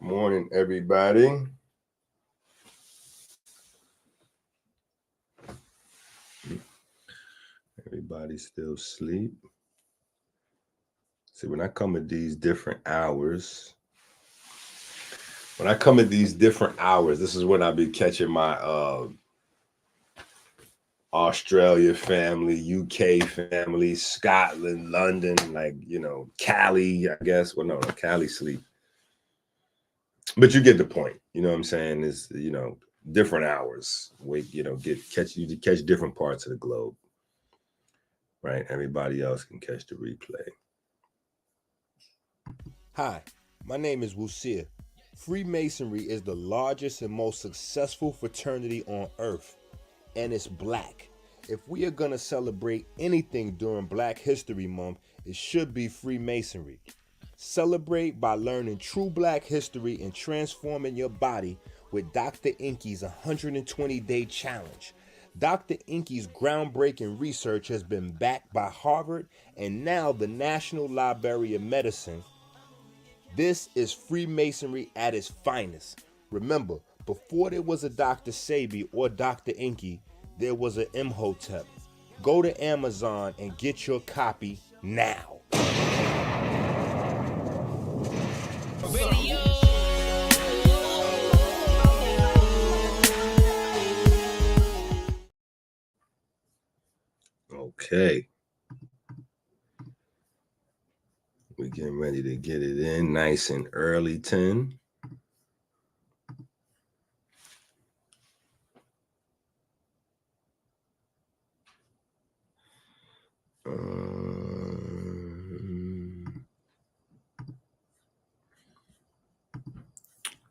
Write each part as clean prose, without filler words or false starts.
Morning, everybody. Everybody's still asleep. See, when I come at these different hours, this is when I be catching my Australia family, UK family, Scotland, London, Cali, I guess. Well, no, Cali sleep. But you get the point. You know what I'm saying? Is different hours. Catch different parts of the globe. Right? Everybody else can catch the replay. Hi, my name is Osiris. Freemasonry is the largest and most successful fraternity on earth, and it's black. If we are going to celebrate anything during Black History Month, it should be Freemasonry. Celebrate by learning true Black history and transforming your body with Dr. EnQi's 120-day challenge. Dr. EnQi's groundbreaking research has been backed by Harvard and now the National Library of Medicine. This is Freemasonry at its finest. Remember, before there was a Dr. Sebi or Dr. EnQi, there was an Imhotep. Go to Amazon and get your copy now. Okay. We're getting ready to get it in nice and early, 10.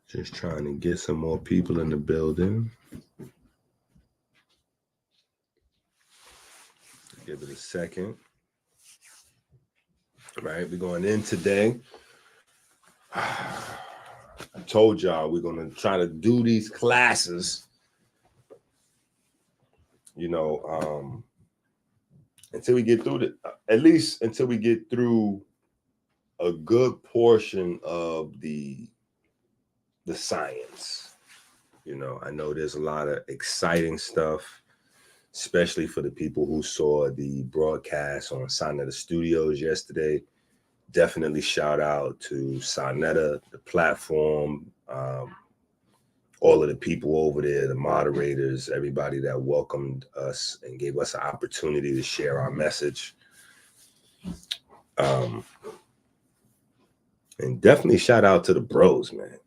Just trying to get some more people in the building. Give it a second. All right, we're going in today. I told y'all we're going to try to do these classes, until we get through at least until we get through a good portion of the science. I know there's a lot of exciting stuff, especially for the people who saw the broadcast on Sonetta Studios yesterday. Definitely shout out to Sonetta, the platform, all of the people over there, the moderators, everybody that welcomed us and gave us an opportunity to share our message. And definitely shout out to the bros, man.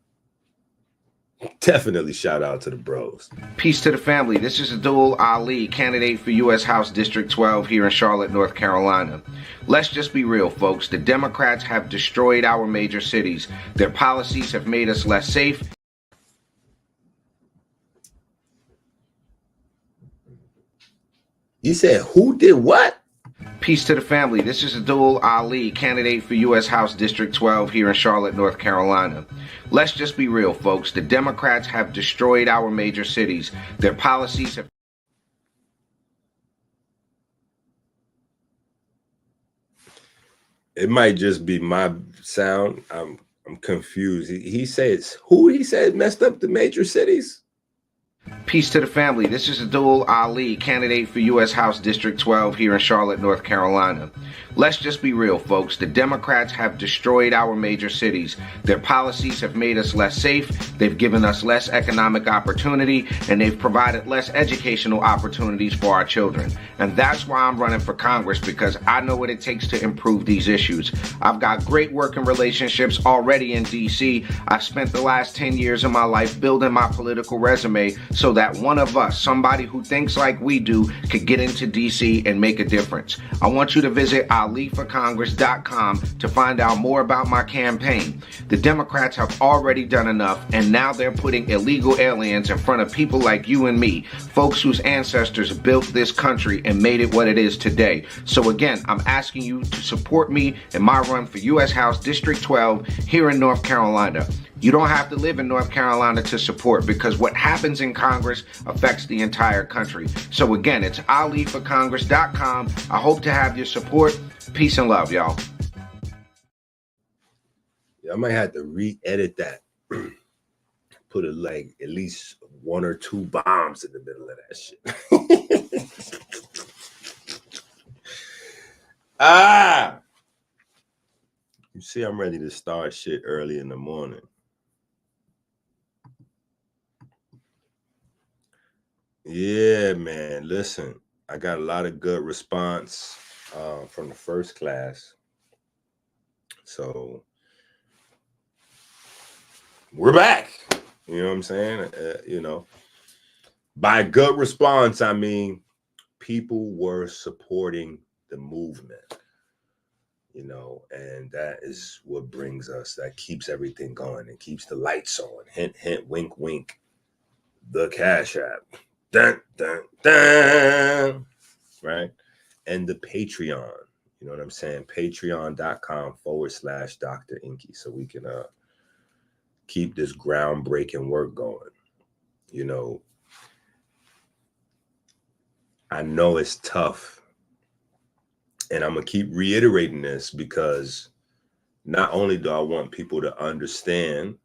Definitely shout out to the bros. Peace to the family. This is Abdul Ali, candidate for U.S. House District 12 here in Charlotte, North Carolina. Let's just be real, folks. The Democrats have destroyed our major cities. Their policies have made us less safe. You said who did what? Peace to the family. This is Abdul Ali, candidate for U.S. House District 12 here in Charlotte, North Carolina. Let's just be real, folks. The Democrats have destroyed our major cities. Their policies have... It might just be my sound. I'm confused. He says who? He said messed up the major cities? Peace to the family. This is Abdul Ali, candidate for U.S. House District 12 here in Charlotte, North Carolina. Let's just be real, folks. The Democrats have destroyed our major cities. Their policies have made us less safe. They've given us less economic opportunity, and they've provided less educational opportunities for our children. And that's why I'm running for Congress, because I know what it takes to improve these issues. I've got great working relationships already in D.C. I've spent the last 10 years of my life building my political resume so that one of us, somebody who thinks like we do, could get into D.C. and make a difference. I want you to visit aliforcongress.com to find out more about my campaign. The Democrats have already done enough, and now they're putting illegal aliens in front of people like you and me, folks whose ancestors built this country and made it what it is today. So again, I'm asking you to support me in my run for U.S. House District 12 here in North Carolina. You don't have to live in North Carolina to support, because what happens in Congress affects the entire country. So again, it's aliforcongress.com. I hope to have your support. Peace and love, y'all. Yeah, I might have to re-edit that. Put like at least 1 or 2 bombs in the middle of that shit. You see, I'm ready to start shit early in the morning. Yeah, man. Listen, I got a lot of good response from the first class. So we're back. You know what I'm saying? By good response, I mean people were supporting the movement, and that is what brings us, that keeps everything going and keeps the lights on. Hint, hint, wink, wink. The Cash App. Dun, dun, dun. Right? And the Patreon. You know what I'm saying? Patreon.com/Dr. EnQi. So we can keep this groundbreaking work going. I know it's tough. And I'm going to keep reiterating this because not only do I want people to understand,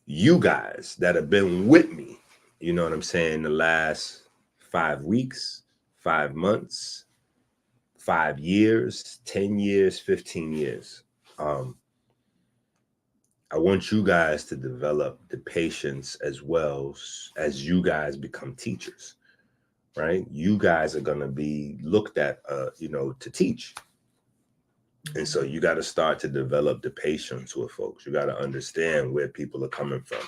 you guys that have been with me, you know what I'm saying, the last 5 weeks, 5 months, 5 years, 10 years, 15 years. I want you guys to develop the patience as well as you guys become teachers, right? You guys are going to be looked at, to teach. And so you got to start to develop the patience with folks. You got to understand where people are coming from.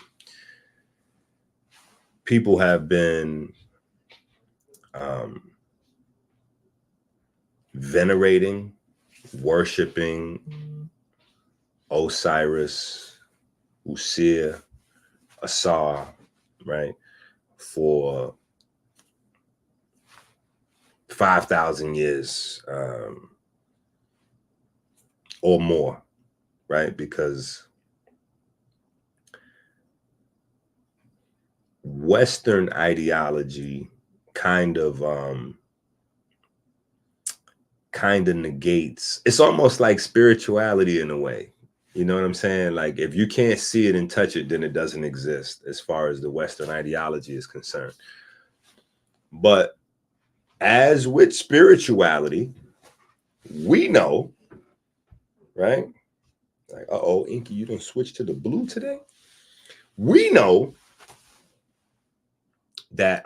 People have been venerating, worshiping Osiris, Osiris, Asar, right, for 5,000 years or more, right? Because Western ideology kind of negates. It's almost like spirituality in a way. You know what I'm saying? Like if you can't see it and touch it, then it doesn't exist as far as the Western ideology is concerned. But as with spirituality, we know, right? Like, uh-oh, EnQi, you done switch to the blue today? We know that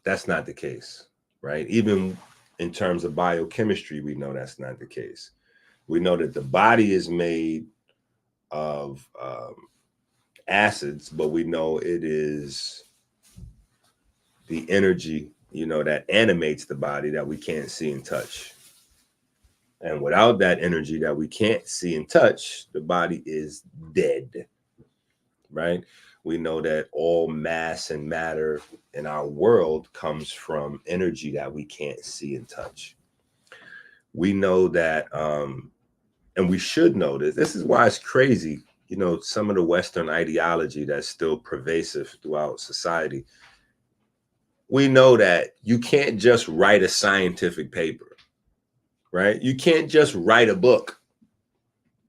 that's not the case, right? Even in terms of biochemistry, we know that's not the case. We know that the body is made of acids, but we know it is the energy, that animates the body that we can't see and touch. And without that energy that we can't see and touch, the body is dead, right? We know that all mass and matter in our world comes from energy that we can't see and touch. We know that, and we should know this. This is why it's crazy, some of the Western ideology that's still pervasive throughout society. We know that you can't just write a scientific paper, right? You can't just write a book.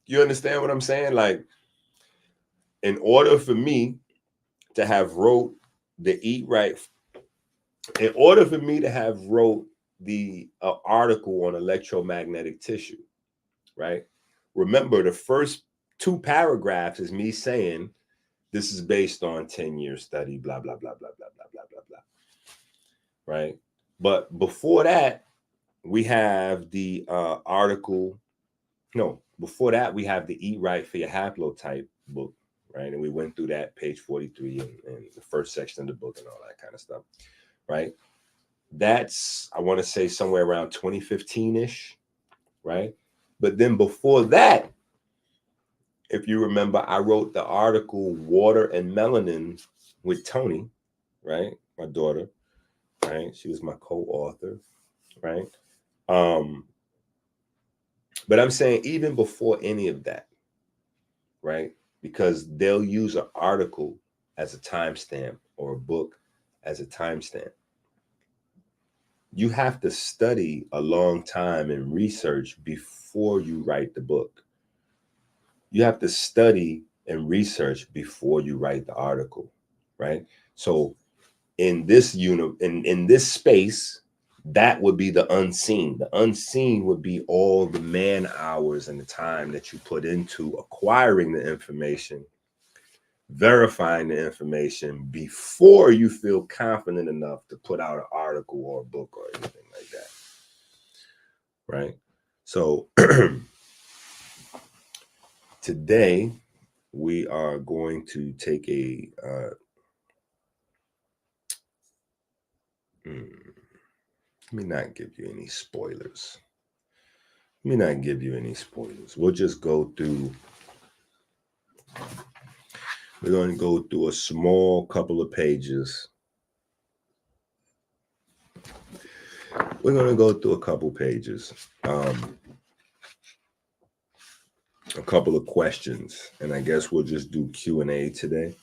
You understand what I'm saying? Like, in order for me to have wrote the Eat Right, in order for me to have wrote the article on electromagnetic tissue, right? Remember, the first 2 paragraphs is me saying this is based on 10-year study, blah, blah, blah, blah, blah, blah, blah, blah, blah. Right? But before that, we have the article. No, before that, we have the Eat Right for Your Haplotype book, right? And we went through that, page 43, and the first section of the book and all that kind of stuff, right? That's, I want to say, somewhere around 2015-ish, right? But then before that, if you remember, I wrote the article Water and Melanin with Tony, right? My daughter, right? She was my co-author, right? But I'm saying even before any of that, right? Because they'll use an article as a timestamp or a book as a timestamp. You have to study a long time and research before you write the book. you have to study and research before you write the article, right? So in this in this space, that would be the unseen. The unseen would be all the man hours and the time that you put into acquiring the information, verifying the information before you feel confident enough to put out an article or a book or anything like that, right? So today we are going to take a let me not give you any spoilers. We'll just go through. We're going to go through a small couple of pages. We're going to go through a couple pages, a couple of questions, and I guess we'll just do Q&A today.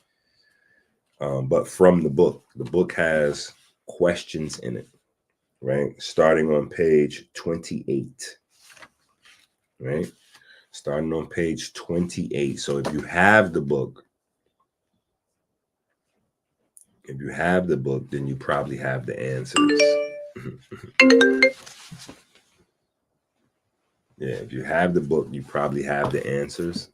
But from the book has questions in it, right? Starting on page 28, right? Starting on page 28. So if you have the book, then you probably have the answers. Yeah, if you have the book, you probably have the answers.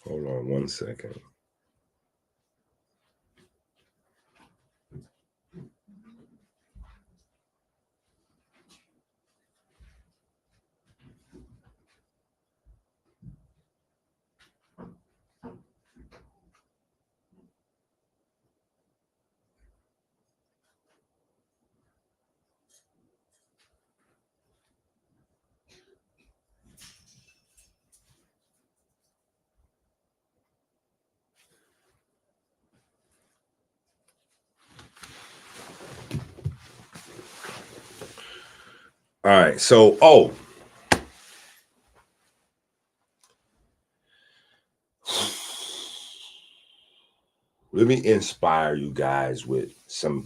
Hold on one second. All right, so let me inspire you guys with some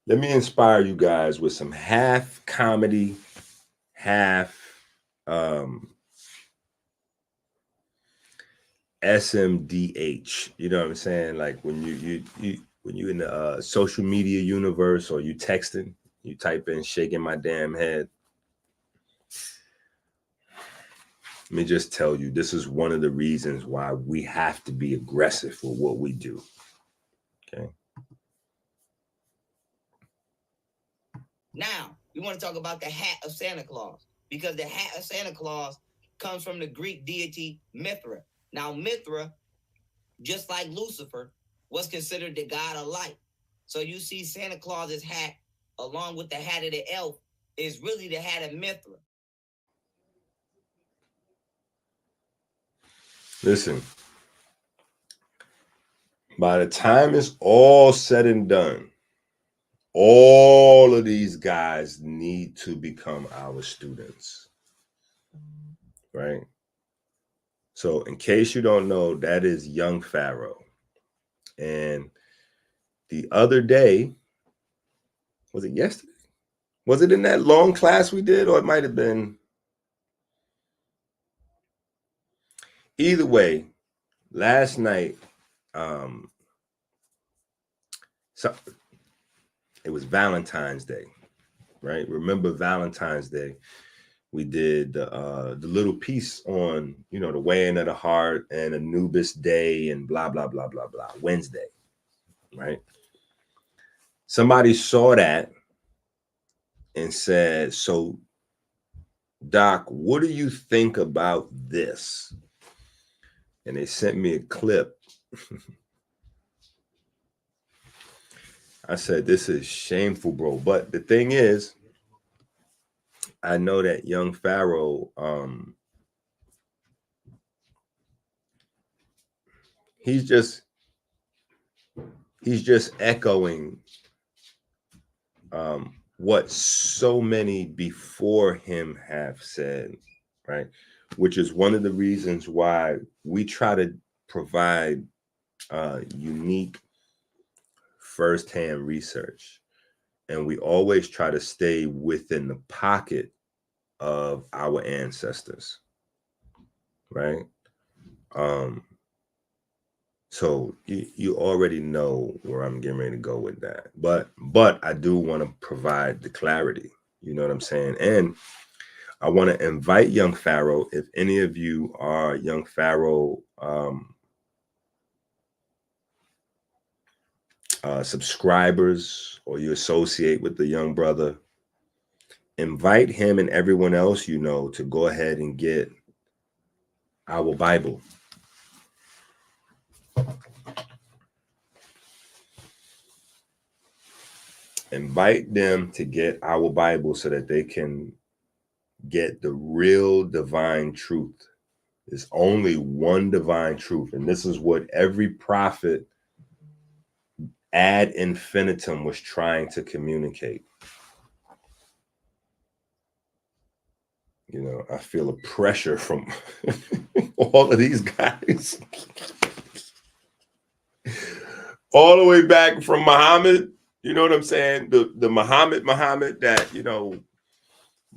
let me inspire you guys with some half comedy, half SMDH. You know what I'm saying? Like when you when you're in the social media universe or you texting, you type in shaking my damn head. Let me just tell you, this is one of the reasons why we have to be aggressive for what we do. Okay. Now, we want to talk about the hat of Santa Claus, because the hat of Santa Claus comes from the Greek deity Mithra. Now, Mithra, just like Lucifer, was considered the god of light. So you see Santa Claus's hat, along with the hat of the elf, is really the hat of Mithra. Listen, by the time it's all said and done, all of these guys need to become our students, right? So in case you don't know, that is young Pharaoh. And the other day, was it yesterday? Was it in that long class we did, or it might have been? Either way, last night, so it was Valentine's Day, right? Remember Valentine's Day? We did the little piece on, you know, the weighing of the heart and Anubis Day and blah, blah, blah, blah, blah, Wednesday, right? Somebody saw that and said, so, Doc, what do you think about this? And they sent me a clip. I said, this is shameful, bro. But the thing is, I know that young Pharaoh, he's just echoing what so many before him have said, right? Which is one of the reasons why we try to provide unique firsthand research, and we always try to stay within the pocket of our ancestors, right? So you already know where I'm getting ready to go with that, but I do want to provide the clarity, you know what I'm saying? And I want to invite young Pharaoh, if any of you are young Pharaoh subscribers, or you associate with the young brother, invite him and everyone else you know to go ahead and get our Bible. Invite them to get our Bible so that they can get the real divine truth. There's only one divine truth, and this is what every prophet ad infinitum was trying to communicate. You know, I feel a pressure from all of these guys. All the way back from Muhammad, you know what I'm saying? The Muhammad that, you know,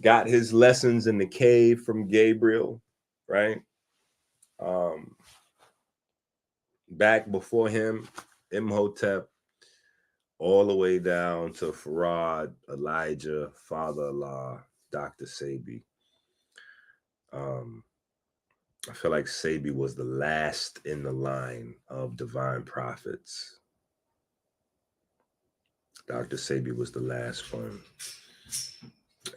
got his lessons in the cave from Gabriel, right? Back before him, Imhotep, all the way down to Farad, Elijah, Father Allah, Dr. Sabi. I feel like Sabi was the last in the line of divine prophets. Dr. Sabi was the last one.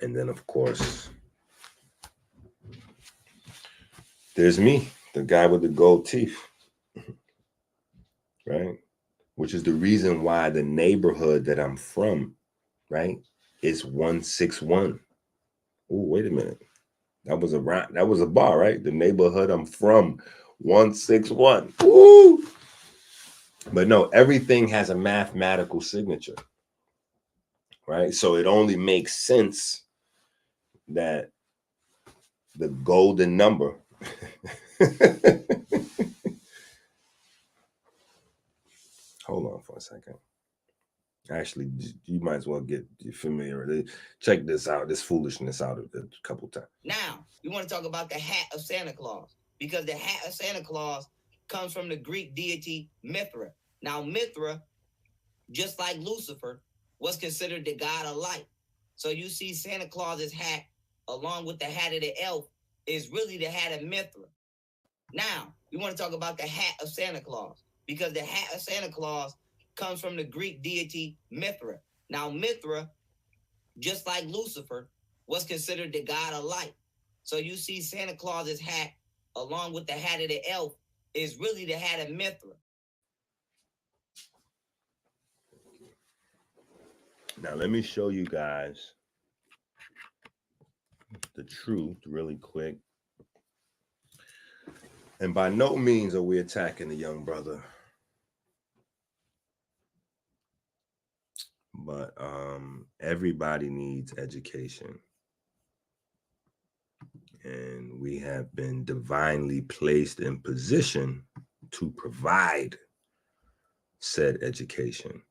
And then, of course, there's me, the guy with the gold teeth, right? Which is the reason why the neighborhood that I'm from, right, is 161. Oh, wait a minute. That was a bar, right? The neighborhood I'm from, 161. Ooh. But no, everything has a mathematical signature, right? So it only makes sense that the golden number hold on for a second. Actually, you might as well get familiar. Check this out, this foolishness out a couple times. Now, we want to talk about the hat of Santa Claus, because the hat of Santa Claus comes from the Greek deity Mithra. Now, Mithra, just like Lucifer, was considered the god of light. So you see Santa Claus's hat, along with the hat of the elf, is really the hat of Mithra. Now, we want to talk about the hat of Santa Claus, because the hat of Santa Claus comes from the Greek deity Mithra. Now, Mithra, just like Lucifer, was considered the god of light. So you see Santa Claus's hat, along with the hat of the elf, is really the hat of Mithra. Now, let me show you guys the truth really quick. And by no means are we attacking the young brother. But everybody needs education. And we have been divinely placed in position to provide said education.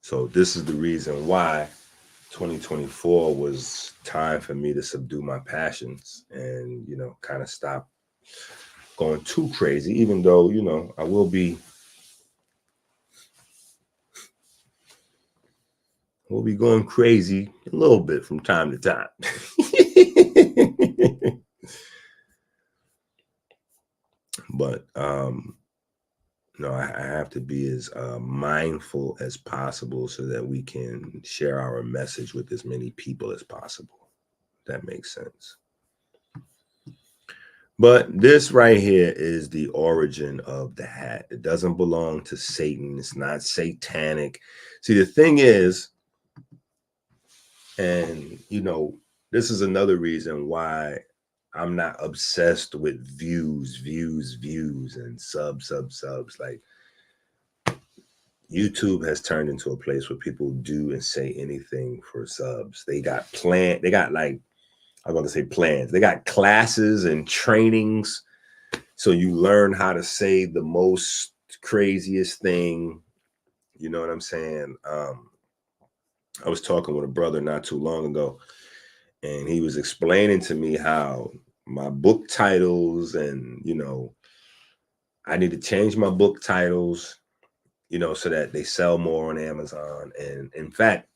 So this is the reason why 2024 was time for me to subdue my passions and, you know, kind of stop going too crazy, even though, you know, I will be going crazy a little bit from time to time. But no, I have to be as mindful as possible so that we can share our message with as many people as possible. That makes sense. But this right here is the origin of the hat. It doesn't belong to Satan. It's not satanic. See, the thing is, and, you know, this is another reason why I'm not obsessed with views, and subs. Like, YouTube has turned into a place where people do and say anything for subs. They got like, I'm going to say plans. They got classes and trainings. So you learn how to say the most craziest thing. You know what I'm saying? I was talking with a brother not too long ago, and he was explaining to me how my book titles and, you know, I need to change my book titles, you know, so that they sell more on Amazon. And in fact,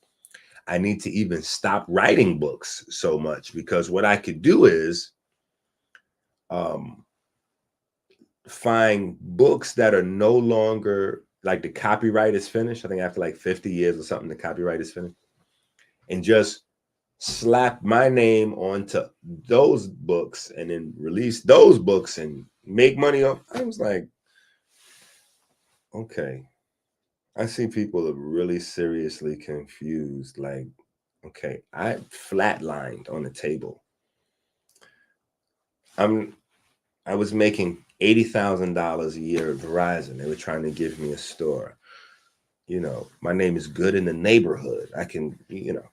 I need to even stop writing books so much, because what I could do is find books that are no longer, like, the copyright is finished. I think after like 50 years or something, the copyright is finished, and just slap my name onto those books and then release those books and make money off. I was like, okay, I see people are really seriously confused. Like, okay, I flatlined on the table. I was making $80,000 a year at Verizon. They were trying to give me a store. You know, my name is good in the neighborhood. I can, you know.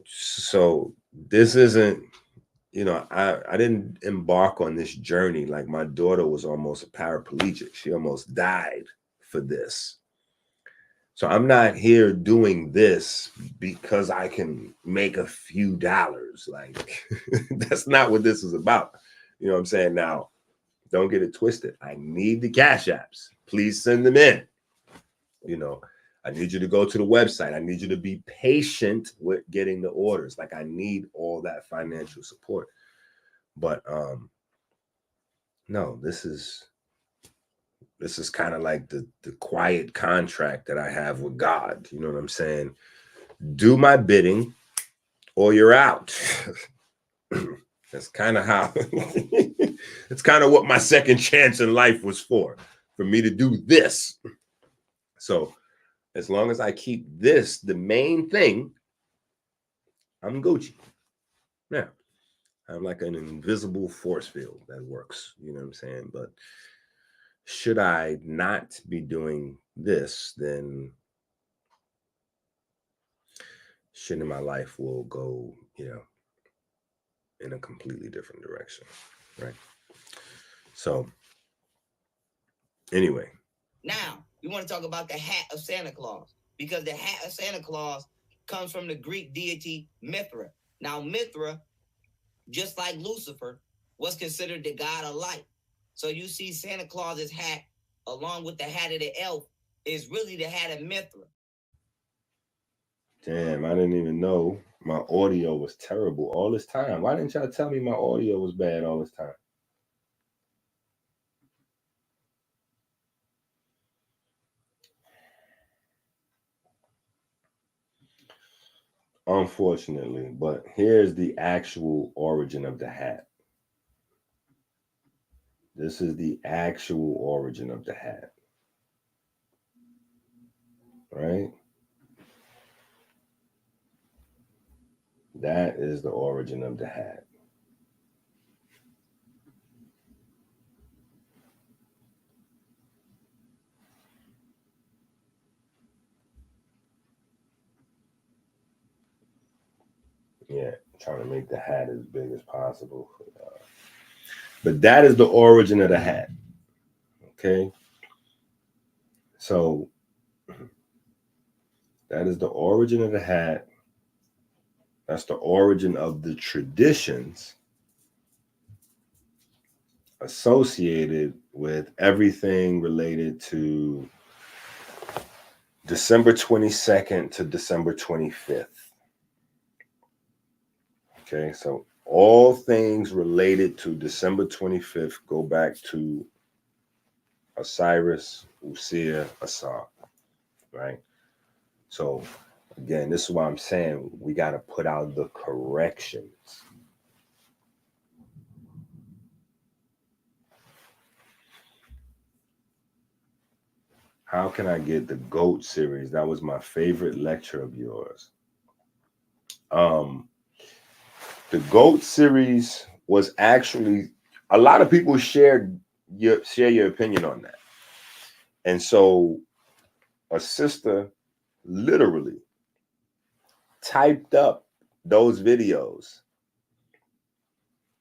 So this isn't, you know, I didn't embark on this journey. Like, my daughter was almost a paraplegic. She almost died for this. So I'm not here doing this because I can make a few dollars. Like, that's not what this is about. You know what I'm saying? Now, don't get it twisted. I need the cash apps. Please send them in. You know, I need you to go to the website. I need you to be patient with getting the orders. Like, I need all that financial support. But no, this is kind of like the quiet contract that I have with God. You know what I'm saying? Do my bidding or you're out. That's kind of how it's kind of what my second chance in life was for me to do this. So as long as I keep this the main thing, I'm Gucci. Yeah. I'm like an invisible force field that works. You know what I'm saying? But should I not be doing this, then shit in my life will go, you know, in a completely different direction, right? So, anyway. Now, we want to talk about the hat of Santa Claus, because the hat of Santa Claus comes from the Greek deity Mithra. Now, Mithra, just like Lucifer, was considered the god of light. So you see Santa Claus's hat, along with the hat of the elf, is really the hat of Mithra. Damn, I didn't even know my audio was terrible all this time. Why didn't y'all tell me my audio was bad all this time? Unfortunately, but here's the actual origin of the hat. This is the actual origin of the hat. Right? That is the origin of the hat. Yeah, trying to make the hat as big as possible. But that is the origin of the hat. Okay? So that is the origin of the hat. That's the origin of the traditions associated with everything related to December 22nd to December 25th. Okay, so all things related to December 25th go back to Osiris, Usia, Asar, right? So again, this is why I'm saying we got to put out the corrections. How can I get the GOAT series? That was my favorite lecture of yours. The GOAT series was actually, a lot of people share your opinion on that. And so a sister literally typed up those videos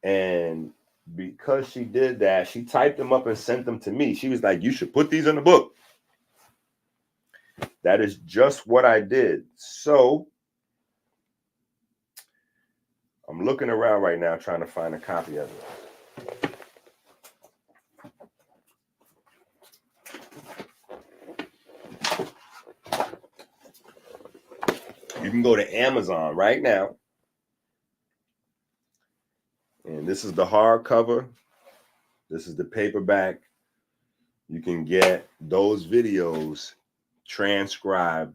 and because she did that, she typed them up and sent them to me. She was like, you should put these in the book. That is just what I did. So I'm looking around right now trying to find a copy of it. You can go to Amazon right now. And this is the hardcover. This is the paperback. You can get those videos transcribed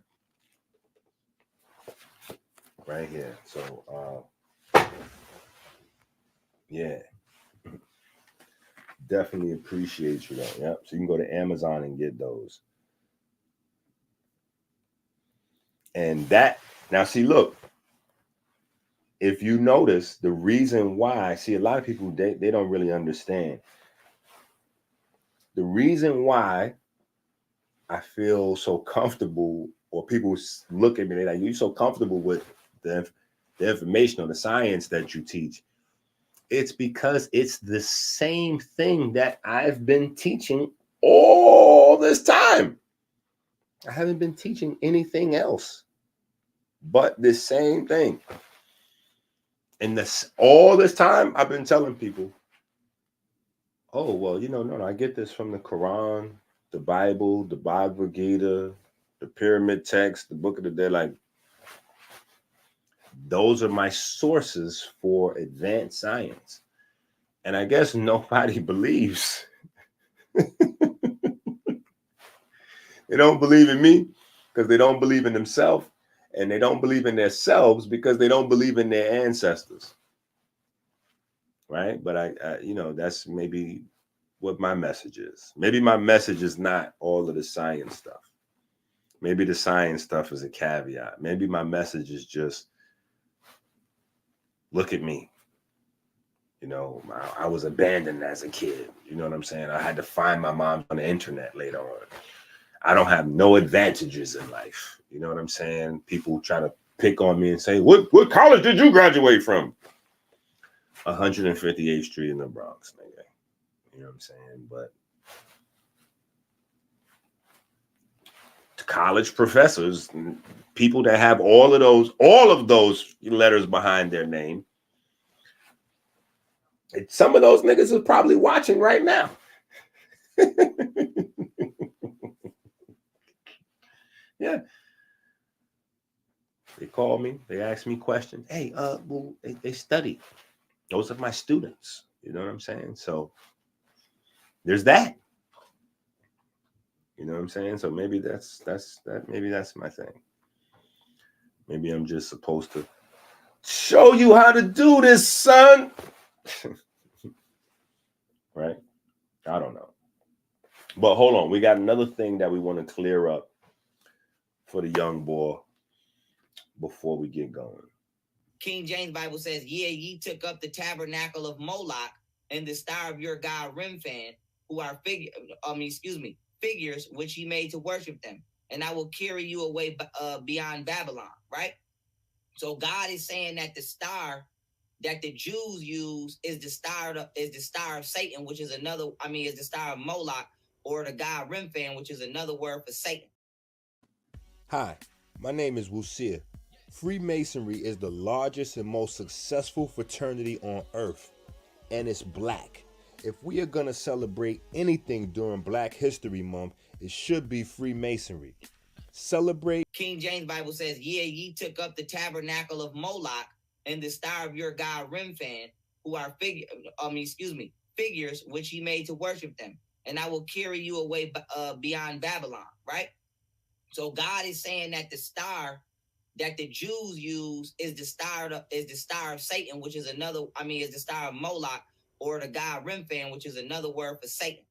right here. So, yeah, definitely appreciate you though. Yep. So you can go to Amazon and get those. And that, now see, look, if you notice the reason why, see, a lot of people, they don't really understand. The reason why I feel so comfortable, or people look at me, they're like, you're so comfortable with the information or the science that you teach. It's because it's the same thing that I've been teaching all this time. I haven't been teaching anything else but the same thing. And this all this time, I've been telling people, oh, well, no, I get this from the Quran, the Bible, the Bhagavad Gita, the pyramid text, the Book of the Dead. Like, those are my sources for advanced science. And I guess nobody believes. They don't believe in me because they don't believe in themselves, and they don't believe in themselves because they don't believe in their ancestors. Right? But I that's maybe what my message is. Maybe my message is not all of the science stuff. Maybe the science stuff is a caveat. Maybe my message is just, look at me. I was abandoned as a kid. You know what I'm saying? I had to find my mom on the internet later on. I don't have no advantages in life. You know what I'm saying? People try to pick on me and say, what college did you graduate from? 158th Street in the Bronx, nigga. You know what I'm saying? But college professors, people that have all of those letters behind their name, some of those niggas are probably watching right now. Yeah. They call me, they ask me questions. Hey, well, they study. Those are my students. You know what I'm saying? So there's that. You know what I'm saying? So maybe that's my thing. Maybe I'm just supposed to show you how to do this, son. Right? I don't know. But hold on, we got another thing that we want to clear up for the young boy before we get going. King James Bible says, yeah, ye took up the tabernacle of Moloch and the star of your god Remphan, who are figures which ye made to worship them, and I will carry you away beyond Babylon. Right? So God is saying that the star that the Jews use is the star of Satan, which is is the star of Moloch, or the god Remphan, which is another word for Satan. Hi, my name is Wusia. Freemasonry is the largest and most successful fraternity on earth, and it's black. If we are gonna celebrate anything during Black History Month, it should be Freemasonry. Celebrate. King James Bible says, yeah, ye took up the tabernacle of Moloch and the star of your god Remphan, who are figures which ye made to worship them, and I will carry you away beyond Babylon. Right? So God is saying that the star that the Jews use is the star of Satan, which is is the star of Moloch, or the god Remphan, which is another word for Satan.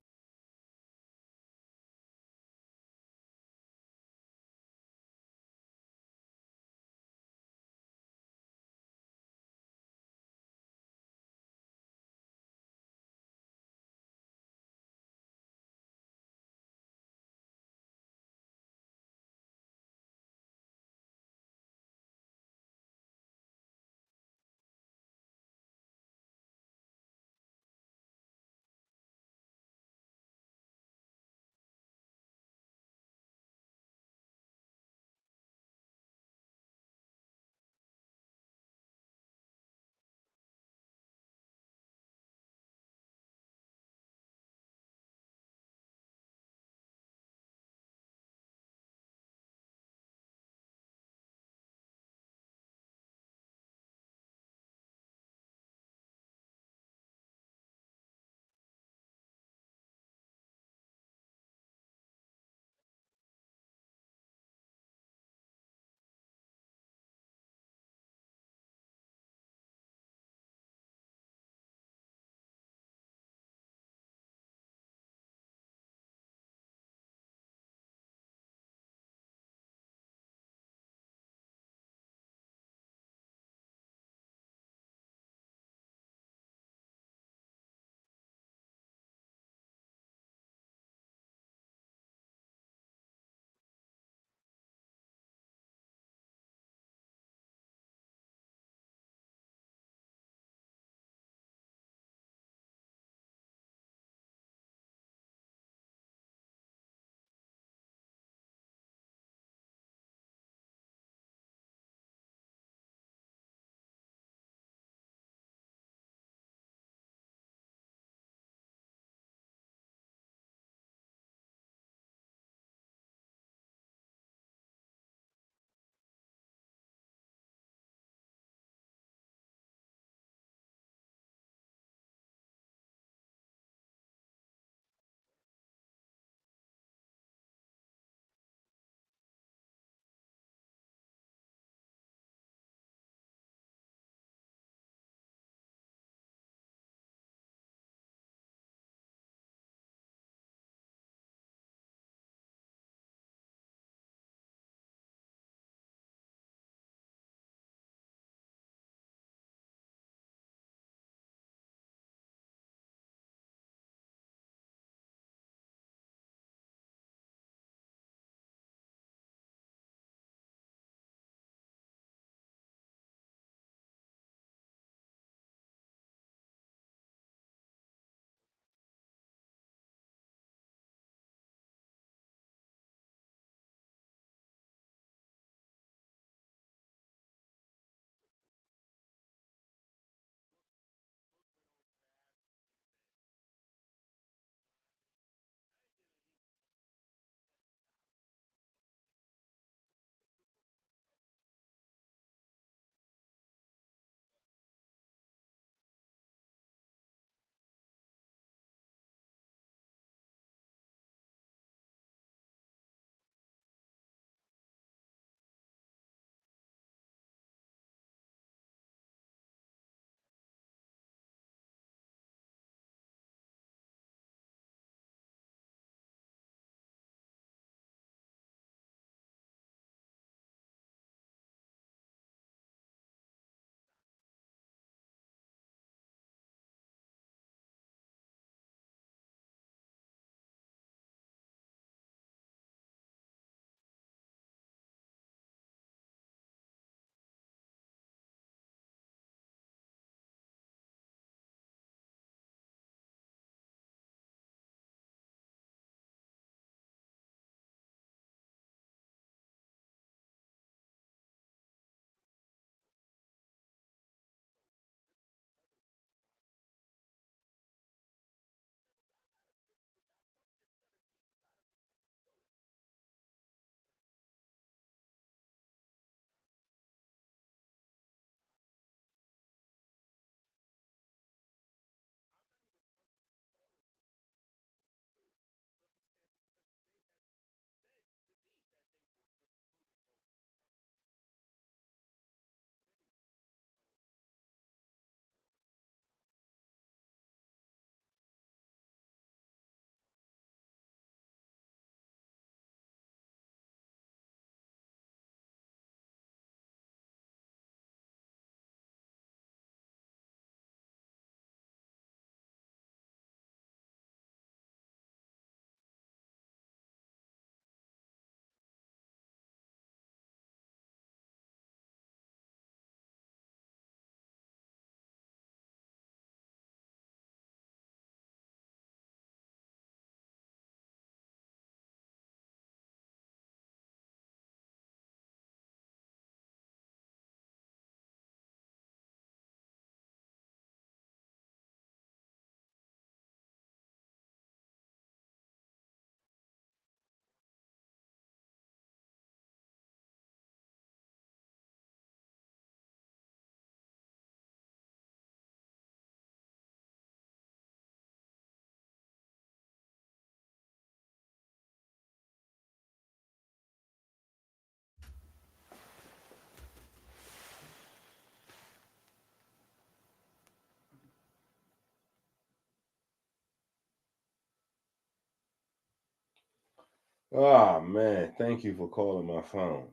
Oh man, thank you for calling my phone.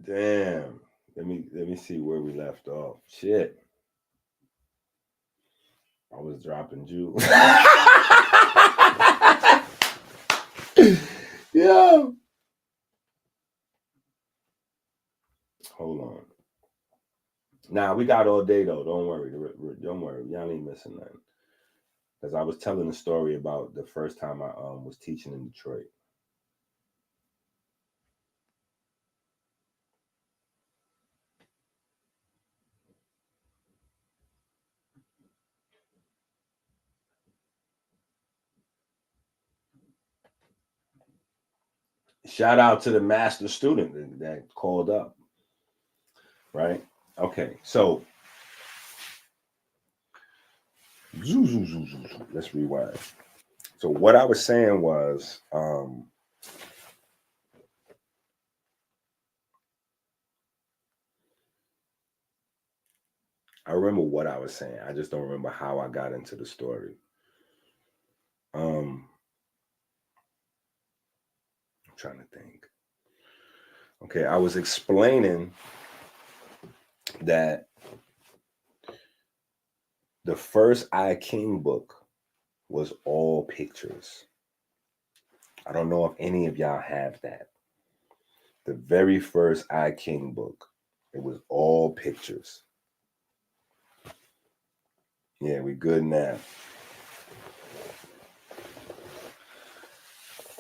Damn. Let me see where we left off. Shit. I was dropping jewels. Yeah. Hold on. Nah, we got all day though. Don't worry. Don't worry. Y'all ain't missing nothing. Because I was telling a story about the first time I was teaching in Detroit. Shout out to the master student that called up. Right? Okay, so let's rewind. So what I was saying was I remember what I was saying. I just don't remember how I got into the story. I'm trying to think. Okay, I was explaining that the first I King book was all pictures. I don't know if any of y'all have that. The very first I King book, it was all pictures. Yeah, we good now.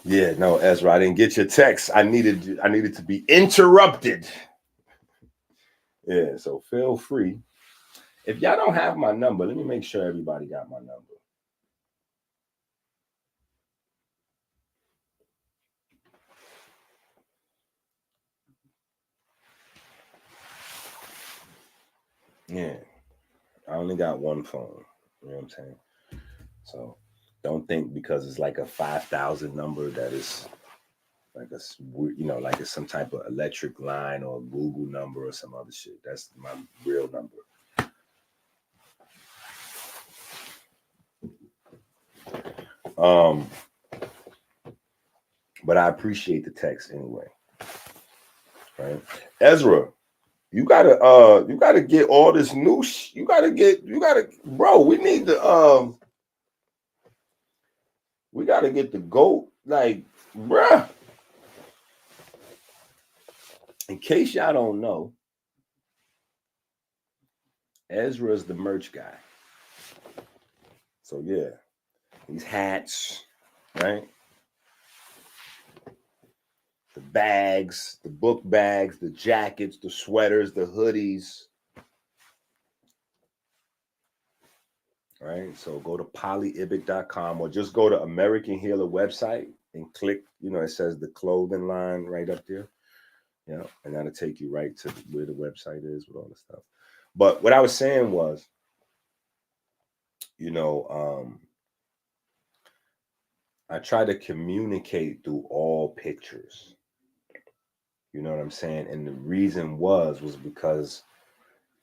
Yeah, no, Ezra, I didn't get your text. I needed to be interrupted. Yeah, so feel free. If y'all don't have my number, let me make sure everybody got my number. Yeah, I only got one phone. You know what I'm saying? So don't think because it's like a 5,000 number that is like like it's some type of electric line or Google number or some other shit. That's my real number. But I appreciate the text anyway. Right? Ezra, you gotta get all this new bro, we need to we gotta get the GOAT, like, bruh. In case y'all don't know, Ezra's the merch guy. So yeah, these hats, right? The bags, the book bags, the jackets, the sweaters, the hoodies. Right? So go to polyibic.com or just go to American Healer website and click, it says the clothing line right up there. Yeah, and that'll take you right to where the website is with all the stuff. But what I was saying was, I try to communicate through all pictures. You know what I'm saying? And the reason was because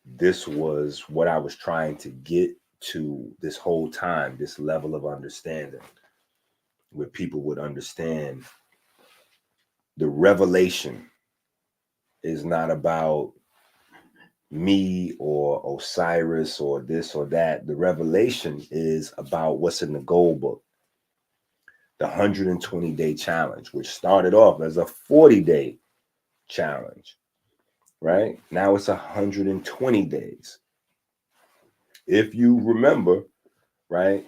this was what I was trying to get to this whole time, this level of understanding, where people would understand the revelation is not about me or Osiris or this or that. The revelation is about what's in the gold book. The 120-day challenge, which started off as a 40-day challenge, right? Now it's 120 days. If you remember, right,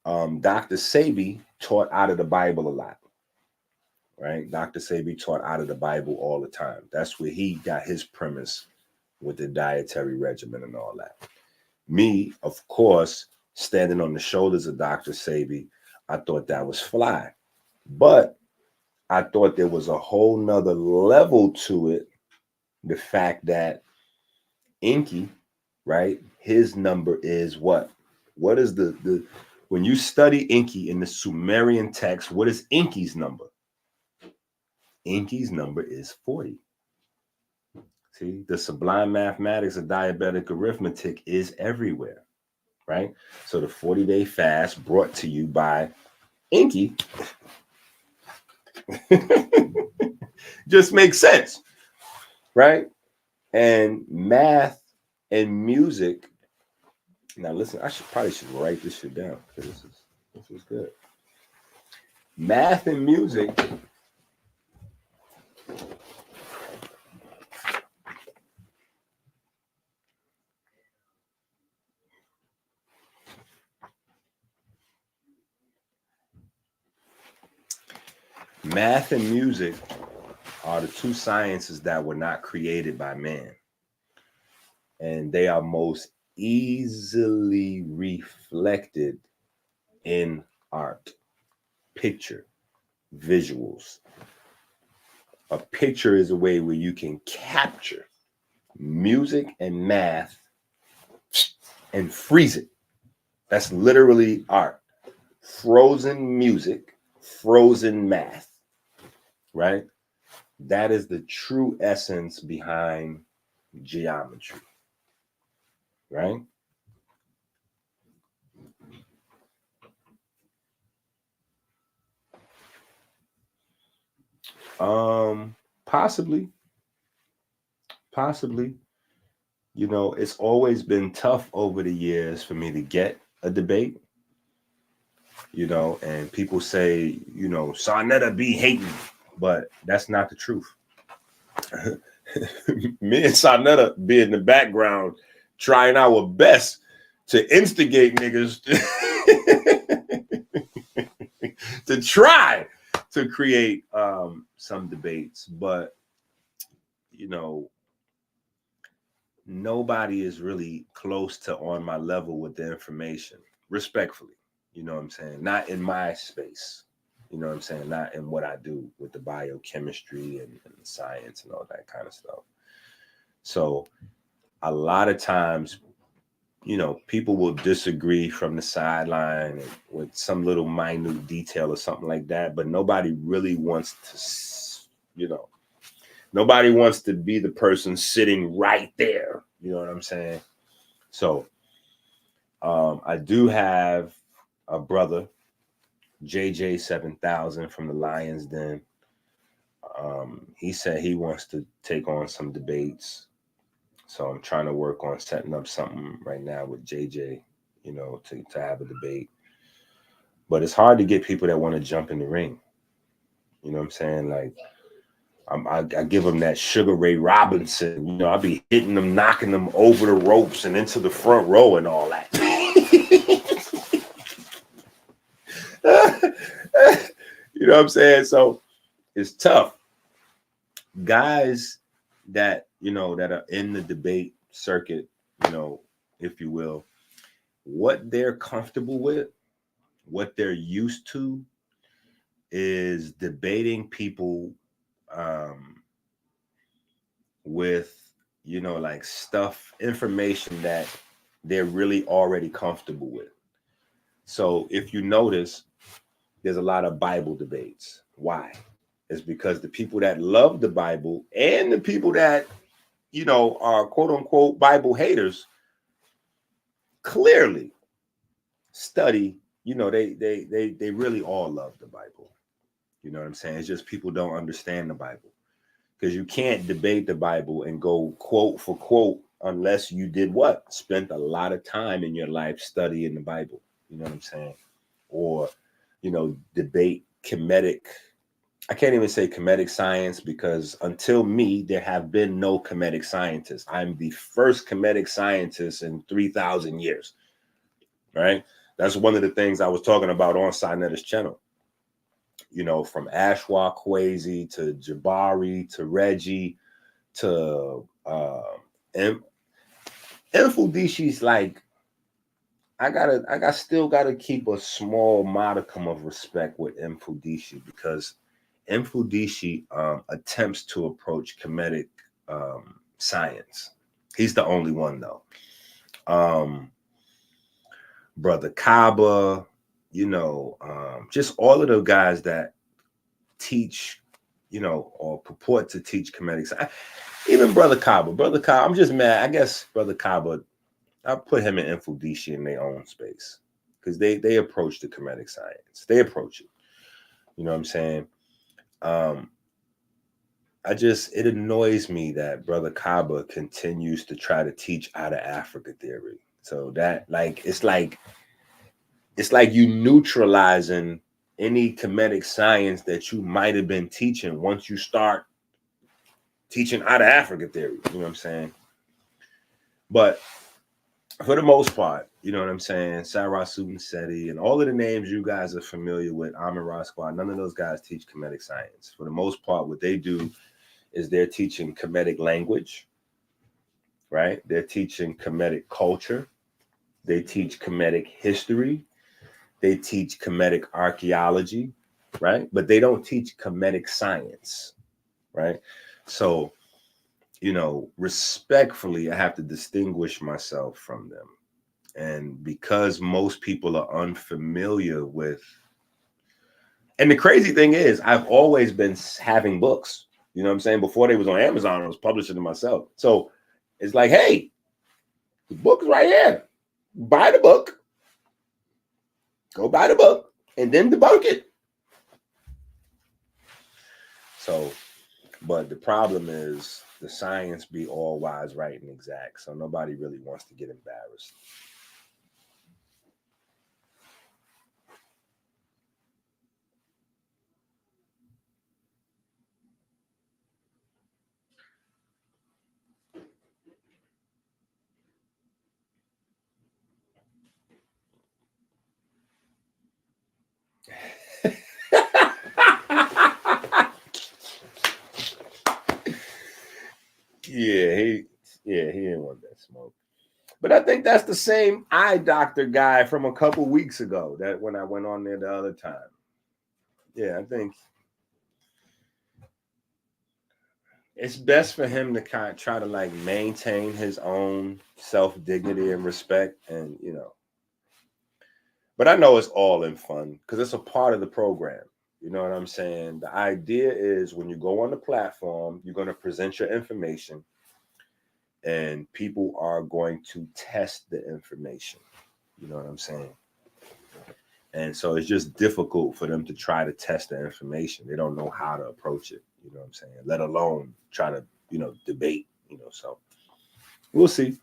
Dr. Sebi taught out of the Bible a lot, right? Dr. Sebi taught out of the Bible all the time. That's where he got his premise with the dietary regimen and all that. Me, of course, standing on the shoulders of Dr. Sebi, I thought that was fly. But I thought there was a whole nother level to it. The fact that EnQi, right, his number is what? What is the when you study EnQi in the Sumerian text, what is EnQi's number? EnQi's number is 40. See, the sublime mathematics of diabetic arithmetic is everywhere, right? So the 40-day fast brought to you by EnQi just makes sense, right? And math and music. Now listen, I probably should write this shit down because this is good. Math and music math and music are the two sciences that were not created by man. And they are most easily reflected in art, picture, visuals. A picture is a way where you can capture music and math and freeze it. That's literally art. Frozen music, frozen math, right? That is the true essence behind geometry, right? Possibly. You know, it's always been tough over the years for me to get a debate, you know, and people say, you know, Sarnetta be hating, but that's not the truth. Me and Sarnetta be in the background trying our best to instigate niggas to try to create some debates, but you know, nobody is really close to on my level with the information, respectfully. You know what I'm saying? Not in my space. You know what I'm saying? Not in what I do with the biochemistry and the science and all that kind of stuff. So a lot of times, you know, people will disagree from the sideline with some little minute detail or something like that, but nobody really wants to, you know, nobody wants to be the person sitting right there. You know what I'm saying? So I do have a brother, JJ7000 from the Lions Den. He said he wants to take on some debates. So I'm trying to work on setting up something right now with JJ, you know, to have a debate. But it's hard to get people that want to jump in the ring. You know what I'm saying? Like, I give them that Sugar Ray Robinson. You know, I be hitting them, knocking them over the ropes and into the front row and all that. You know what I'm saying? So it's tough. Guys that, you know, that are in the debate circuit, you know, if you will, what they're comfortable with, what they're used to is debating people with, you know, like stuff, information that they're really already comfortable with. So if you notice, there's a lot of Bible debates. Why? It's because the people that love the Bible and the people that, you know, are quote unquote Bible haters clearly study, you know, they really all love the Bible. You know what I'm saying? It's just people don't understand the Bible. Because you can't debate the Bible and go quote for quote unless you did what? Spent a lot of time in your life studying the Bible. You know what I'm saying? Or, you know, debate Kemetic. I can't even say Kemetic science because until me, there have been no Kemetic scientists. I'm the first Kemetic scientist in 3,000 years. Right? That's one of the things I was talking about on Sinetta's channel. You know, from Ashwa Kwesi to Jabari to Reggie to Infudishi's like, I still gotta keep a small modicum of respect with Infudishi because Infudishi attempts to approach Kemetic science. He's the only one though. Brother Kaba, you know, just all of the guys that teach you know, or purport to teach Kemetic science. Even Brother Kaba. Brother Kaba, I'm just mad. I guess Brother Kaba, I put him in Infodicia in their own space because they approach the Kemetic science. They approach it. You know what I'm saying? It annoys me that Brother Kaba continues to try to teach out of Africa theory. So that it's like you neutralizing any Kemetic science that you might have been teaching once you start teaching out of Africa theory. You know what I'm saying? But for the most part, you know what I'm saying? Sarah Subenseti and all of the names you guys are familiar with, Amin Rasquad, none of those guys teach Kemetic science. For the most part, what they do is they're teaching Kemetic language, right? They're teaching Kemetic culture. They teach Kemetic history. They teach Kemetic archaeology, right? But they don't teach Kemetic science, right? So, you know, respectfully, I have to distinguish myself from them. And because most people are unfamiliar with, and the crazy thing is, I've always been having books. You know what I'm saying? Before they was on Amazon, I was publishing them myself. So it's like, hey, the book is right here. Buy the book. Go buy the book and then debunk it. So, but the problem is the science be all wise, right, and exact. So nobody really wants to get embarrassed. he didn't want that smoke. But I think that's the same eye doctor guy from a couple weeks ago that when I went on there the other time. Yeah, I think it's best for him to kind of try to like maintain his own self-dignity and respect, and you know. But I know it's all in fun because it's a part of the program. You know what I'm saying? The idea is when you go on the platform, you're going to present your information and people are going to test the information. You know what I'm saying? And so it's just difficult for them to try to test the information. They don't know how to approach it. You know what I'm saying? Let alone try to, you know, debate, you know, so we'll see.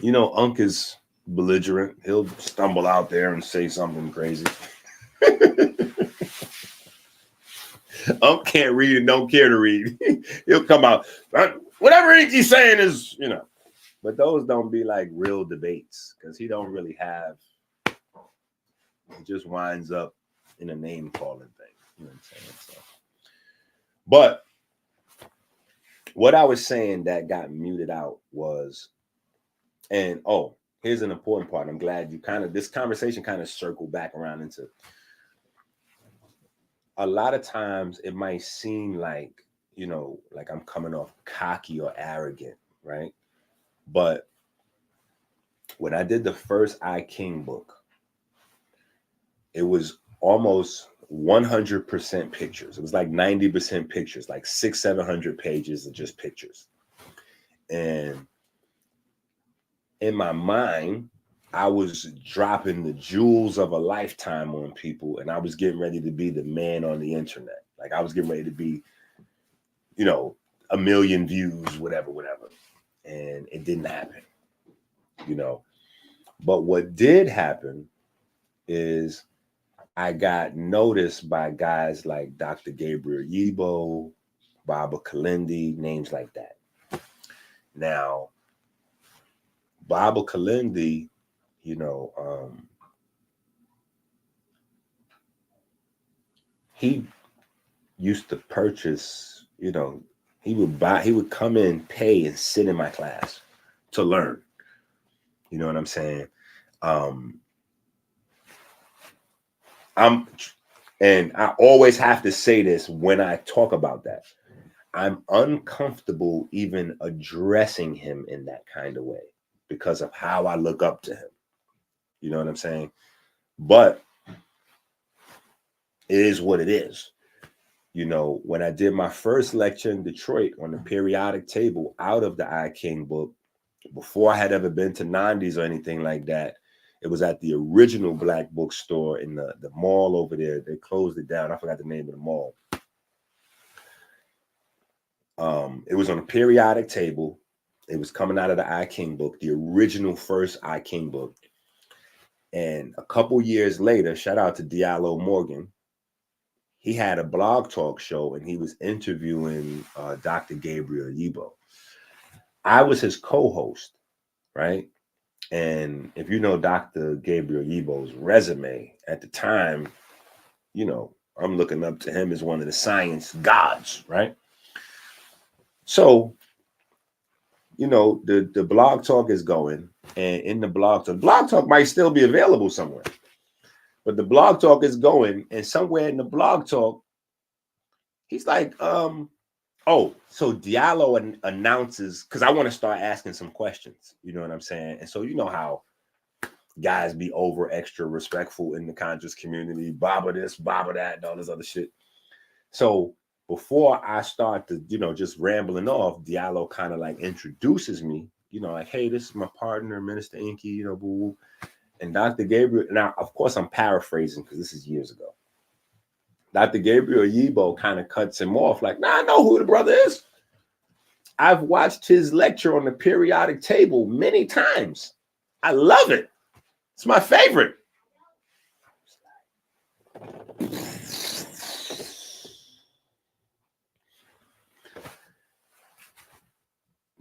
You know, Unc is belligerent. He'll stumble out there and say something crazy. Unc can't read and don't care to read. He'll come out, whatever he's saying is, you know, but those don't be like real debates because he don't really have, it just winds up in a name calling thing. You know what I'm saying? So, but what I was saying that got muted out was, and oh, here's an important part. I'm glad you this conversation kind of circled back around into. A lot of times it might seem like, you know, like I'm coming off cocky or arrogant, right? But when I did the first I King book, it was almost 100% pictures. It was like 90% pictures, like 600-700 pages of just pictures. And in my mind, I was dropping the jewels of a lifetime on people, and I was getting ready to be the man on the internet. Like I was getting ready to be, you know, 1 million views, whatever. And it didn't happen, you know. But what did happen is I got noticed by guys like Dr. Gabriel Yibo, Baba Kalindi, names like that. Now, Baba Kalindi, you know, he used to purchase, you know, he would come in, pay, and sit in my class to learn. You know what I'm saying? And I always have to say this when I talk about that. I'm uncomfortable even addressing him in that kind of way because of how I look up to him. You know what I'm saying? But it is what it is. You know, when I did my first lecture in Detroit on the periodic table out of the I King book, before I had ever been to 90s or anything like that, it was at the original black bookstore in the mall over there. They closed it down. I forgot the name of the mall. It was on a periodic table. It was coming out of the I King book, the original first I King book. And a couple years later, shout out to Diallo Morgan, he had a blog talk show and he was interviewing Dr. Gabriel Yibo. I was his co-host, right? And if you know Dr. Gabriel Yibo's resume at the time, you know, I'm looking up to him as one of the science gods, right? So, you know, the blog talk is going, and in the blog talk might still be available somewhere, but the blog talk is going, and somewhere in the blog talk, he's like, oh, so Diallo announces, because I want to start asking some questions, you know what I'm saying? And so, you know how guys be over extra respectful in the conscious community, baba this, baba that, and all this other shit. So before I start to, you know, just rambling off, Diallo kind of like introduces me, you know, like, hey, this is my partner, Minister EnQi, you know, boo. And Dr. Gabriel, now, of course, I'm paraphrasing because this is years ago. Dr. Gabriel Yibo kind of cuts him off, like, nah, I know who the brother is. I've watched his lecture on the periodic table many times. I love it. It's my favorite.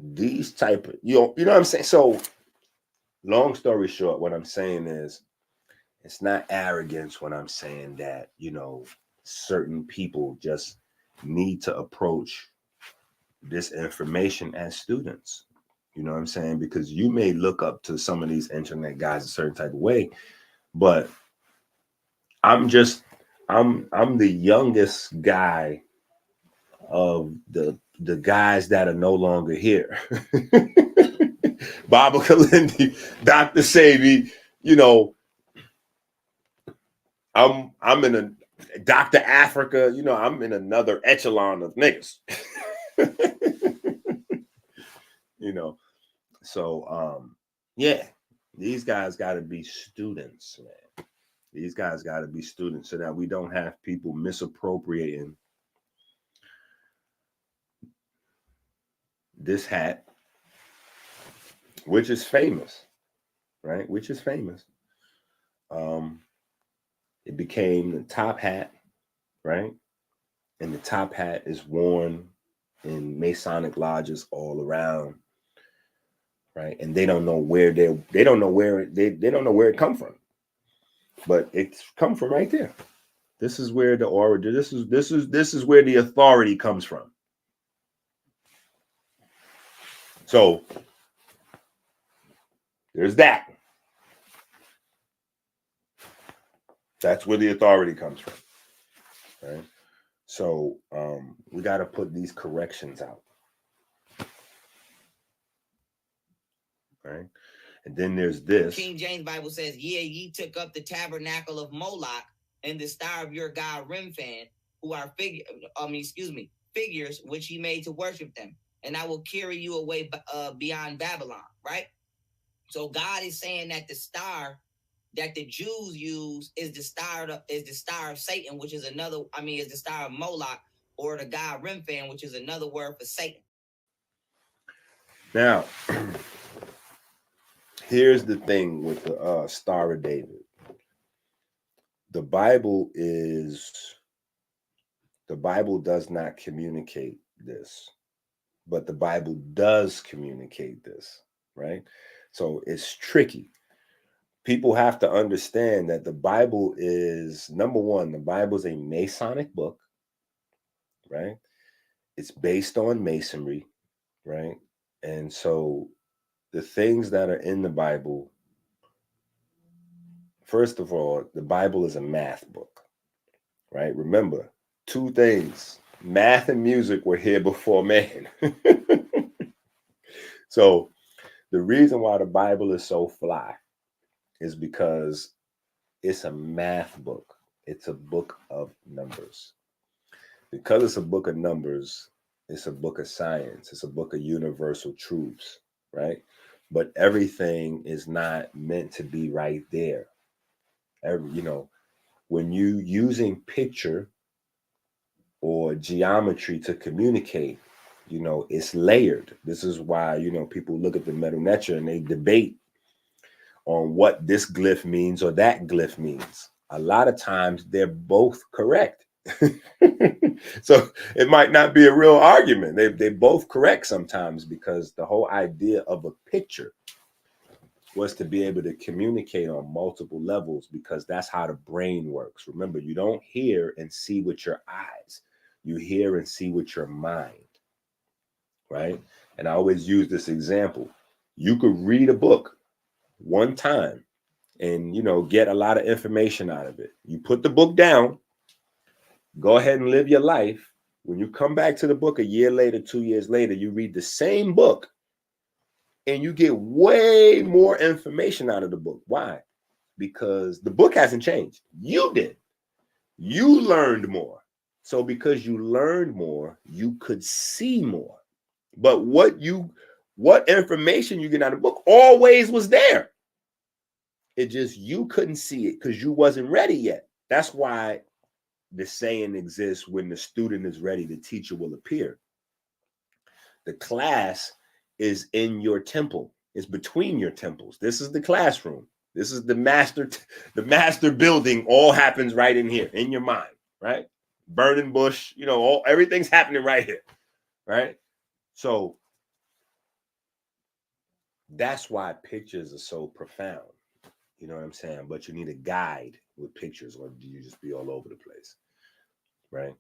These type of, you know what I'm saying? So long story short, what I'm saying is it's not arrogance when I'm saying that, you know, certain people just need to approach this information as students. You know what I'm saying? Because you may look up to some of these internet guys a certain type of way, but I'm the youngest guy of the guys that are no longer here. Baba Kalindi, Dr. Sabi, you know, I'm in a Dr. Africa, you know, I'm in another echelon of niggas. You know, so yeah, these guys got to be students, man. These guys got to be students so that we don't have people misappropriating this hat, which is famous, right? Which is famous. It became the top hat, right? And the top hat is worn in Masonic lodges all around, right? And they don't know where they don't know where it come from, but it's come from right there. This is where the origin. This is where the authority comes from. So there's that. That's where the authority comes from, right? So we got to put these corrections out, right? And then there's this. King James Bible says, "Yeah, ye took up the tabernacle of Moloch and the star of your god Remphan, who are figures which ye made to worship them, and I will carry you away beyond Babylon." Right. So God is saying that the star that the Jews use is the star of Satan, which is is the star of Moloch, or the god Remphan, which is another word for Satan. Now, here's the thing with the Star of David. The Bible does not communicate this, but the Bible does communicate this, right? So it's tricky. People have to understand that the Bible is, number one, the Bible is a Masonic book, right? It's based on Masonry, right? And so the things that are in the Bible, first of all, the Bible is a math book, right? Remember, two things, math and music were here before man. So the reason why the Bible is so fly is because it's a math book. It's a book of numbers. Because it's a book of numbers, it's a book of science, it's a book of universal truths, right? But everything is not meant to be right there. When you using picture or geometry to communicate, it's layered. This is why, people look at the Medu Neter and they debate on what this glyph means or that glyph means. A lot of times they're both correct. So it might not be a real argument. They both correct sometimes, because the whole idea of a picture was to be able to communicate on multiple levels, because that's how the brain works. Remember, you don't hear and see with your eyes. You hear and see with your mind, right? And I always use this example. You could read a book one time and, get a lot of information out of it. You put the book down, go ahead and live your life. When you come back to the book a year later, 2 years later, you read the same book and you get way more information out of the book. Why? Because the book hasn't changed. You did. You learned more. So because you learned more, you could see more. But what information you get out of the book always was there. It just, you couldn't see it because you wasn't ready yet. That's why the saying exists, when the student is ready, the teacher will appear. The class is in your temple. It's between your temples. This is the classroom. This is the master building. All happens right in here, in your mind, right? Burning bush, everything's happening right here, right? So that's why pictures are so profound. You know what I'm saying? But you need a guide with pictures, or do you just be all over the place, right?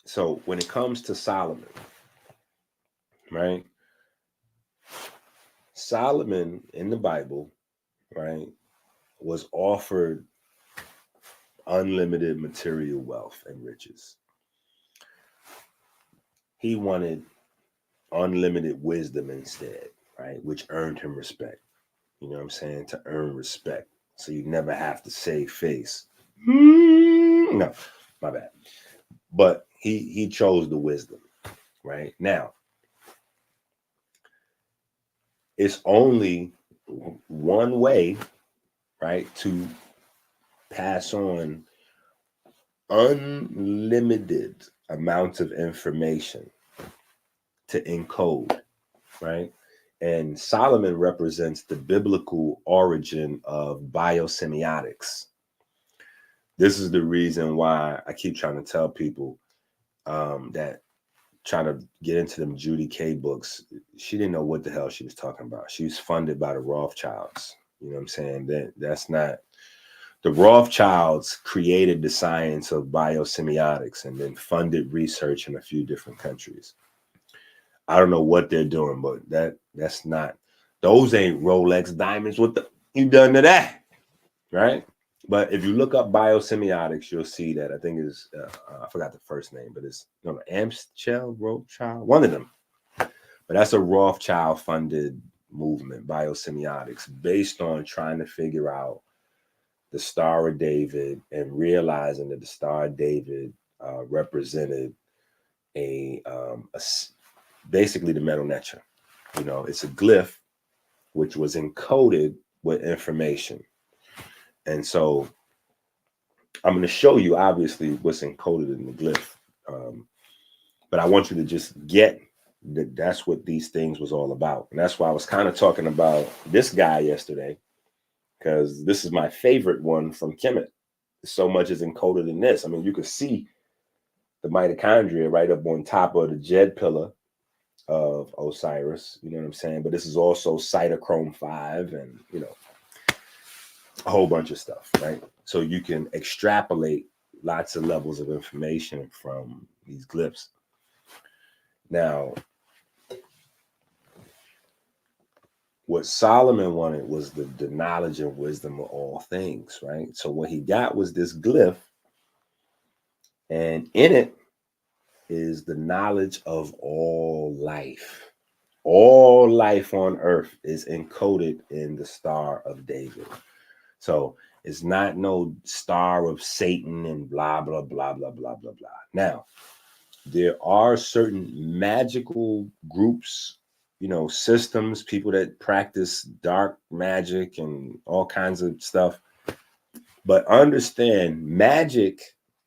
So when it comes to Solomon, right? Solomon in the Bible, right, was offered unlimited material wealth and riches. He wanted unlimited wisdom instead, right? Which earned him respect. You know what I'm saying? To earn respect. So you never have to save face. No, my bad. But he chose the wisdom, right? Now, it's only one way, right, to pass on unlimited amounts of information, to encode, right? And Solomon represents the biblical origin of biosemiotics. This is the reason why I keep trying to tell people that trying to get into them Judy K books, she didn't know what the hell she was talking about. She was funded by the Rothschilds. You know what I'm saying? That's not, the Rothschilds created the science of biosemiotics and then funded research in a few different countries. I don't know what they're doing, but that's not, those ain't Rolex diamonds. What you done to that, right? But if you look up biosemiotics, you'll see that I think is I forgot the first name, but it's Amschel, Rothschild, one of them. But that's a Rothschild funded movement, biosemiotics, based on trying to figure out the Star of David and realizing that the Star of David represented basically the Medu Neter. It's a glyph which was encoded with information. And so I'm going to show you, obviously, what's encoded in the glyph. But I want you to just get that that's what these things was all about. And that's why I was kind of talking about this guy yesterday, because this is my favorite one from Kemet. So much is encoded in this. I mean, you could see the mitochondria right up on top of the Jed pillar of Osiris. You know what I'm saying? But this is also cytochrome 5 and, a whole bunch of stuff, right? So you can extrapolate lots of levels of information from these glyphs. Now, what Solomon wanted was the knowledge and wisdom of all things, right? So what he got was this glyph, and in it is the knowledge of all life. All life on earth is encoded in the Star of David. So It's not no star of Satan and blah, blah, blah, blah, blah, blah, blah. Now, there are certain magical groups, systems, people that practice dark magic and all kinds of stuff. But understand, magic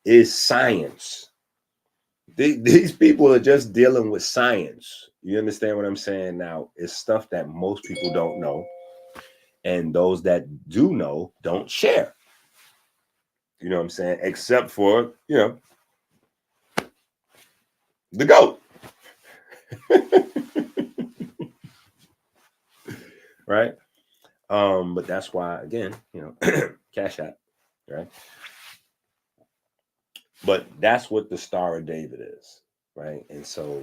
is science. These people are just dealing with science. You understand what I'm saying? Now, it's stuff that most people don't know. And those that do know don't share. You know what I'm saying? Except for, the GOAT. Right? But that's why, again, Cash App, right? But that's what the Star of David is, right? And so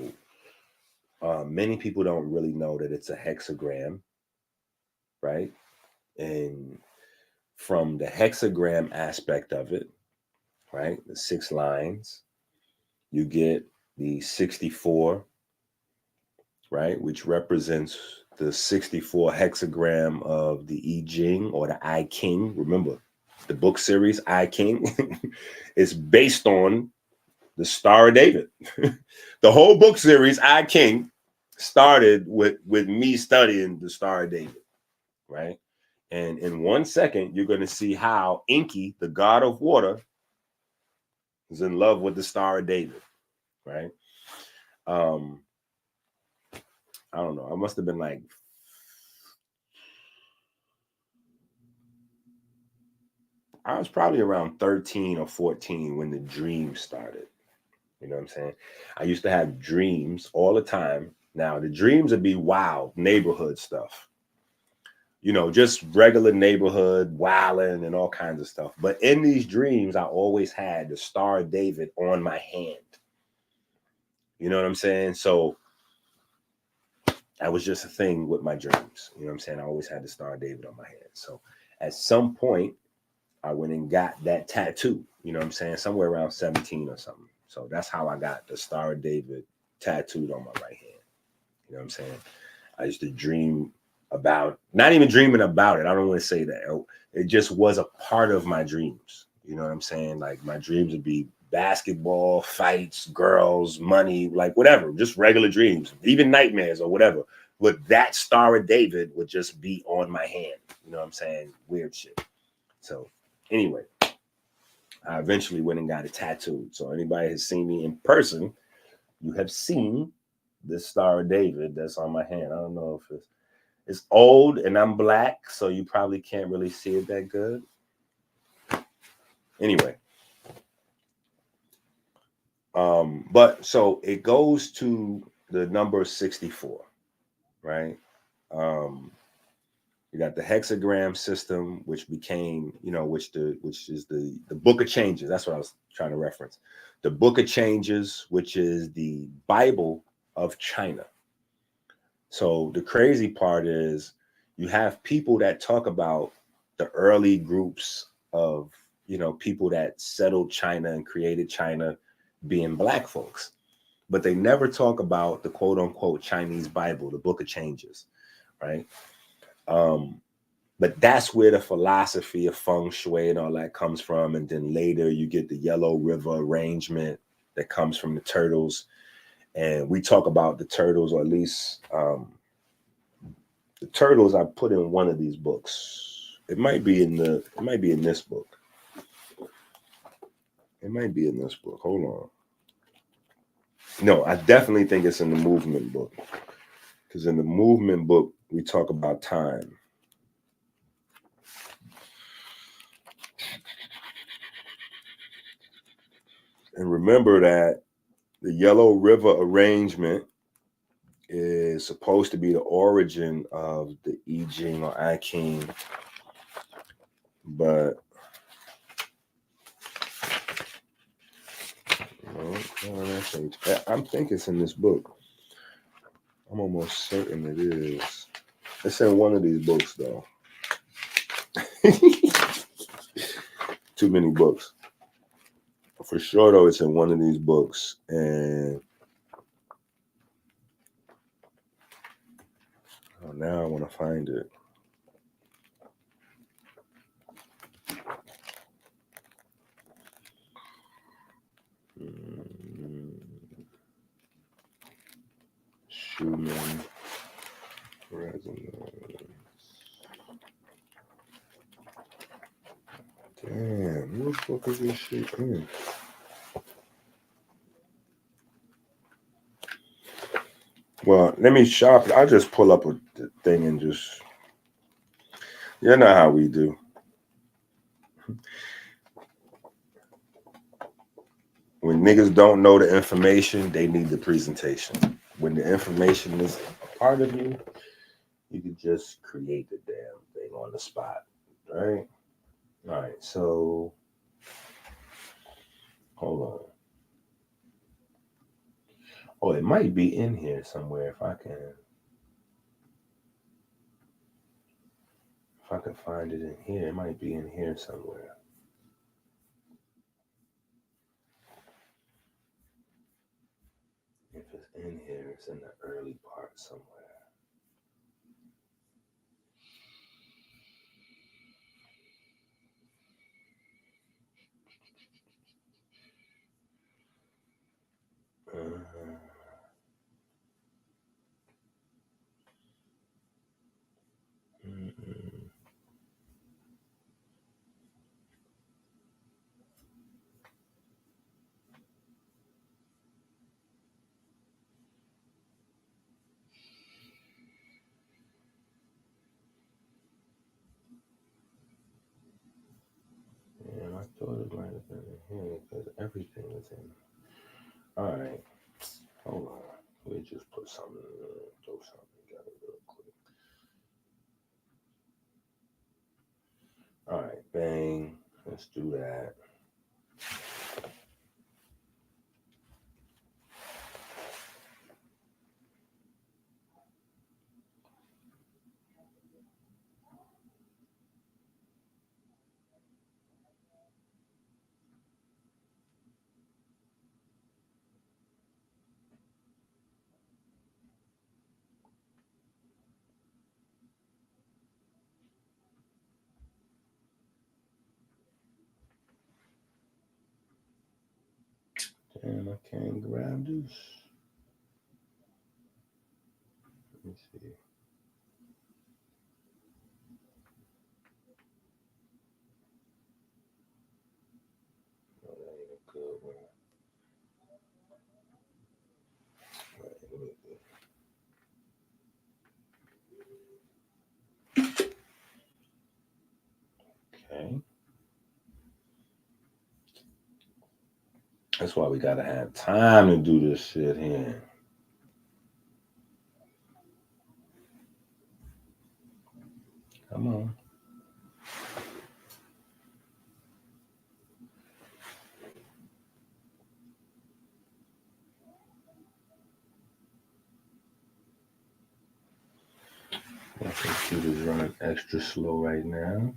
many people don't really know that it's a hexagram, right? And from the hexagram aspect of it, right, the 6 lines, you get the 64, right, which represents the 64 hexagram of the I Ching or the I King. Remember, the book series I King is based on the Star of David. The whole book series I King started with me studying the Star of David, right? And in 1 second, you're going to see how EnQi, the god of water, is in love with the Star of David, right? I don't know. I must have been like, I was probably around 13 or 14 when the dreams started. You know what I'm saying? I used to have dreams all the time. Now, the dreams would be wild neighborhood stuff. Just regular neighborhood, wilding and all kinds of stuff. But in these dreams, I always had the Star of David on my hand. You know what I'm saying? So that was just a thing with my dreams. You know what I'm saying? I always had the Star of David on my hand. So at some point, I went and got that tattoo. You know what I'm saying? Somewhere around 17 or something. So that's how I got the Star of David tattooed on my right hand. You know what I'm saying? I used to dream about, not even dreaming about it. I don't want to say that. It just was a part of my dreams. You know what I'm saying? Like my dreams would be basketball, fights, girls, money, like whatever, just regular dreams, even nightmares or whatever. But that Star of David would just be on my hand. You know what I'm saying? Weird shit. So anyway, I eventually went and got it tattooed. So anybody has seen me in person, you have seen this Star of David that's on my hand. I don't know if it's old and I'm black, so you probably can't really see it that good. Anyway, but so it goes to the number 64, right? You got the hexagram system, which became, which is the Book of Changes. That's what I was trying to reference. The Book of Changes, which is the Bible of China. So the crazy part is you have people that talk about the early groups of, people that settled China and created China being black folks, but they never talk about the quote unquote Chinese Bible, the Book of Changes, right? But that's where the philosophy of feng shui and all that comes from. And then later you get the Yellow River arrangement that comes from the turtles. And we talk about the turtles, or at least the turtles I put in one of these books. It might be in this book. It might be in this book. Hold on. No, I definitely think it's in the movement book. Because in the movement book, we talk about time. And remember that the Yellow River arrangement is supposed to be the origin of the I Ching or I King, but I'm thinking it's in this book. I'm almost certain it is. It's in one of these books, though. Too many books. For sure, though, it's in one of these books. And now I want to find it. Schumann resonance. Damn, what the fuck is this shit in? Well, let me shop. I'll just pull up a thing and just, you know how we do. When niggas don't know the information, they need the presentation. When the information is a part of you, you can just create the damn thing on the spot, right? All right, so hold on. Oh, it might be in here somewhere if I can find it in here. It might be in here somewhere. If it's in here, it's in the early part somewhere. Damn, I thought it might have been in here because everything is in. All right, hold on. We just put something, throw something together real quick. All right, bang. Let's do that. Damn, I can't grab this. Let me see. No, that ain't a good one. All right, let me see. Okay. That's why we gotta have time to do this shit here. Come on. My computer's running extra slow right now.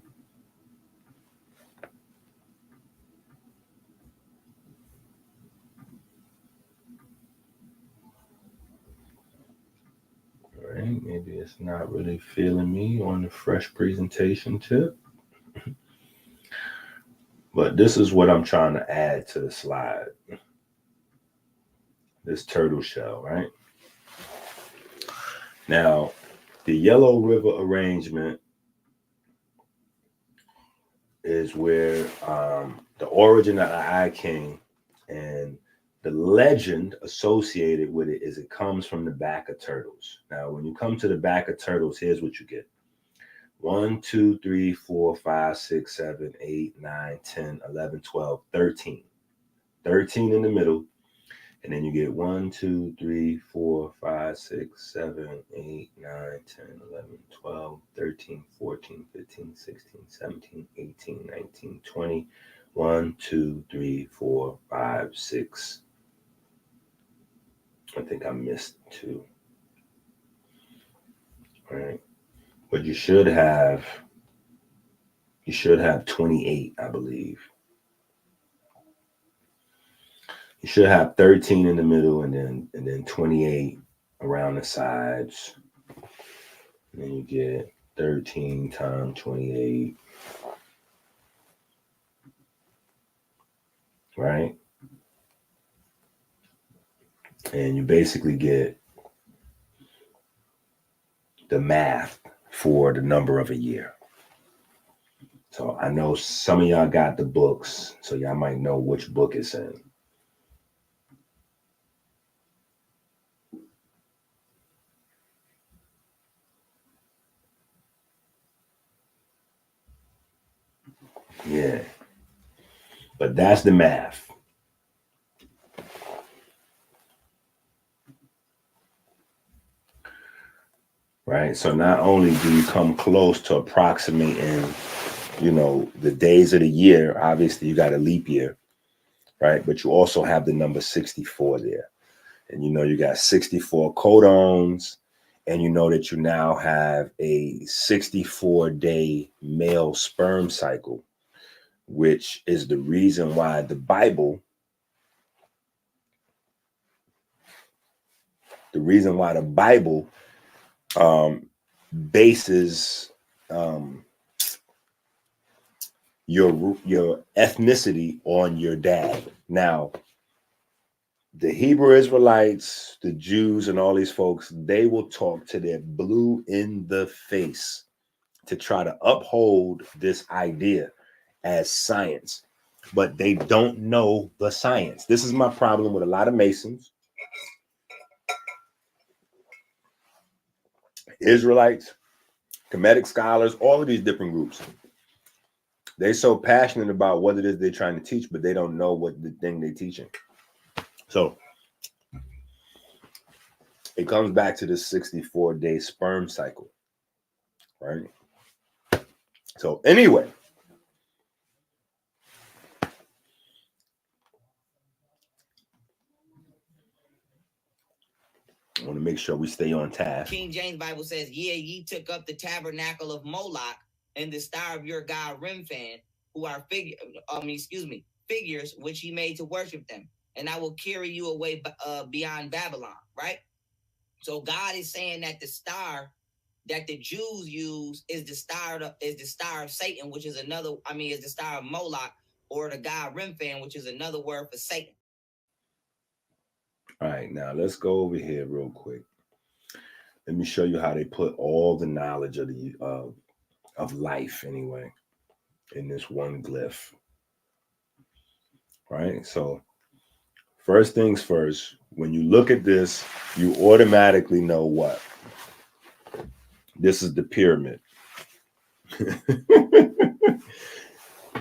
All right, maybe it's not really feeling me on the fresh presentation tip. But this is what I'm trying to add to the slide. This turtle shell, right? Now, the Yellow River arrangement is where the origin of the Eye King and the legend associated with it is it comes from the back of turtles. Now, when you come to the back of turtles, here's what you get. 1, 2, 3, 4, 5, 6, 7, 8, 9, 10, 11, 12, 13. 13 in the middle. And then you get 1, 2, 3, 4, 5, 6, 7, 8, 9, 10, 11, 12, 13, 14, 15, 16, 17, 18, 19, 20. 1, 2, 3, 4, 5, 6. I think I missed 2. All right. But you should have 28, I believe. You should have 13 in the middle and then 28 around the sides. And then you get 13 times 28. Right? And you basically get the math for the number of a year. So I know some of y'all got the books, so y'all might know which book it's in. Yeah, but that's the math. Right? So not only do you come close to approximating, you know, the days of the year, obviously you got a leap year, right? But you also have the number 64 there. And you know, you got 64 codons, and you know that you now have a 64-day male sperm cycle, which is the reason why the Bible bases your ethnicity on your dad. Now, the Hebrew Israelites, the Jews, and all these folks, they will talk to their blue in the face to try to uphold this idea as science, but they don't know the science. This is my problem with a lot of Masons, Israelites, Kemetic scholars, all of these different groups. They're so passionate about what it is they're trying to teach, but they don't know what the thing they're teaching. So it comes back to the 64-day sperm cycle, right? So anyway, I want to make sure we stay on task. King James Bible says, "Yeah, ye took up the tabernacle of Moloch and the star of your god Remphan, who are figures which ye made to worship them, and I will carry you away beyond Babylon." Right. So God is saying that the star that the Jews use is the star of Satan, which is is the star of Moloch, or the god Remphan, which is another word for Satan. All right, now let's go over here real quick. Let me show you how they put all the knowledge of the of life anyway in this one glyph. Right? So first things first, when you look at this, you automatically know what? This is the pyramid.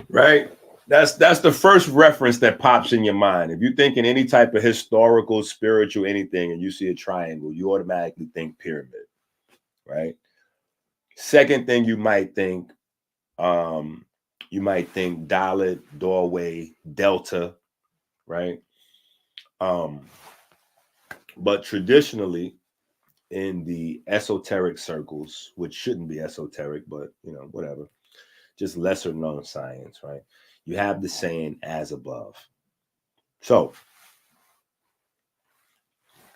Right? That's the first reference that pops in your mind. If you think in any type of historical, spiritual, anything, and you see a triangle, you automatically think pyramid, right? Second thing you might think Dalit, doorway, delta, right? But traditionally in the esoteric circles, which shouldn't be esoteric, but you know, whatever, just lesser known science, right? You have the saying as above. So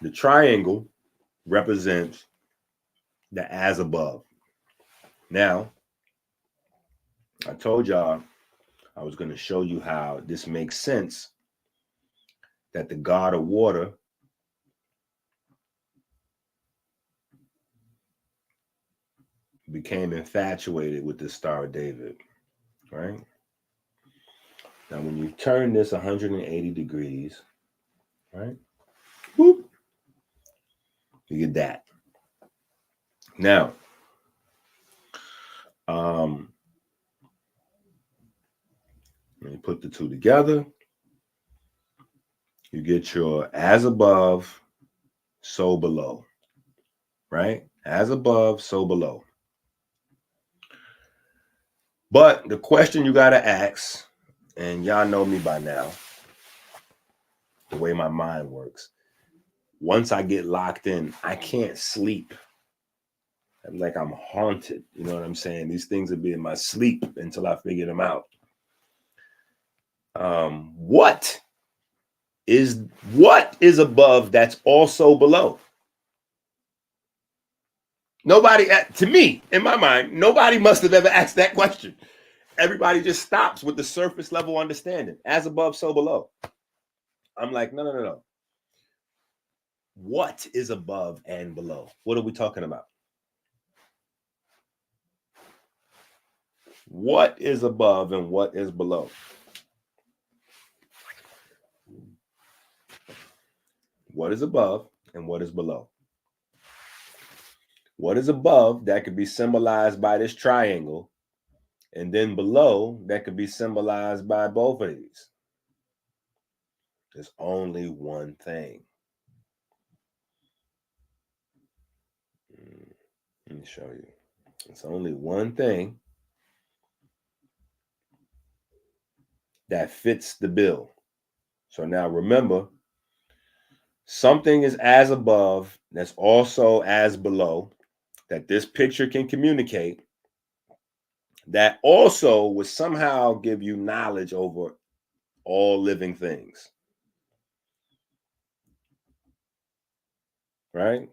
the triangle represents the as above. Now, I told y'all I was going to show you how this makes sense, that the god of water became infatuated with the Star of David, right? Now, when you turn this 180 degrees, right? Whoop, you get that. Now, when you put the two together, you get your as above, so below, right? As above, so below. But the question you got to ask, and y'all know me by now, the way my mind works, once I get locked in, I can't sleep. I'm like I'm haunted. You know what I'm saying? These things would be in my sleep until I figure them out. What is above that's also below? Nobody, to me, in my mind, nobody must have ever asked that question. Everybody just stops with the surface level understanding. As above, so below. I'm like, no. What is above and below? What are we talking about? What is above and what is below? What is above and what is below? What is above that could be symbolized by this triangle, and then below that could be symbolized by both of these? There's only one thing. Let me show you. It's only one thing that fits the bill. So now remember, something is as above that's also as below, that this picture can communicate, that also would somehow give you knowledge over all living things. Right?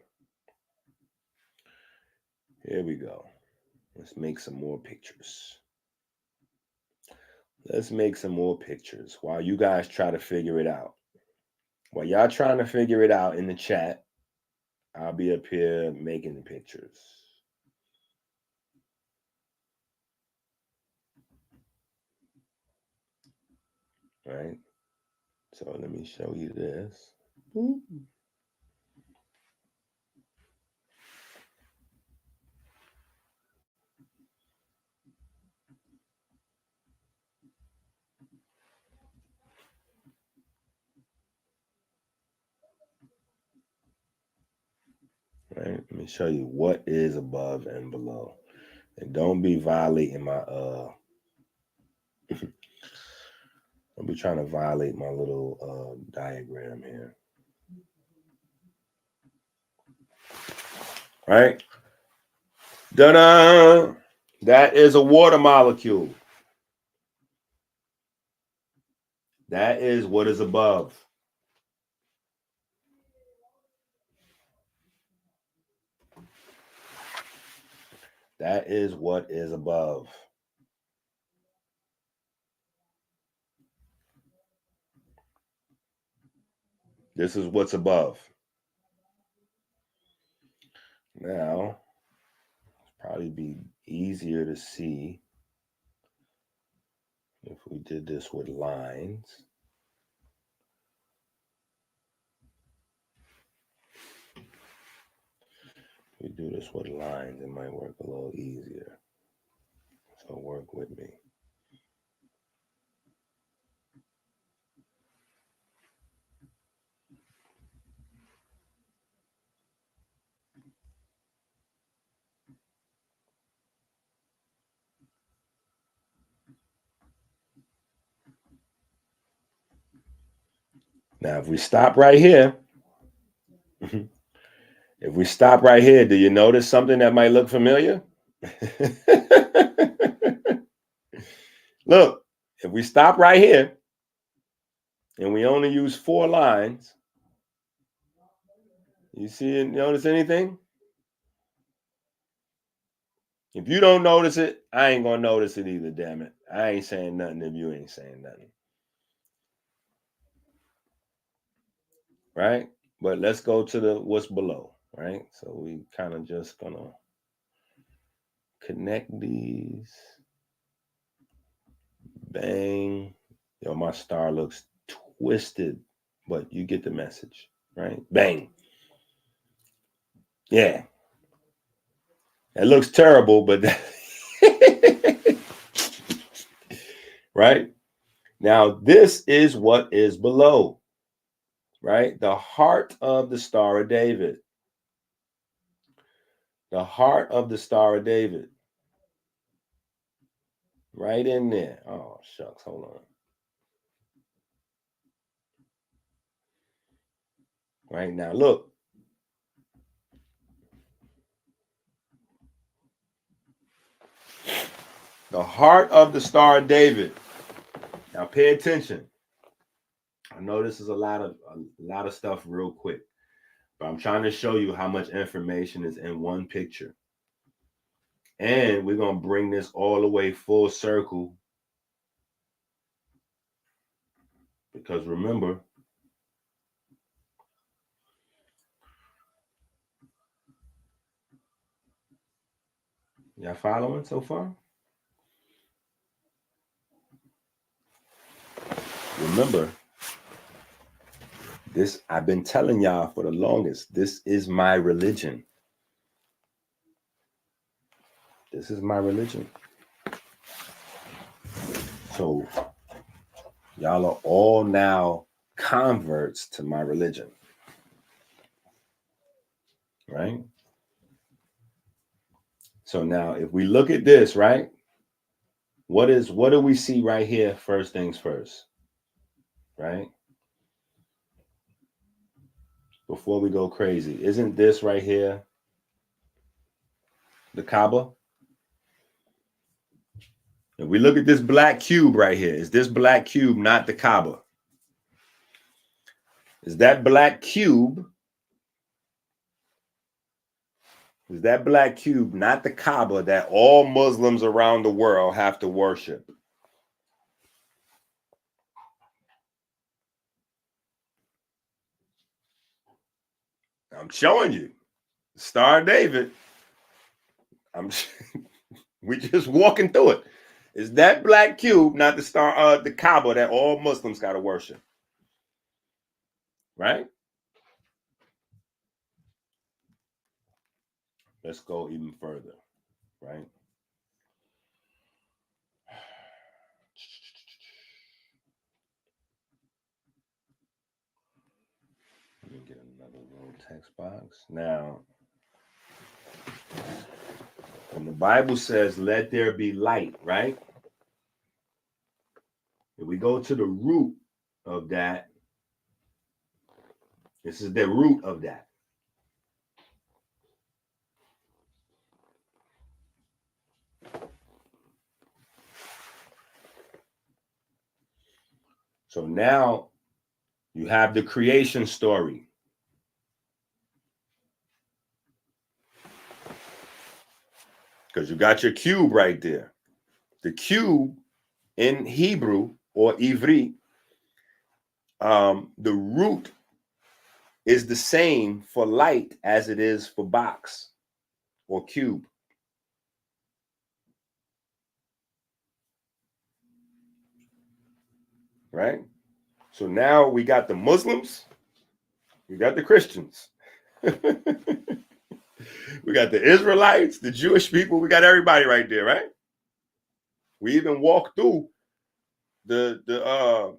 Here we go. Let's make some more pictures. Let's make some more pictures while you guys try to figure it out. While y'all trying to figure it out in the chat, I'll be up here making the pictures. Right? So let me show you this. Boop. Right? Let me show you what is above and below. And don't be violating my don't be trying to violate my little diagram here. Right? Da-da! That is a water molecule. That is what is above. That is what is above. This is what's above. Now, it'll probably be easier to see if we did this with lines. If we do this with lines, it might work a little easier. So work with me. Now, if we stop right here, do you notice something that might look familiar? Look, if we stop right here and we only use 4 lines, you see it, notice anything? If you don't notice it, I ain't gonna notice it either, damn it. I ain't saying nothing if you ain't saying nothing. Right? But let's go to the what's below, right? So we kind of just gonna connect these. Bang. Yo, my star looks twisted, but you get the message, right? Bang. Yeah. It looks terrible, but right? Now, this is what is below, right? The heart of the Star of David. The heart of the Star of David. Right in there. Oh, shucks. Hold on. Right now, look. The heart of the Star of David. Now, pay attention. I know this is a lot of stuff real quick, but I'm trying to show you how much information is in one picture. And we're going to bring this all the way full circle. Because remember, y'all following so far? remember, this, I've been telling y'all for the longest, this is my religion. This is my religion. So y'all are all now converts to my religion. Right? So now if we look at this, right? What do we see right here? First things first. Right? Before we go crazy, isn't this right here the Kaaba? If we look at this black cube right here, is this black cube not the Kaaba? Is that black cube not the Kaaba that all Muslims around the world have to worship? I'm showing you. Star of David. We just walking through it. Is that black cube not the star the Kaaba that all Muslims got to worship? Right? Let's go even further, right? Let me get another little text box. Now, when the Bible says, let there be light, right? If we go to the root of that, this is the root of that. So now you have the creation story. Because you got your cube right there. The cube in Hebrew or Ivri, the root is the same for light as it is for box or cube. Right? So now we got the Muslims, we got the Christians, we got the Israelites, the Jewish people, we got everybody right there, right? We even walked through the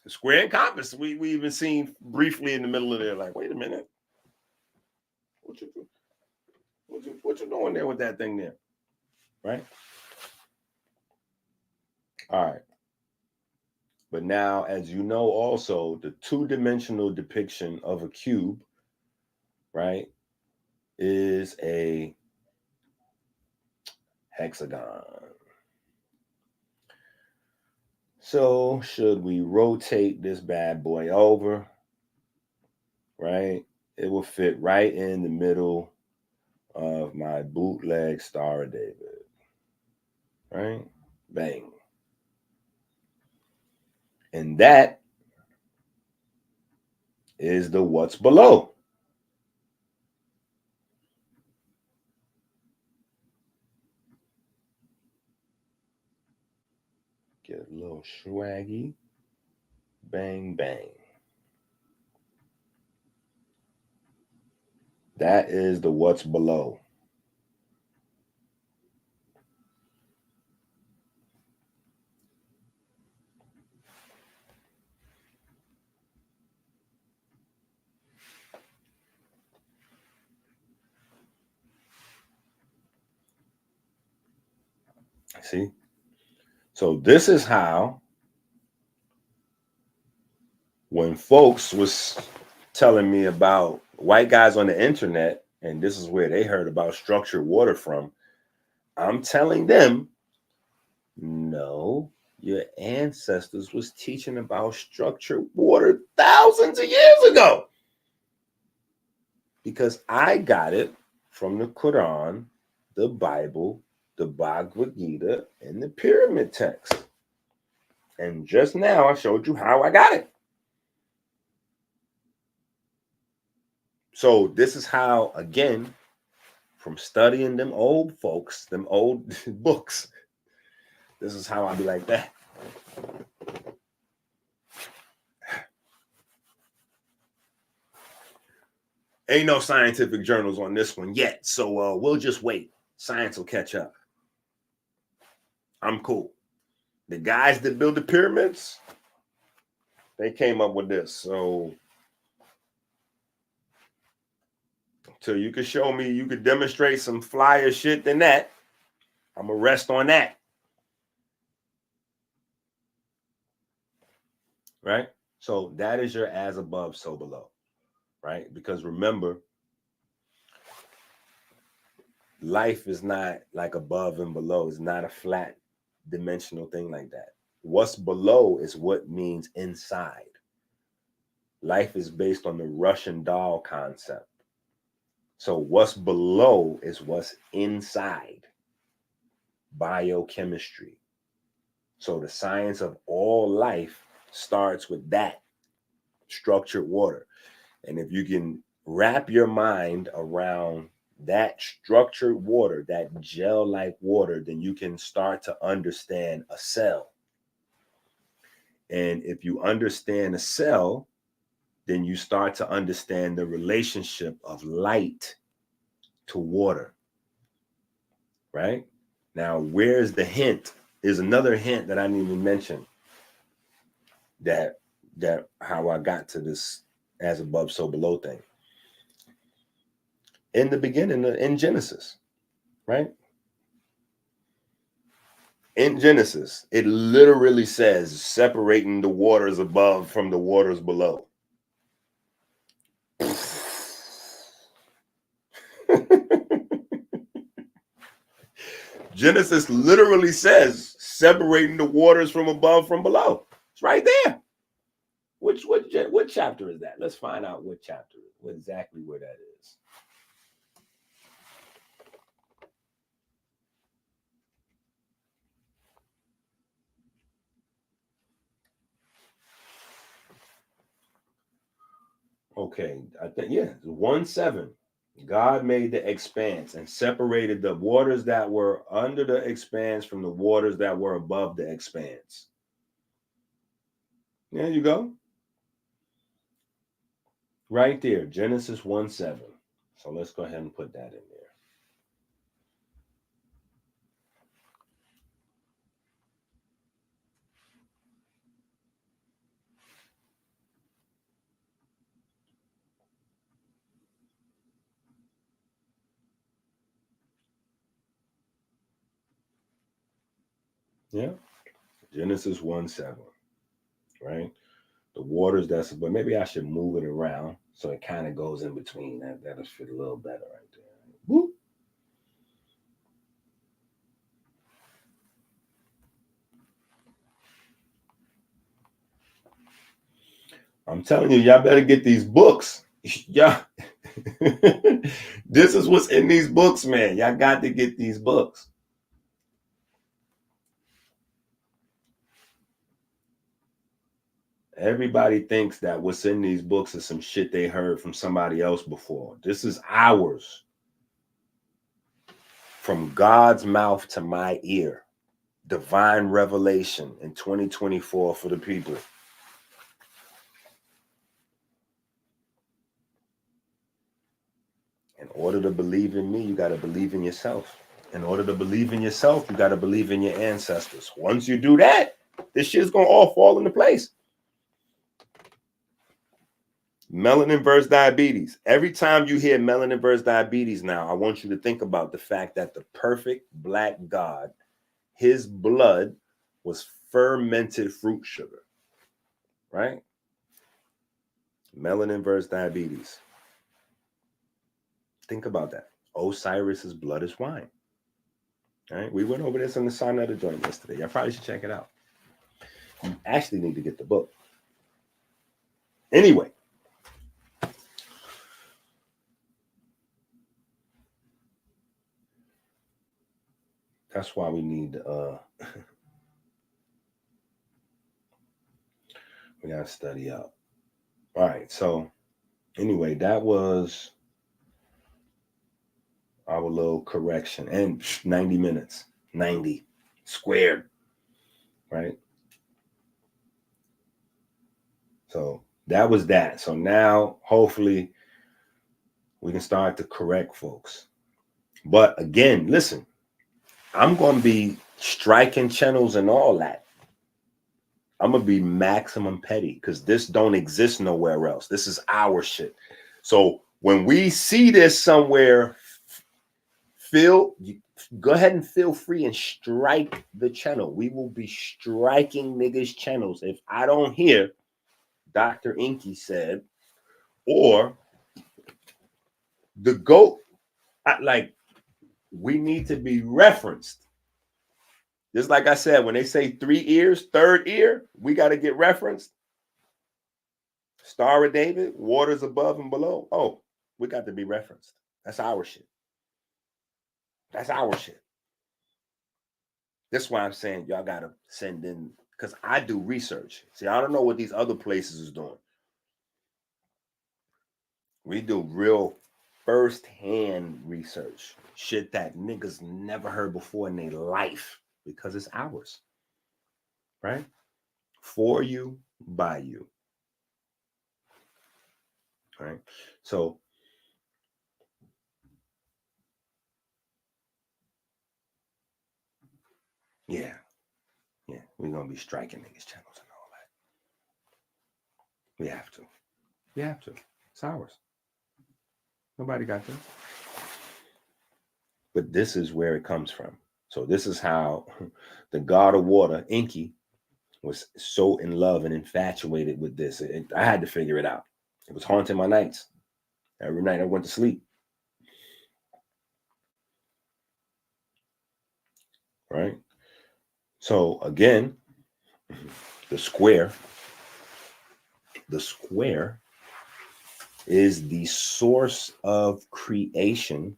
square and compass. We even seen briefly in the middle of there, like, wait a minute, what you doing there with that thing there, right? All right. But now, as you know, also the two-dimensional depiction of a cube, right, is a hexagon. So should we rotate this bad boy over, right? It will fit right in the middle of my bootleg Star of David, right? Bang. And that is the what's below. Get a little swaggy. Bang, bang. That is the what's below. See? So this is how, when folks was telling me about white guys on the internet, and this is where they heard about structured water from, I'm telling them, no, your ancestors was teaching about structured water thousands of years ago. Because I got it from the Quran, the Bible, the Bhagavad Gita, and the pyramid text. And just now I showed you how I got it. So this is how, again, from studying them old folks, them old books, this is how I be like that. Ain't no scientific journals on this one yet, so we'll just wait. Science will catch up. I'm cool. The guys that build the pyramids, they came up with this. So till you could show me, you could demonstrate some flyer shit than that, I'm gonna rest on that. Right? So that is your as above, so below. Right? Because remember, life is not like above and below. It's not a flat dimensional thing like that. What's below is what means inside. Life is based on the Russian doll concept. So what's below is what's inside. Biochemistry. So the science of all life starts with that structured water. And if you can wrap your mind around that structured water, that gel-like water, then you can start to understand a cell. And if you understand a cell, then you start to understand the relationship of light to water. Right? Now, where's the hint? There's another hint that I didn't even mention that how I got to this as above, so below thing. In the beginning, in Genesis, right? In Genesis, it literally says separating the waters above from the waters below. Genesis literally says separating the waters from above from below. It's right there. What chapter is that? Let's find out what chapter, exactly where that is. Okay, I think, yeah, 1:7. God made the expanse and separated the waters that were under the expanse from the waters that were above the expanse. There you go. Right there, Genesis 1:7. So let's go ahead and put that in there. Yeah, Genesis 1:7, right? The waters that's, but maybe I should move it around so it kind of goes in between. That'll fit a little better right there. Woo. I'm telling you, y'all better get these books. Yeah. This is what's in these books, man. Y'all got to get these books. Everybody thinks that what's in these books is some shit they heard from somebody else before. This is ours. From God's mouth to my ear. Divine revelation in 2024 for the people. In order to believe in me, you got to believe in yourself. In order to believe in yourself, you got to believe in your ancestors. Once you do that, this shit's going to all fall into place. Melanin versus diabetes. Every time you hear melanin versus diabetes now, I want you to think about the fact that the perfect black God, his blood was fermented fruit sugar, right? Melanin versus diabetes. Think about that. Osiris's blood is wine. All right, we went over this in the Sign of the Joint yesterday. I probably should check it out. You actually need to get the book. Anyway, that's why we need we gotta study up. All right, so anyway, that was our little correction. And 90 minutes. 90 squared. Right? So that was that. So now hopefully We can start to correct folks. But again, listen, I'm going to be striking channels and all that. I'm going to be maximum petty because this don't exist nowhere else. This is our shit. So when we see this somewhere, go ahead and feel free and strike the channel. We will be striking niggas' channels. If I don't hear Dr. EnQi said, or the GOAT, we need to be referenced. Just like I said, when they say 3 ears, third ear, we got to get referenced. Star of David, waters above and below. Oh, we got to be referenced. That's our shit. That's our shit. That's why I'm saying y'all got to send in, because I do research. See, I don't know what these other places is doing. We do real first-hand research. Shit that niggas never heard before in their life. Because it's ours, right? For you, by you, right? So, yeah, we're gonna be striking niggas' channels and all that. We have to. It's ours. Nobody got this. But this is where it comes from. So this is how the god of water, EnQi, was so in love and infatuated with this. I had to figure it out. It was haunting my nights. Every night I went to sleep. Right? So again, the square is the source of creation.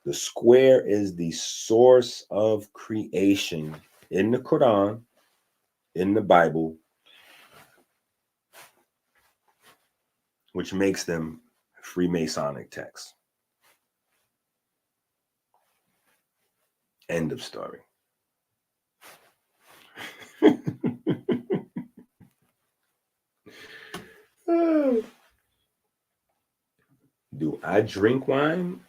The square is the source of creation in the Quran, in the Bible, which makes them Freemasonic texts. End of story. Do I drink wine?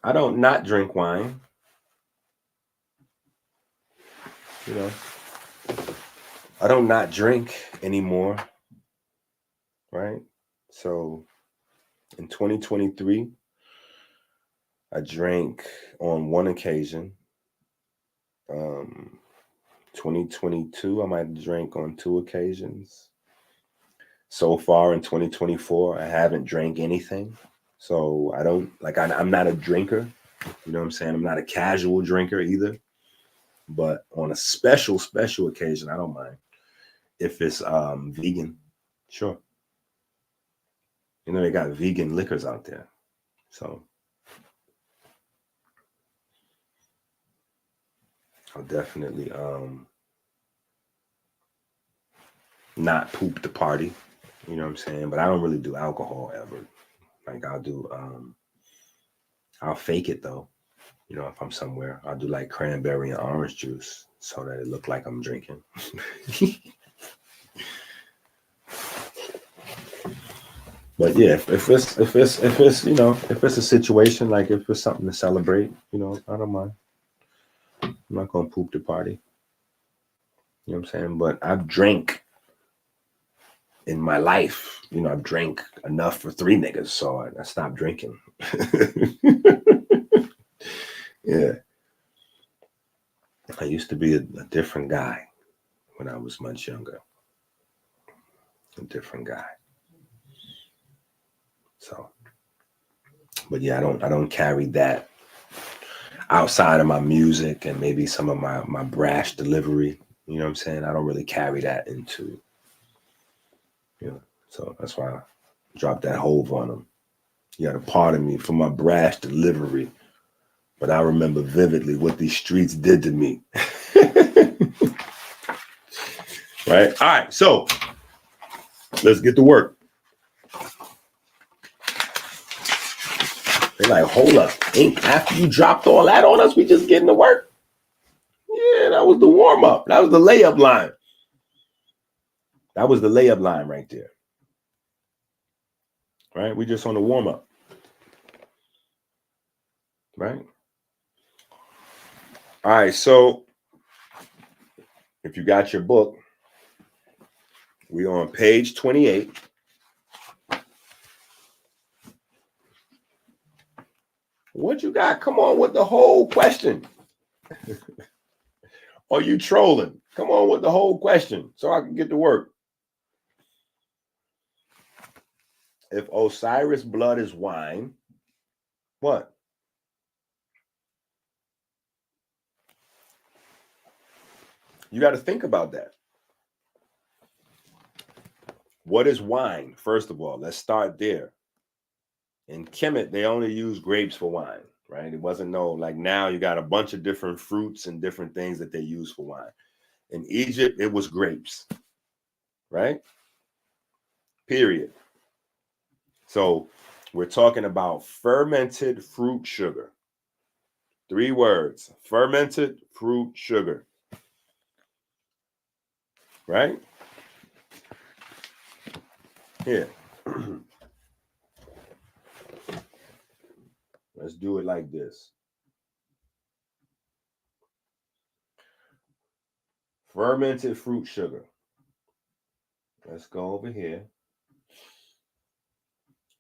I don't not drink wine. You know, I don't not drink anymore. Right? So in 2023, I drank on one occasion. 2022, I might have drank on 2 occasions. So far in 2024, I haven't drank anything. So I don't, I'm not a drinker. You know what I'm saying? I'm not a casual drinker either. But on a special occasion, I don't mind. If it's vegan, sure. You know, they got vegan liquors out there. So I'll definitely not poop the party. You know what I'm saying? But I don't really do alcohol ever. Like I'll fake it though. You know, if I'm somewhere, I'll do like cranberry and orange juice so that it look like I'm drinking. But yeah, if it's you know, if it's a situation, like if it's something to celebrate, you know, I don't mind. I'm not gonna poop the party. You know what I'm saying? But I've drank in my life. You know, I've drank enough for 3 niggas, so I stopped drinking. Yeah. I used to be a different guy when I was much younger. A different guy. So, but yeah, I don't carry that outside of my music and maybe some of my brash delivery. You know what I'm saying? I don't really carry that into, you know, so that's why I dropped that Hove on them. You got to pardon me for my brash delivery, but I remember vividly what these streets did to me. Right? All right, so let's get to work. They're like, hold up, Ink, after you dropped all that on us, we just getting to work? Yeah, that was the warm-up. That was the layup line. That was the layup line right there. right? We just on the warm up, right? All right, so if you got your book, we on page 28. What you got? Come on with the whole question. Are you trolling? Come on with the whole question so I can get to work. If Osiris blood is wine, what? You got to think about that. What is wine? First of all, let's start there. In Kemet, they only use grapes for wine, right? It wasn't like now you got a bunch of different fruits and different things that they use for wine. In Egypt, it was grapes, right? Period. So we're talking about fermented fruit sugar. 3 words: fermented fruit sugar, right? Here. Let's do it like this. Fermented fruit sugar. Let's go over here.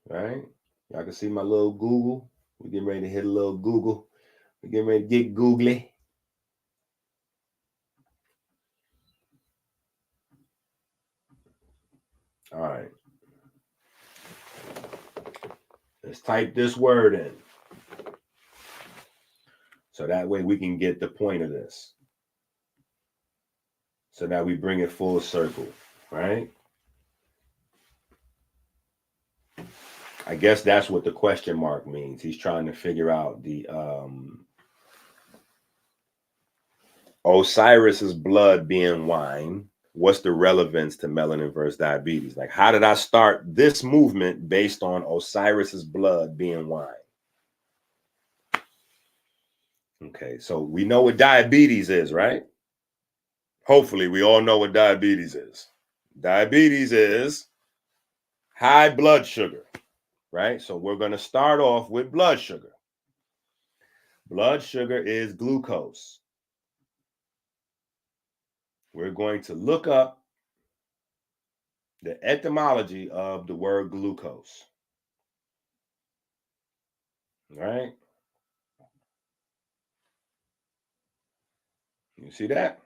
Right? Y'all can see my little Google. We're getting ready to hit a little Google. We're getting ready to get googly. All right. Let's type this word in. So that way we can get the point of this. So that we bring it full circle, right? I guess that's what the question mark means. He's trying to figure out the Osiris's blood being wine. What's the relevance to melanin versus diabetes? Like, how did I start this movement based on Osiris's blood being wine? Okay, so we know what diabetes is, right? Hopefully, we all know what diabetes is. Diabetes is high blood sugar, right? So we're going to start off with blood sugar. Blood sugar is glucose. We're going to look up the etymology of the word glucose, right? You see that?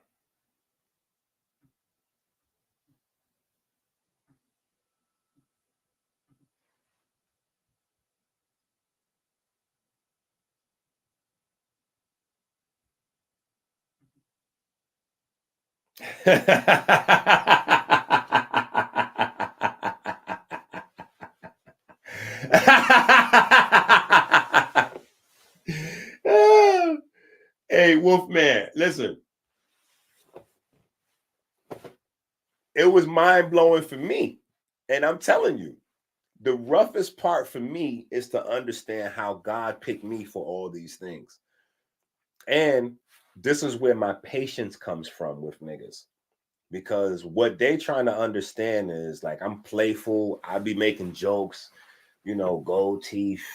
Hey, Wolfman, listen. It was mind-blowing for me. And I'm telling you, the roughest part for me is to understand how God picked me for all these things. And this is where my patience comes from with niggas. Because what they trying to understand is like, I'm playful. I be making jokes, gold teeth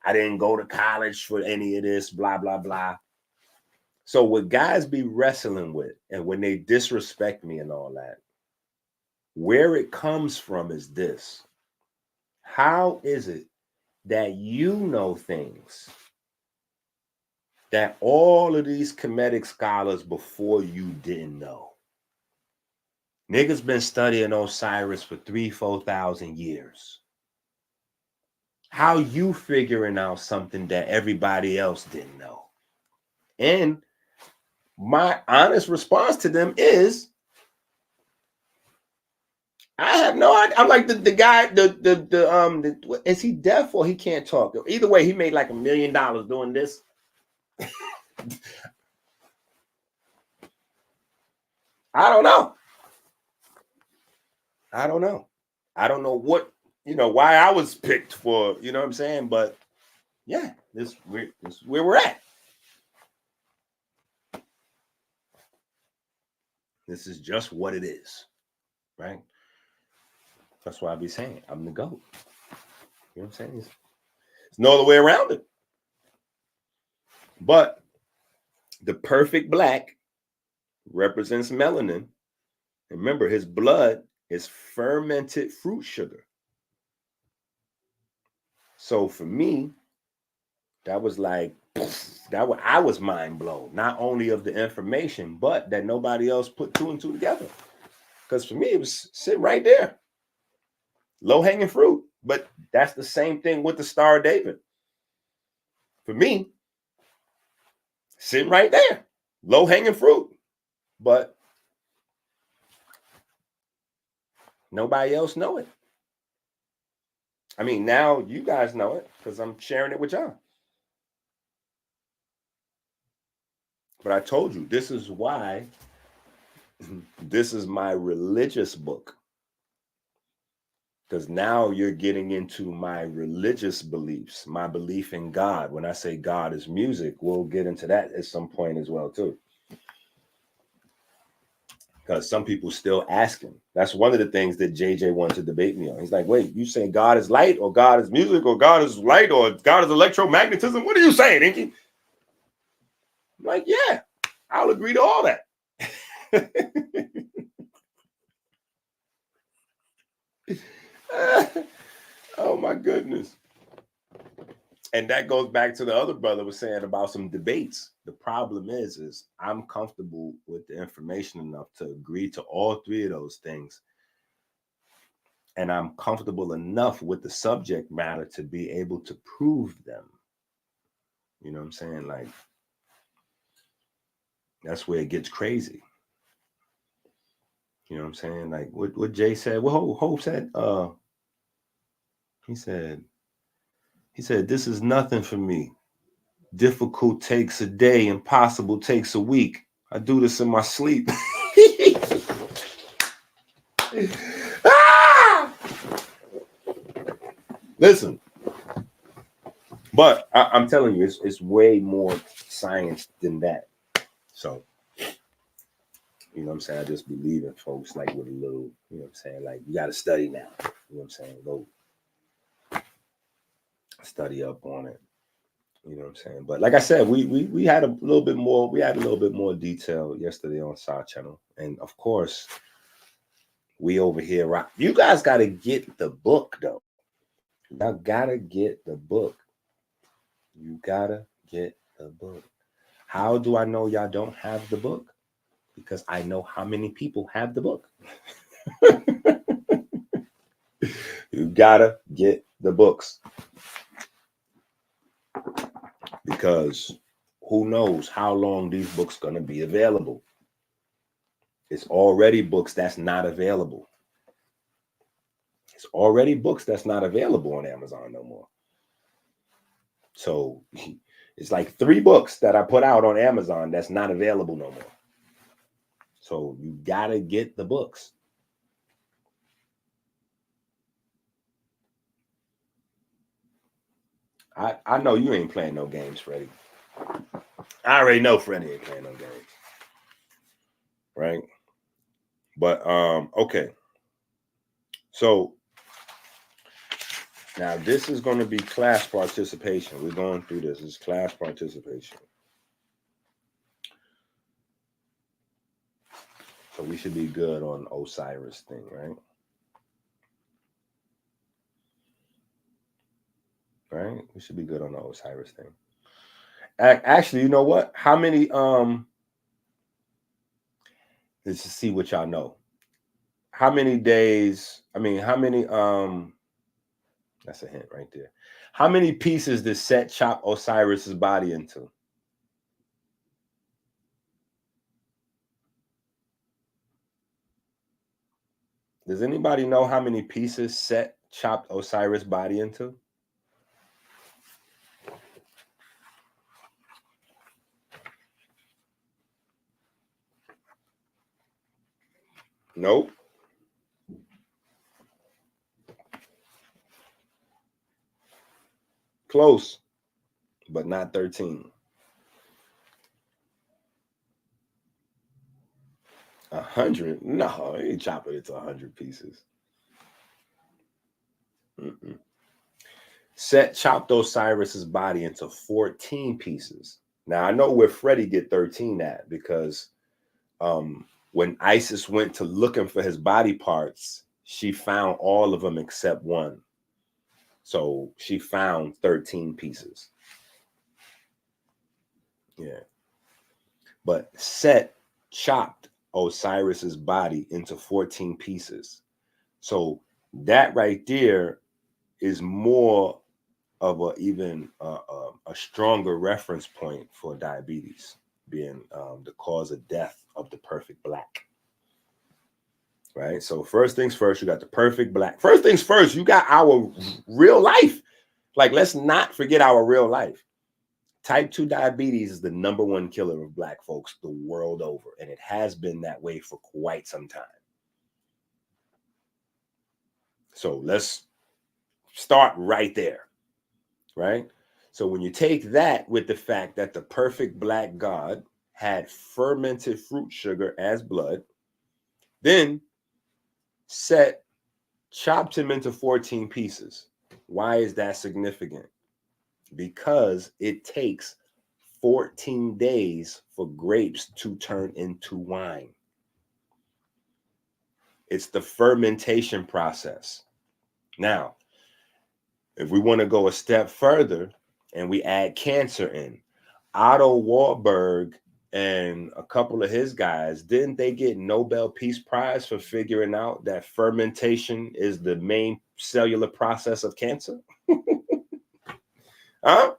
I didn't go to college for any of this, blah, blah, blah. So what guys be wrestling with, and when they disrespect me and all that, where it comes from is this. How is it that you know things that all of these Kemetic scholars before you didn't know? Niggas been studying Osiris for 3,000-4,000 years. How you figuring out something that everybody else didn't know? And my honest response to them is, I have no idea. I'm like the guy, is he deaf or he can't talk? Either way, he made like $1 million doing this. I don't know. I don't know what, why I was picked for, you know what I'm saying? But yeah, this is where we're at. This is just what it is, right? That's why I be saying I'm the GOAT. You know what I'm saying? There's no other way around it. But the perfect black represents melanin. And remember, his blood is fermented fruit sugar. So for me, that was like, I was mind blown, not only of the information, but that nobody else put two and two together. Because for me, it was sitting right there. Low hanging fruit. But that's the same thing with the Star of David. For me, sitting right there. Low hanging fruit. But nobody else know it. I mean, now you guys know it because I'm sharing it with y'all. But I told you, this is why this is my religious book. Because now you're getting into my religious beliefs, my belief in God. When I say God is music, we'll get into that at some point as well, too. Because some people still asking. That's one of the things that JJ wanted to debate me on. He's like, wait, you saying God is light or God is music or God is light or God is electromagnetism? What are you saying, EnQi? I'm like, yeah, I'll agree to all that. Oh my goodness. And that goes back to the other brother was saying about some debates. The problem is I'm comfortable with the information enough to agree to all three of those things. And I'm comfortable enough with the subject matter to be able to prove them. You know what I'm saying? Like, that's where it gets crazy. You know what I'm saying? Like what Jay said, what Hope said, he said, this is nothing for me. Difficult takes a day, impossible takes a week. I do this in my sleep. Ah! Listen, but I'm telling you, it's way more science than that. So, you know what I'm saying? I just believe in folks like with a little, you know what I'm saying? Like, you got to study now. You know what I'm saying? Go study up on it. You know what I'm saying? But like I said, we had a little bit more, detail yesterday on Side Channel. And of course, we over here, right? You guys got to get the book, though. Y'all got to get the book. You got to get the book. How do I know y'all don't have the book? Because I know how many people have the book. You got to get the books. Because who knows how long these books are going to be available. It's already books that's not available. It's already books that's not available on Amazon no more. So it's like 3 books that I put out on Amazon that's not available no more. So you got to get the books. I know you ain't playing no games, Freddie. I already know Freddie ain't playing no games. Right? But okay. So now this is going to be class participation. We're going through this. It's class participation. So we should be good on Osiris thing, right? Right? We should be good on the Osiris thing. Actually, you know what? How many let's just see what y'all know. How many days? I mean, how many that's a hint right there. How many pieces did Set chop Osiris's body into? Does anybody know how many pieces Set chopped Osiris' body into? Nope. Close, but not 13. 100? No, he chopped it into 100 pieces. Mm-mm. Set chopped Osiris's body into 14 pieces. Now I know where Freddie get 13 at, because when Isis went to looking for his body parts, she found all of them except one. So she found 13 pieces. Yeah. But Set chopped Osiris's body into 14 pieces. So that right there is more of a stronger reference point for diabetes being the cause of death of the perfect black. Right? So first things first, you got the perfect black. First things first, you got our real life. Like, let's not forget our real life. Type 2 diabetes is the #1 killer of black folks the world over, and it has been that way for quite some time. So let's start right there, right? So when you take that with the fact that the perfect black god had fermented fruit sugar as blood, then Set chopped him into 14 pieces. Why is that significant? Because it takes 14 days for grapes to turn into wine. It's the fermentation process. Now, if we want to go a step further and we add cancer in, Otto Warburg and a couple of his guys, didn't they get Nobel Peace Prize for figuring out that fermentation is the main cellular process of cancer? Huh?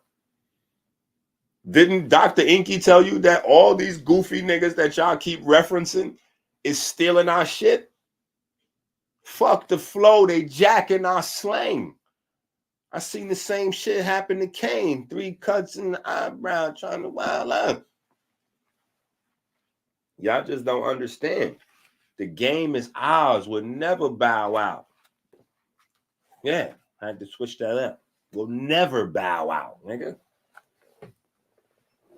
Didn't Dr. EnQi tell you that all these goofy niggas that y'all keep referencing is stealing our shit? Fuck the flow, they jacking our slang. I seen the same shit happen to Kane. 3 cuts in the eyebrow trying to wild out. Y'all just don't understand. The game is ours. We'll never bow out. Yeah, I had to switch that up. We'll never bow out, nigga.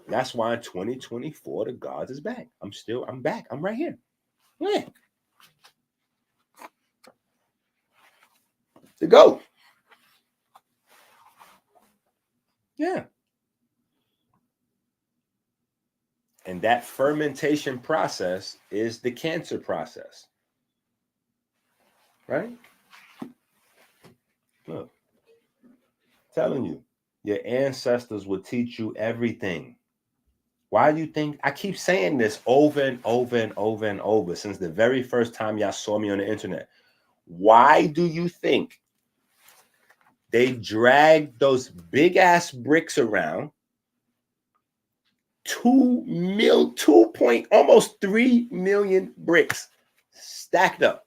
That's why in 2024, the gods is back. I'm back. I'm right here. Yeah. To go. Yeah. And that fermentation process is the cancer process. Right? Look. Telling you, your ancestors will teach you everything. Why do you think I keep saying this over and over and over and over since the very first time y'all saw me on the internet? Why do you think they dragged those big ass bricks around, almost 3 million bricks stacked up,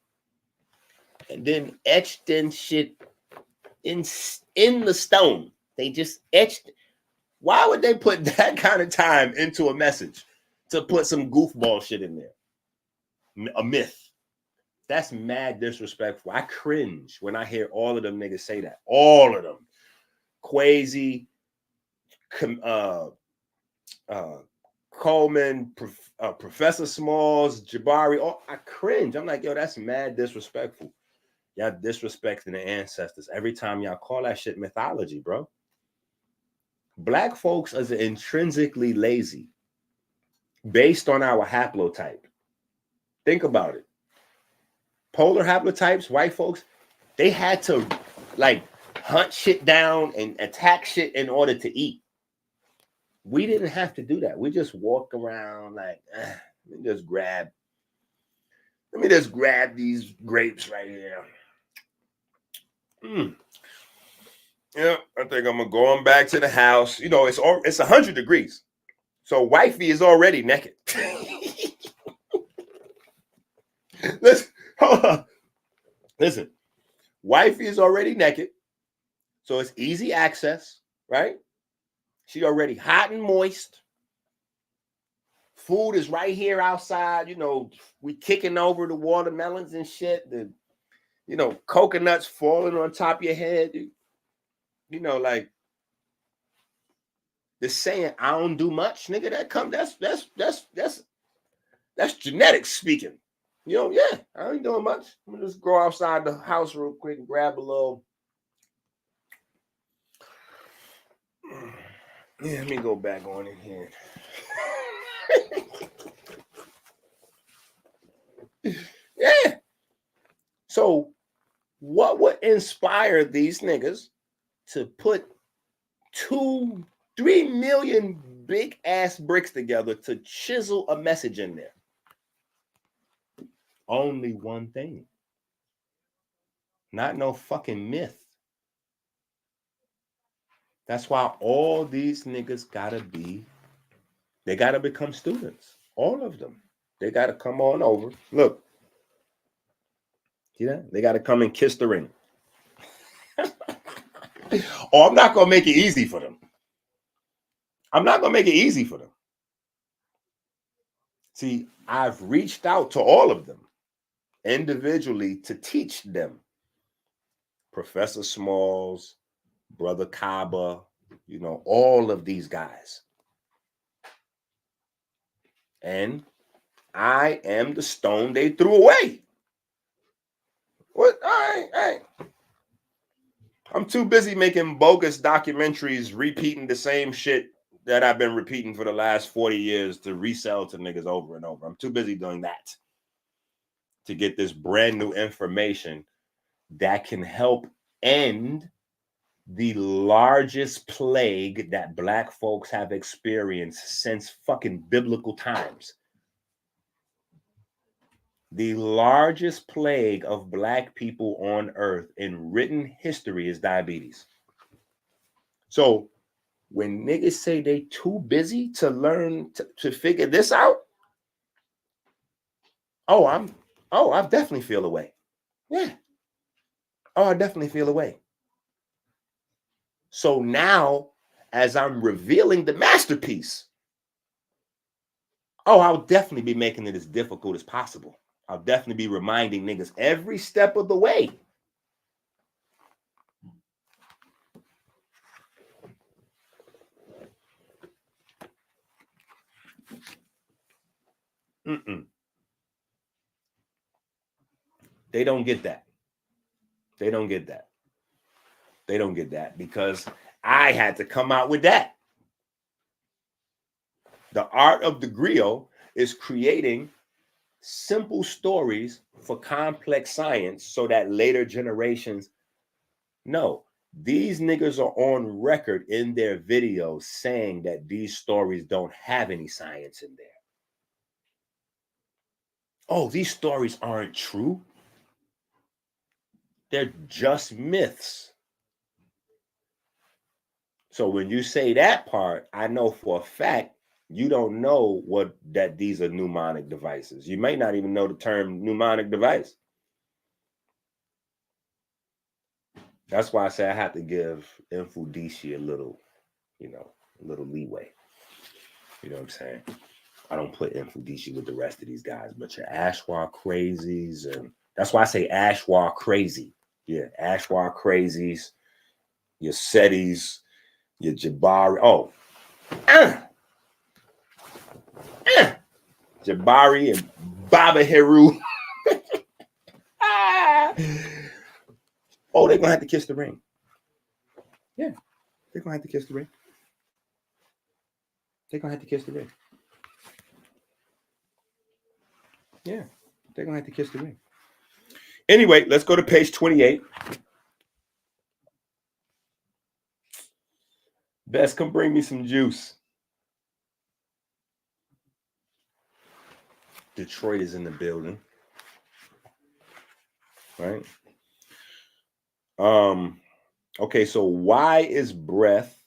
and then etched in shit in the stone? They just etched. Why would they put that kind of time into a message to put some goofball shit in there? A myth. That's mad disrespectful. I cringe when I hear all of them niggas say that. All of them. Quasi, Coleman, Professor Smalls, Jabari. I cringe. I'm like, yo, that's mad disrespectful. Y'all disrespecting the ancestors. Every time y'all call that shit mythology, bro. Black folks are intrinsically lazy based on our haplotype. Think about it. Polar haplotypes, white folks, they had to like hunt shit down and attack shit in order to eat. We didn't have to do that. We just walk around like, let me just grab these grapes right here. Yeah, I think I'm going back to the house. You know, it's 100 degrees. So wifey is already naked. Listen, wifey is already naked. So it's easy access, right? She already hot and moist. Food is right here outside. You know, we kicking over the watermelons and shit. The, coconuts falling on top of your head. You know, like the saying, I don't do much, nigga. That's genetics speaking. Yeah, I ain't doing much. I'm gonna just go outside the house real quick and grab a little Yeah, let me go back on in here. Yeah. So what would inspire these niggas to put 2-3 million big ass bricks together to chisel a message in there? Only one thing. Not no fucking myth. That's why all these niggas they gotta become students. All of them. They gotta come on over. Look. See that? They gotta come and kiss the ring. Oh, I'm not gonna make it easy for them. I'm not gonna make it easy for them. See, I've reached out to all of them individually to teach them. Professor Smalls, Brother Kaba, all of these guys. And I am the stone they threw away. What? All right. I'm too busy making bogus documentaries, repeating the same shit that I've been repeating for the last 40 years to resell to niggas over and over. I'm too busy doing that to get this brand new information that can help end the largest plague that Black folks have experienced since fucking biblical times. The largest plague of Black people on earth in written history is diabetes. So when niggas say they too busy to learn to figure this out, I definitely feel away. Yeah. Oh, I definitely feel away. So now, as I'm revealing the masterpiece, I'll definitely be making it as difficult as possible. I'll definitely be reminding niggas every step of the way. They don't get that. They don't get that. They don't get that because I had to come out with that. The art of the griot is creating simple stories for complex science so that later generations know. These niggas are on record in their videos saying that these stories don't have any science in there. Oh, these stories aren't true. They're just myths. So when you say that part, I know for a fact you don't know that these are mnemonic devices. You may not even know the term mnemonic device. That's why I say I have to give Infudici a little leeway. You know what I'm saying? I don't put Infudici with the rest of these guys, but your Ashwa crazies, and that's why I say Ashwa crazy. Yeah, Ashwa crazies, your Setis, your Jabari. Oh, Jabari and Baba Heru. Oh, they're gonna have to kiss the ring. Yeah, they're gonna have to kiss the ring. They're gonna have to kiss the ring. Yeah, they're gonna have to kiss the ring. Anyway, let's go to page 28. Best, come bring me some juice. Detroit is in the building. Right? Okay, so why is breath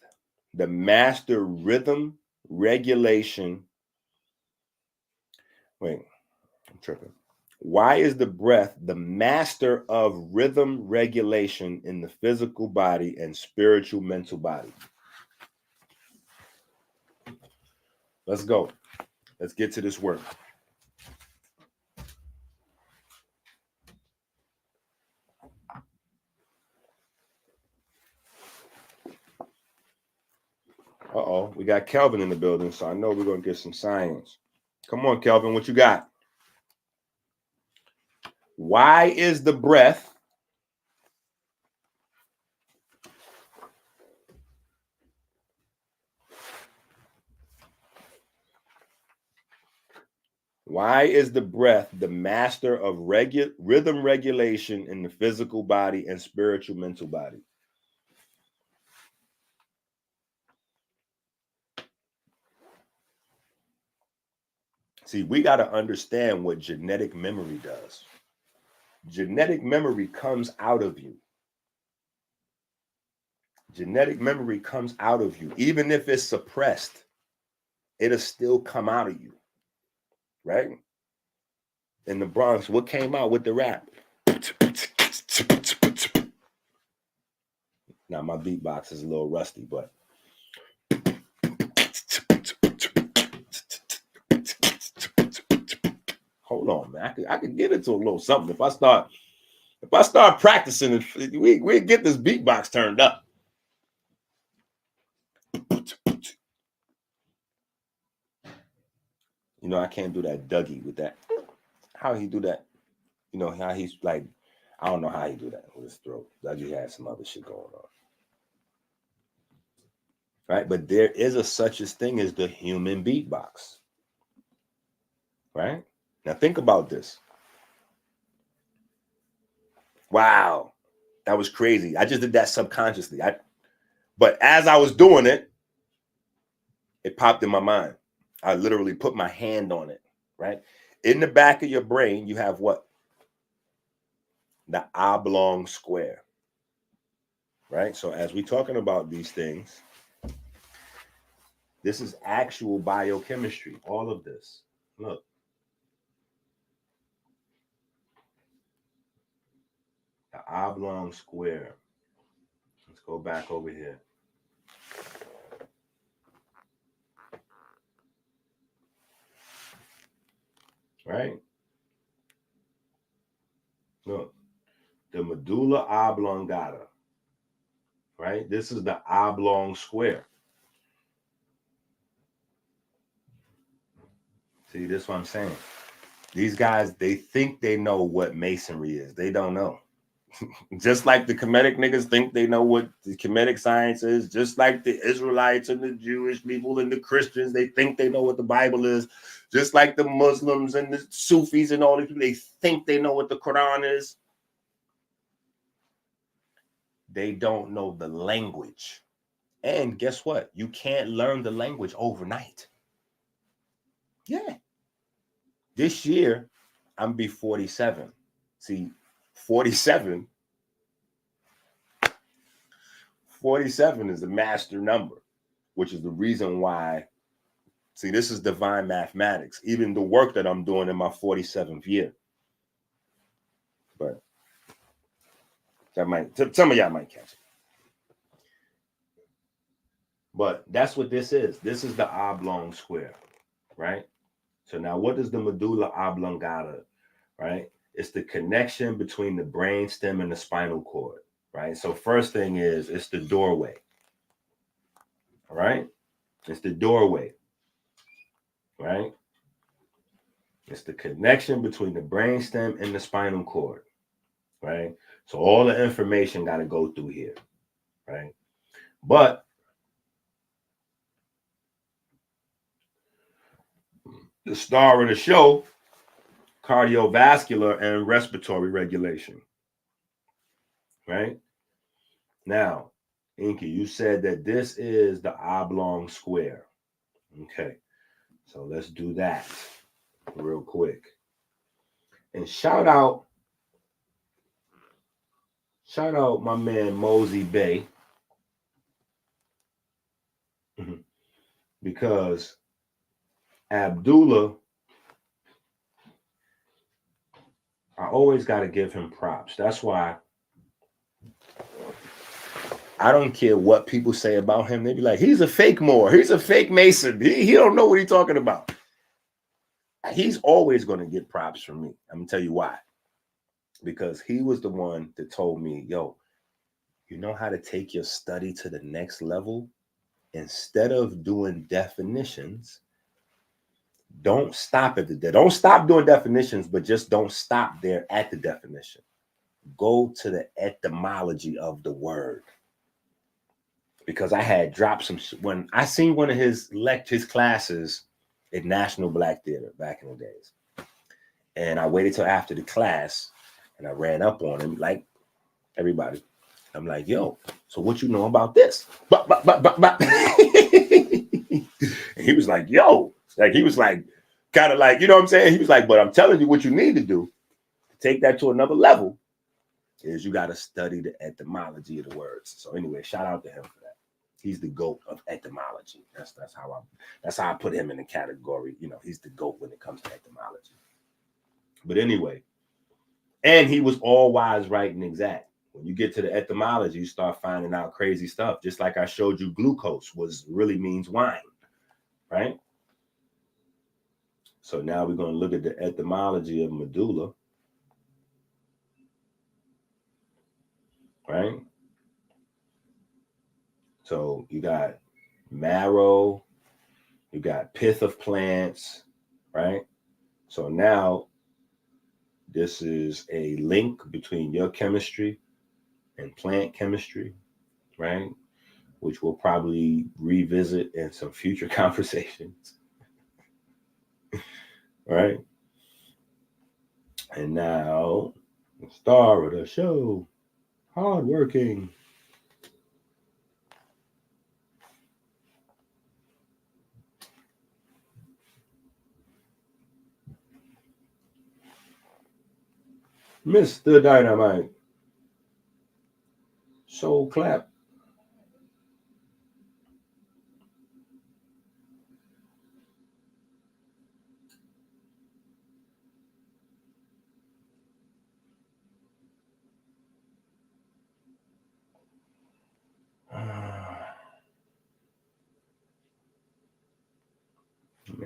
the master rhythm regulation? Wait, I'm tripping. Why is the breath the master of rhythm regulation in the physical body and spiritual mental body? Let's go. Let's get to this work. Uh-oh, we got Kelvin in the building, so I know we're going to get some science. Come on, Kelvin, what you got? Why is the breath Why is the breath the master of rhythm regulation in the physical body and spiritual mental body? See, we got to understand what genetic memory does. Genetic memory comes out of you. Genetic memory comes out of you. Even if it's suppressed, it'll still come out of you, right? In the Bronx, what came out with the rap? Now, my beatbox is a little rusty, but hold on, man. I could get into a little something if I start practicing. We get this beatbox turned up. You know, I can't do that Dougie with that. How he do that? You know, how he's like, I don't know how he do that with his throat. Dougie had some other shit going on. Right? But there is such a thing as the human beatbox. Right? Now think about this. Wow. That was crazy. I just did that subconsciously. But as I was doing it, it popped in my mind. I literally put my hand on it, right? In the back of your brain, you have what? The oblong square, right? So as we're talking about these things, this is actual biochemistry, all of this. Look. The oblong square. Let's go back over here. Right? Look, the medulla oblongata. Right? This is the oblong square. See, this is what I'm saying. These guys, they think they know what masonry is. They don't know. Just like the Kemetic niggas think they know what the Kemetic science is, just like the Israelites and the Jewish people and the Christians, they think they know what the Bible is, just like the Muslims and the Sufis and all these people, they think they know what the Quran is. They don't know the language. And guess what? You can't learn the language overnight. Yeah. This year, I'm be 47. See, 47 is a master number, which is the reason why, see, this is divine mathematics, even the work that I'm doing in my 47th year. But some of y'all might catch it. But that's what this is. This is the oblong square, right? So now what is the medulla oblongata, right? It's the connection between the brainstem and the spinal cord, right? So first thing is, it's the doorway, all right? It's the doorway, right? It's the connection between the brainstem and the spinal cord, right? So all the information got to go through here, right? But the star of the show, cardiovascular and respiratory regulation, right? Now, EnQi, you said that this is the oblong square. Okay, so let's do that real quick. And shout out my man Mosey Bay, because Abdullah, I always got to give him props. That's why I don't care what people say about him. They be like, he's a fake Moor. He's a fake Mason. He don't know what he's talking about. He's always going to get props from me. I'm going to tell you why. Because he was the one that told me, yo, you know how to take your study to the next level? Instead of doing definitions, don't stop at don't stop doing definitions, but just don't stop there at the definition. Go to the etymology of the word. Because I had dropped some when I seen one of his classes at National Black Theater back in the days. And I waited till after the class, and I ran up on him like everybody. I'm like, yo, so what you know about this? And he was like, yo, like he was like, kind of like, you know what I'm saying? He was like, but I'm telling you what you need to do to take that to another level is you got to study the etymology of the words. So anyway, shout out to him for that. He's the GOAT of etymology. That's how I put him in the category. You know, he's the GOAT when it comes to etymology. But anyway, and he was all wise, right, and exact. When you get to the etymology, you start finding out crazy stuff. Just like I showed you, glucose really means wine, right? So now we're going to look at the etymology of medulla, right? So you got marrow, you got pith of plants, right? So now this is a link between your chemistry and plant chemistry, right? Which we'll probably revisit in some future conversations, right? And now, the star of the show, hardworking. Mr. Dynamite. Soul clap.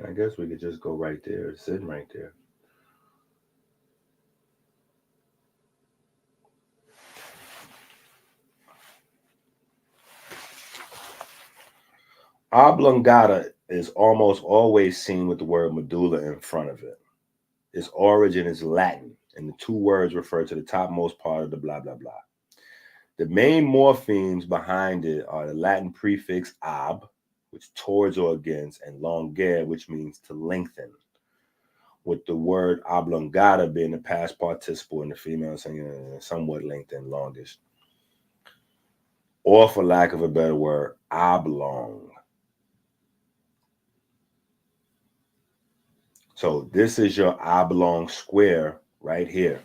I guess we could just go right there, sitting right there. Oblongata is almost always seen with the word medulla in front of it. Its origin is Latin, and the two words refer to the topmost part of the blah, blah, blah. The main morphemes behind it are the Latin prefix ob, which towards or against, and longere, which means to lengthen, with the word oblongata being the past participle in the female saying somewhat lengthened, longish. Or for lack of a better word, oblong. So this is your oblong square right here.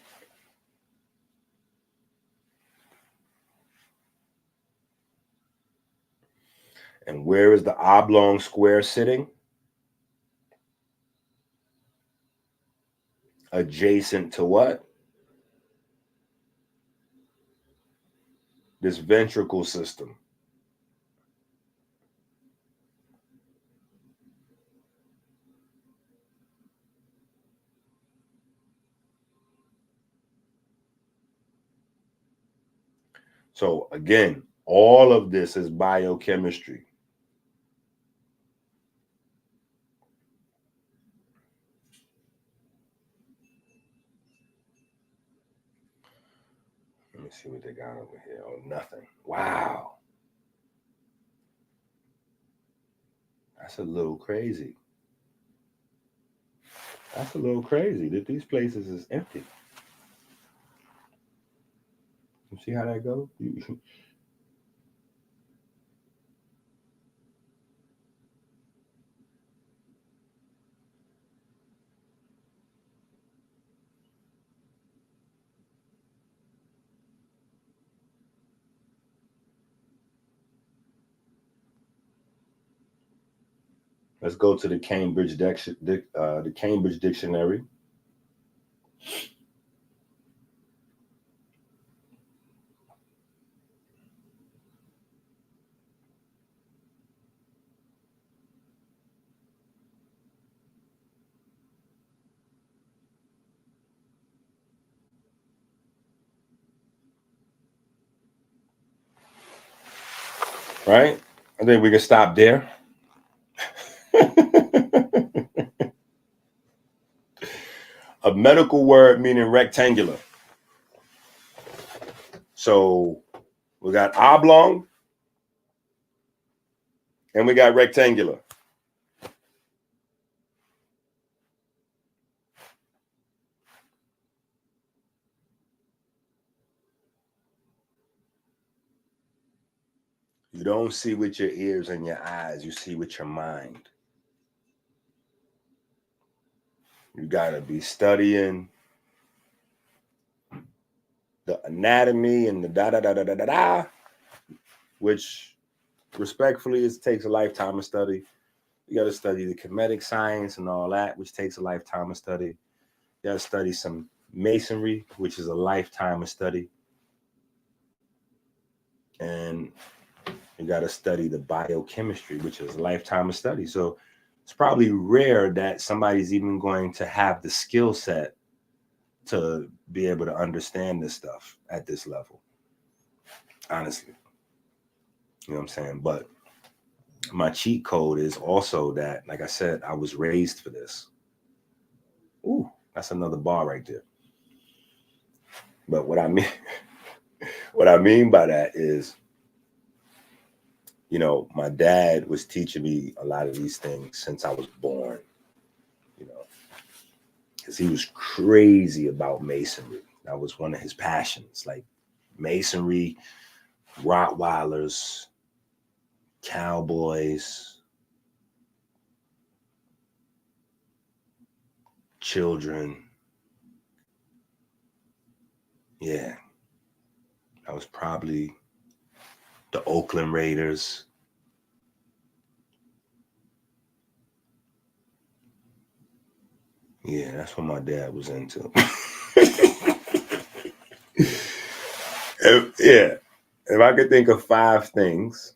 And where is the oblong square sitting? Adjacent to what? This ventricle system. So again, all of this is biochemistry. Let me see what they got over here. Oh, nothing. Wow. That's a little crazy. That's a little crazy that these places is empty. You see how that goes? Let's go to the Cambridge Dictionary. Right? I think we can stop there. A medical word meaning rectangular. So we got oblong and we got rectangular. You don't see with your ears and your eyes, you see with your mind. You gotta be studying the anatomy and the da, which respectfully it takes a lifetime of study. You gotta study the kinetic science and all that, which takes a lifetime of study. You gotta study some masonry, which is a lifetime of study. And you gotta study the biochemistry, which is a lifetime of study. So it's probably rare that somebody's even going to have the skill set to be able to understand this stuff at this level. Honestly. You know what I'm saying? But my cheat code is also that, like I said, I was raised for this. Ooh, that's another bar right there. But what I mean by that is, you know, my dad was teaching me a lot of these things since I was born, you know, because he was crazy about masonry. That was one of his passions, like masonry, Rottweilers, cowboys, children. Yeah, that was probably the Oakland Raiders. Yeah, that's what my dad was into. If I could think of 5 things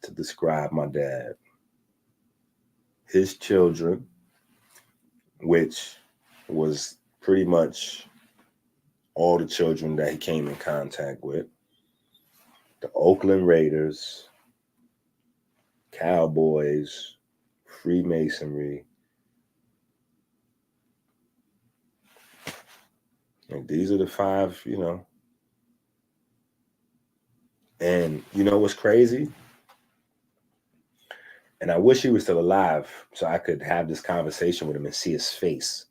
to describe my dad, his children, which was pretty much all the children that he came in contact with, the Oakland Raiders, Cowboys, Freemasonry. And these are the 5, you know. And you know what's crazy? And I wish he was still alive so I could have this conversation with him and see his face.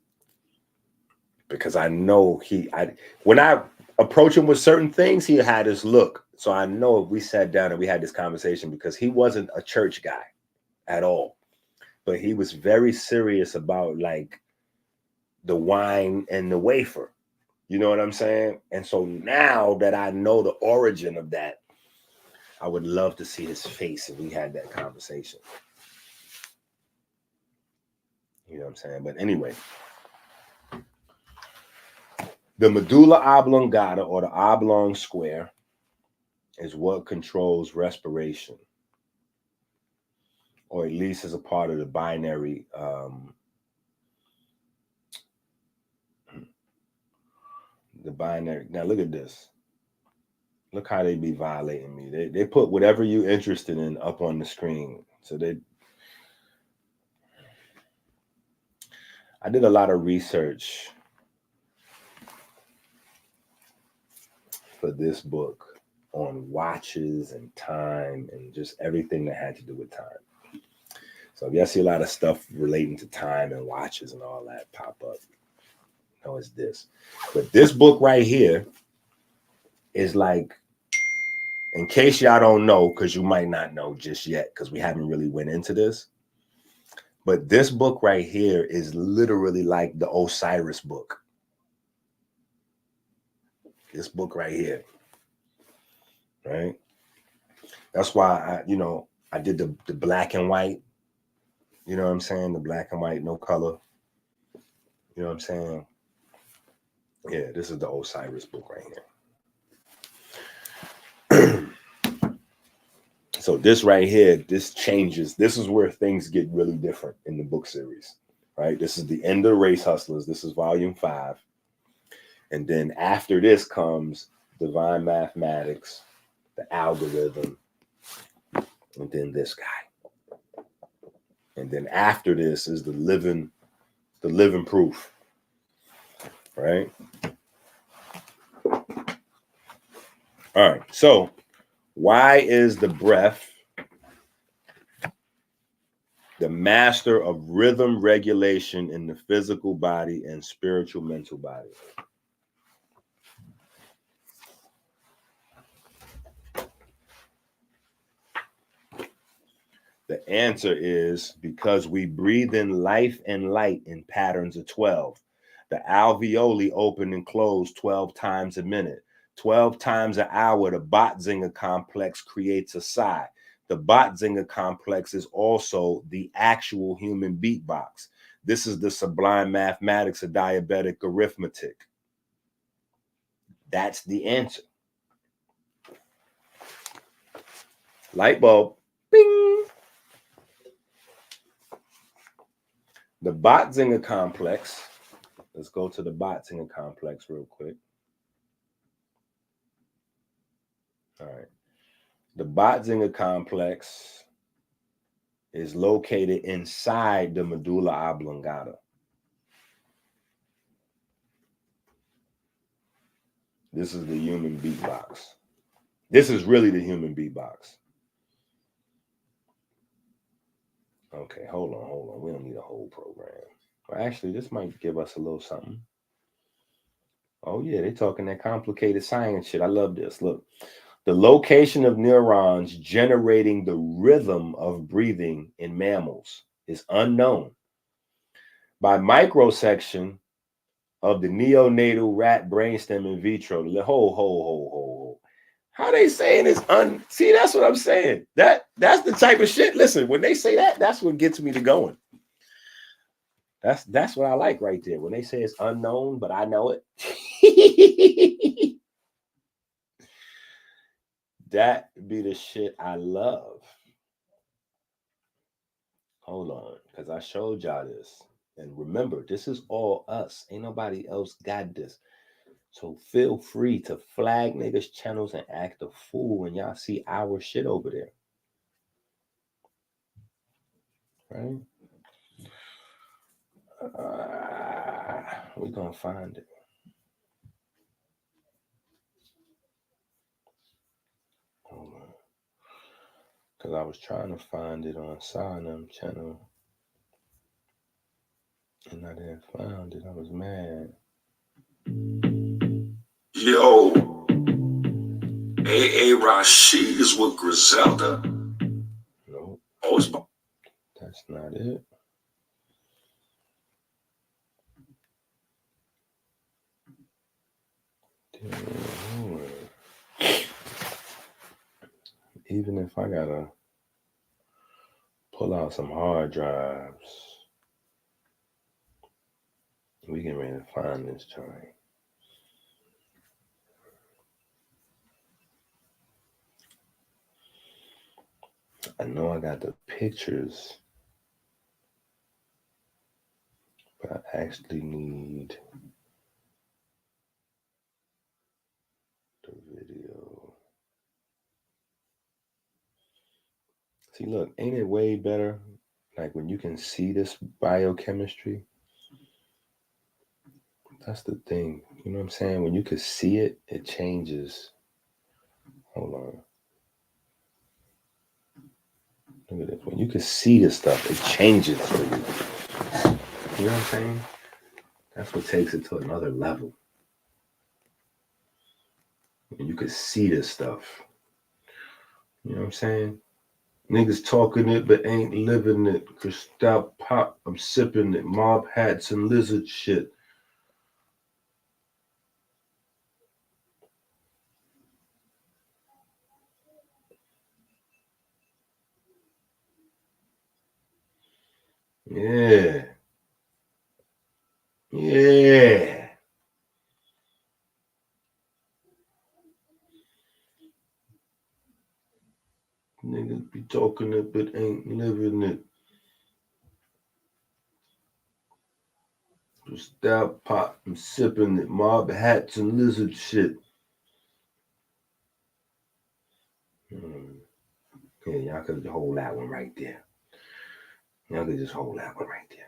Because I know when I approach him with certain things, he had this look. So I know if we sat down and we had this conversation, because he wasn't a church guy at all, but he was very serious about like the wine and the wafer. You know what I'm saying? And so now that I know the origin of that, I would love to see his face if we had that conversation. You know what I'm saying? But anyway, the medulla oblongata, or the oblong square, is what controls respiration, or at least as a part of the binary. The binary. Now look at this. Look how they be violating me. They put whatever you're interested in up on the screen. So I did a lot of research for this book on watches and time and just everything that had to do with time. So if you see a lot of stuff relating to time and watches and all that pop up, no, it's this. But this book right here is like, in case y'all don't know, because you might not know just yet, because we haven't really went into this, but this book right here is literally like the Osiris book. This book right here, right? That's why I did the black and white. You know what I'm saying? The black and white, no color. You know what I'm saying? Yeah, this is the Osiris book right here. So this right here, this changes. This is where things get really different in the book series, right? This is the end of Race Hustlers. This is volume 5. And then after this comes Divine Mathematics, the Algorithm, and then this guy. And then after this is the living proof, right? All right, so why is the breath the master of rhythm regulation in the physical body and spiritual mental body? The answer is because we breathe in life and light in patterns of 12. The alveoli open and close 12 times a minute. 12 times an hour, the Botzinger complex creates a sigh. The Botzinger complex is also the actual human beatbox. This is the sublime mathematics of diabetic arithmetic. That's the answer. Light bulb. Bing. The Botzinger complex. Let's go to the Botzinger complex real quick. All right. The Botzinger complex is located inside the medulla oblongata. This is the human beatbox. This is really the human beatbox. Okay, hold on. We don't need a whole program. Well, actually, this might give us a little something. Oh, yeah, they're talking that complicated science shit. I love this. Look, the location of neurons generating the rhythm of breathing in mammals is unknown. By microsection of the neonatal rat brainstem in vitro, ho. How they saying it's see, that's what I'm saying. That's the type of shit. Listen, when they say that, that's what gets me to going. That's what I like right there. When they say it's unknown, but I know it. That be the shit I love. Hold on, because I showed y'all this. And remember, this is all us. Ain't nobody else got this. So feel free to flag niggas' channels and act a fool when y'all see our shit over there. Right? We're going to find it. Hold on. Because I was trying to find it on Sinum channel. And I didn't find it. I was mad. Yo, A.A. Rashid is with Griselda. Nope. Oh, it's... That's not it. Even if I gotta pull out some hard drives, we can ready to find this joint. I know I got the pictures, but I actually need the video. See, look, ain't it way better? Like when you can see this biochemistry. That's the thing. You know what I'm saying? When you can see it, it changes. Hold on. Look at this. When you can see this stuff, it changes for you. You know what I'm saying? That's what takes it to another level. When you can see this stuff. You know what I'm saying? Niggas talking it but ain't living it. Crystal pop, I'm sipping it. Mob hats and lizard shit. Yeah. Yeah. Niggas be talking it but ain't living it. Crystal pop, I'm sipping it. Mob hats and lizard shit. Yeah, y'all could hold that one right there. Y'all could just hold that one right there.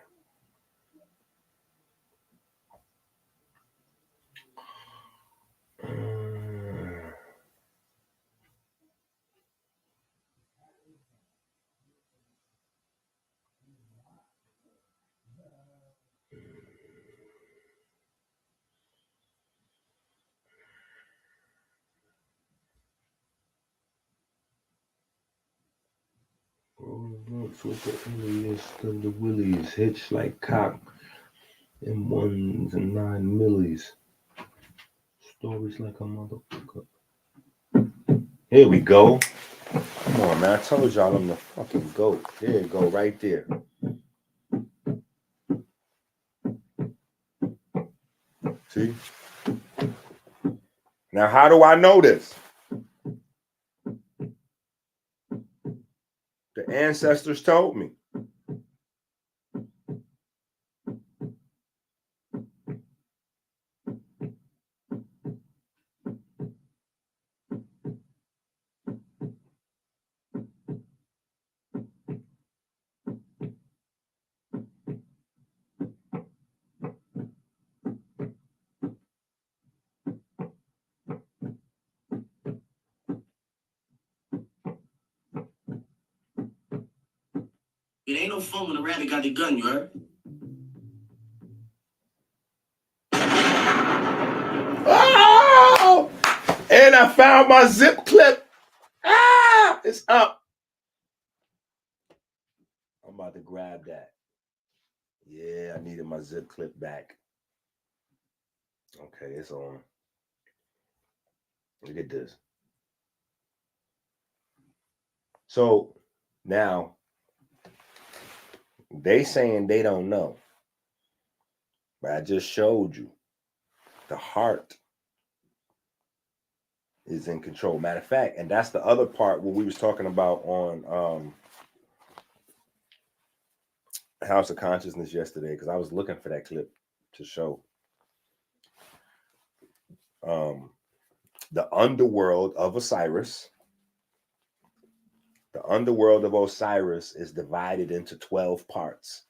Boats with the earliest of the willies, hitched like cock in 1s and 9 millies. Stories like a motherfucker. Here we go. Come on, man. I told y'all I'm the fucking goat. There you go, right there. See? Now, how do I know this? The ancestors told me. It ain't no fun when a rabbit got the gun, you heard? Oh! And I found my zip clip. Ah! It's up. I'm about to grab that. Yeah, I needed my zip clip back. Okay, it's on. Look at this. So now they saying they don't know. But I just showed you the heart is in control. Matter of fact, and that's the other part what we was talking about on House of Consciousness yesterday, because I was looking for that clip to show. The underworld of Osiris. The underworld of Osiris is divided into 12 parts.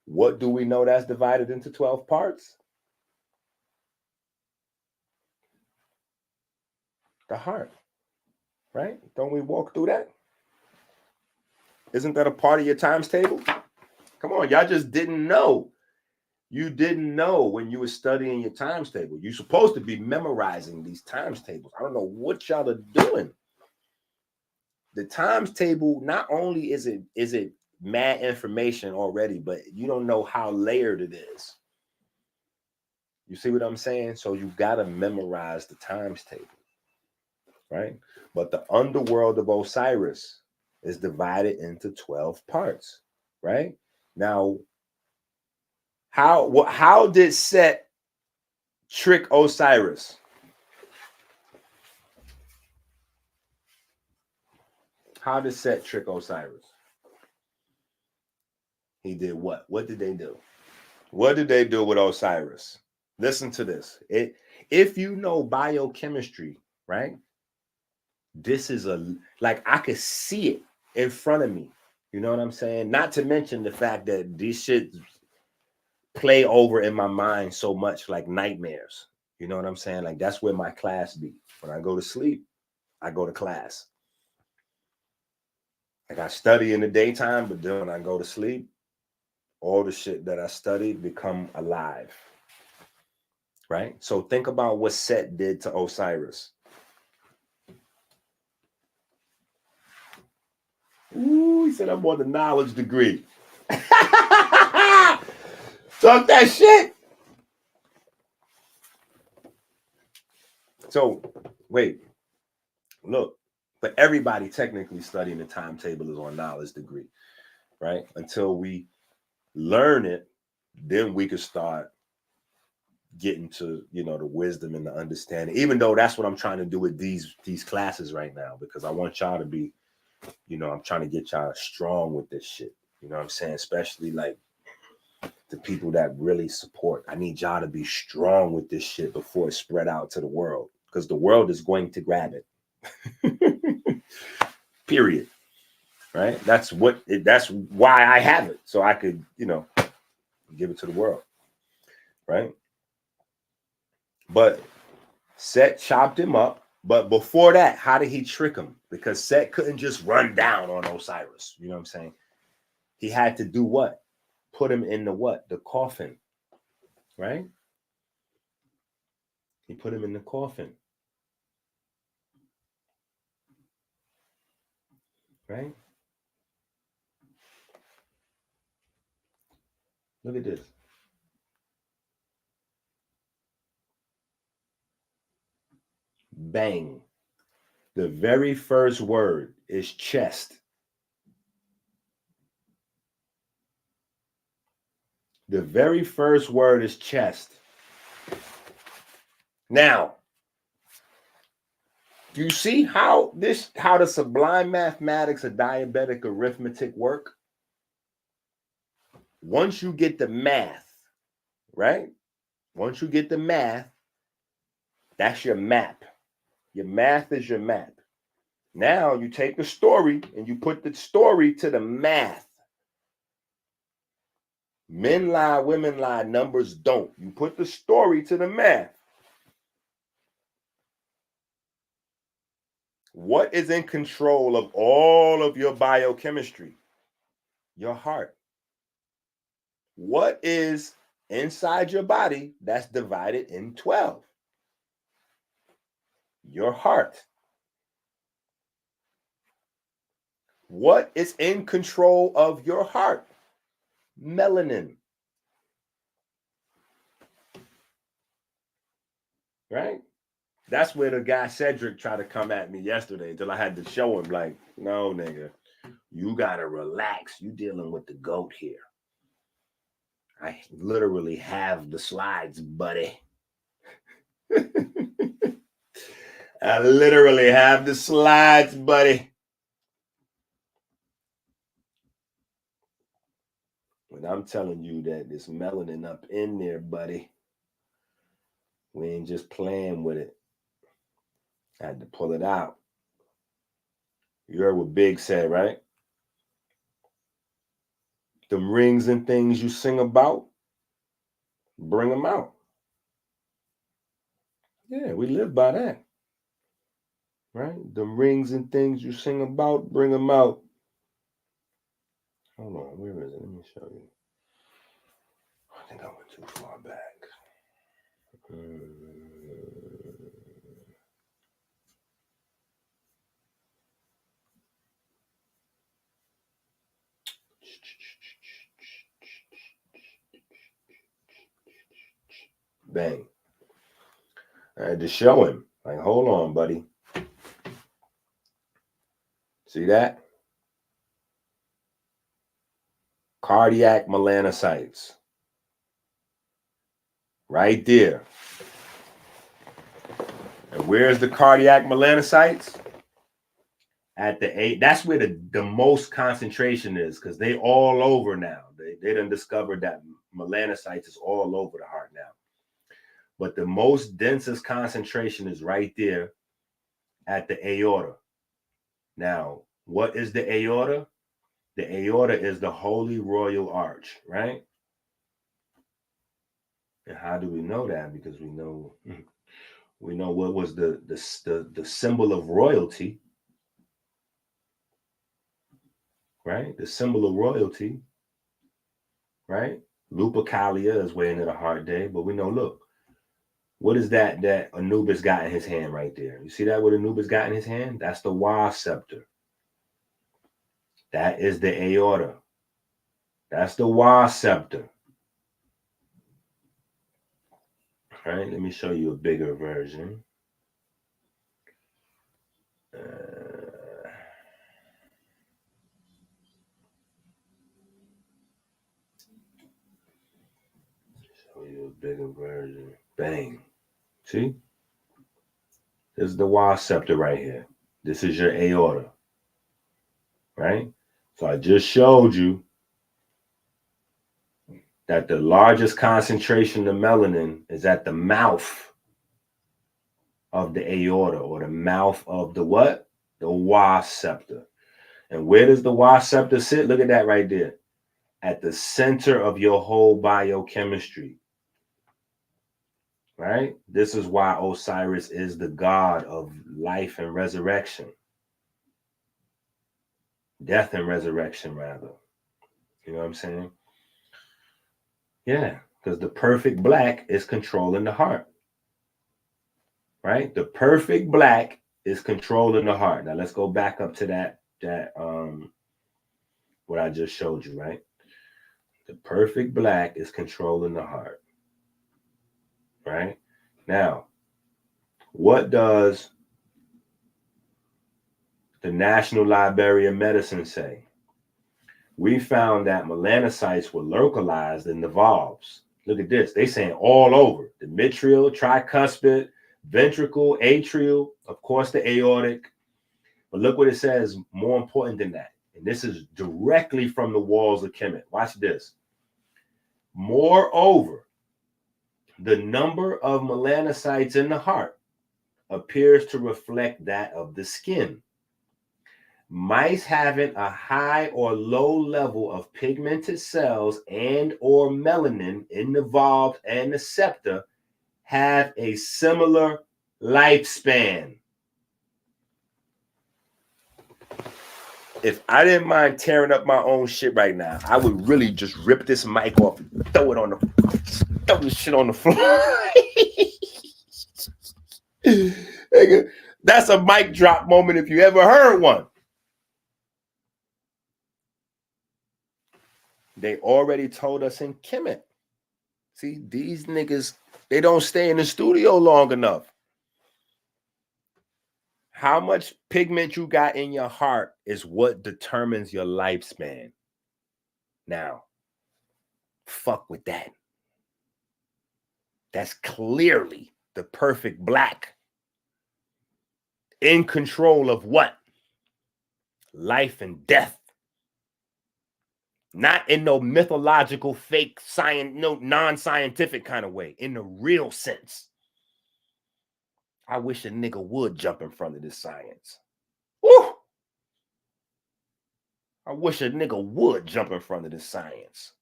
What do we know that's divided into 12 parts? The heart, right? Don't we walk through that? Isn't that a part of your times table? Come on, y'all just didn't know. You didn't know when you were studying your times table. You're supposed to be memorizing these times tables. I don't know what y'all are doing. The times table, not only is it mad information already, but you don't know how layered it is. You see what I'm saying? So you got to memorize the times table, right? But the underworld of Osiris is divided into 12 parts, right? Now, how did Set trick Osiris? How did Set trick Osiris? He did what? What did they do? What did they do with Osiris? Listen to this. If you know biochemistry, right? This is like I could see it in front of me. You know what I'm saying? Not to mention the fact that these shit play over in my mind so much like nightmares. You know what I'm saying? Like that's where my class be. When I go to sleep, I go to class. Like I study in the daytime, but then when I go to sleep, all the shit that I studied become alive. Right? So think about what Set did to Osiris. Ooh, he said I'm on the knowledge degree. Talk that shit. So wait, look, but everybody technically studying the timetable is on knowledge degree, right? Until we learn it, then we could start getting to, you know, the wisdom and the understanding, even though that's what I'm trying to do with these classes right now, because I want y'all to be, you know, I'm trying to get y'all strong with this shit. You know what I'm saying? Especially like the people that really support. I need y'all to be strong with this shit before it spread out to the world, because the world is going to grab it. Period. Right? That's why I have it. So I could, you know, give it to the world. Right? But Set chopped him up. But before that, how did he trick him? Because Set couldn't just run down on Osiris. You know what I'm saying? He had to do what? Put him in the what? The coffin. Right? He put him in the coffin. Right? Look at this. Bang. The very first word is chest. The very first word is chest. Now, do you see how the sublime mathematics of diabetic arithmetic work? Once you get the math, right? Once you get the math, that's your map. Your math is your map. Now you take the story and you put the story to the math. Men lie, women lie, numbers don't. You put the story to the math. What is in control of all of your biochemistry? Your heart. What is inside your body that's divided in 12? Your heart. What is in control of your heart? Melanin. Right? That's where the guy Cedric tried to come at me yesterday until I had to show him, like, no, nigga, you gotta relax. You dealing with the GOAT here. I literally have the slides, buddy. I literally have the slides, buddy. When I'm telling you that there's melanin up in there, buddy, we ain't just playing with it. I had to pull it out. You heard what Big said, right? Them rings and things you sing about, bring them out. Yeah, we live by that. Right? The rings and things you sing about, bring them out. Hold on, where is it? Let me show you. I think I went too far back. Bang. I had to show him. Like, hold on, buddy. See that? Cardiac melanocytes. Right there. And where's the cardiac melanocytes? At the 8. That's where the most concentration is, because they all over now. They done discovered that melanocytes is all over the heart now. But the most densest concentration is right there at the aorta. Now, what is the aorta? The aorta is the Holy Royal Arch, right? And how do we know that? Because we know what was the symbol of royalty, right? The symbol of royalty, right? Lupercalia is way into the heart day, but we know, look, what is that Anubis got in his hand right there? You see that what Anubis got in his hand? That's the Wa scepter. That is the aorta. That's the Wa scepter. All right, let me show you a bigger version. Show you a bigger version. Bang. See? This is the Wa scepter right here. This is your aorta. Right? So I just showed you that the largest concentration of melanin is at the mouth of the aorta, or the mouth of the what? The Wa scepter. And where does the Wa scepter sit? Look at that right there. At the center of your whole biochemistry. Right? This is why Osiris is the god of life and resurrection. Death and resurrection, rather. You know what I'm saying? Yeah, because the perfect black is controlling the heart. Right? The perfect black is controlling the heart. Now let's go back up to that what I just showed you, right? The perfect black is controlling the heart. Right? Now, what does the National Library of Medicine say? We found that melanocytes were localized in the valves. Look at this. They saying all over. The mitral, tricuspid, ventricle, atrial, of course the aortic. But look what it says more important than that. And this is directly from the walls of Kemet. Watch this. Moreover, the number of melanocytes in the heart appears to reflect that of the skin. Mice having a high or low level of pigmented cells and or melanin in the valve and the septa have a similar lifespan. If I didn't mind tearing up my own shit right now, I would really just rip this mic off and throw this shit on the floor. That's a mic drop moment if you ever heard one. They already told us in Kemet. See, these niggas, they don't stay in the studio long enough. How much pigment you got in your heart is what determines your lifespan. Now, fuck with that. That's clearly the perfect black. In control of what? Life and death. Not in no mythological, fake, science, no non-scientific kind of way. In the real sense. I wish a nigga would jump in front of this science. Woo! I wish a nigga would jump in front of this science.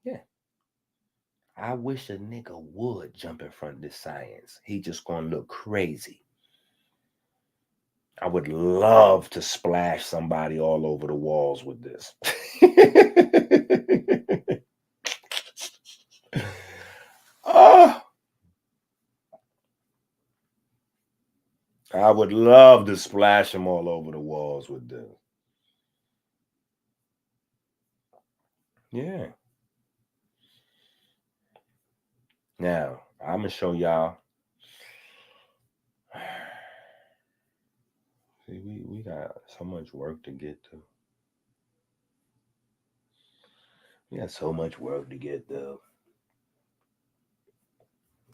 Yeah. I wish a nigga would jump in front of this science. He just gonna look crazy. I would love to splash somebody all over the walls with this. Oh, I would love to splash them all over the walls with this. Yeah. Now, I'm going to show y'all. See, we got so much work to get to. We got so much work to get to.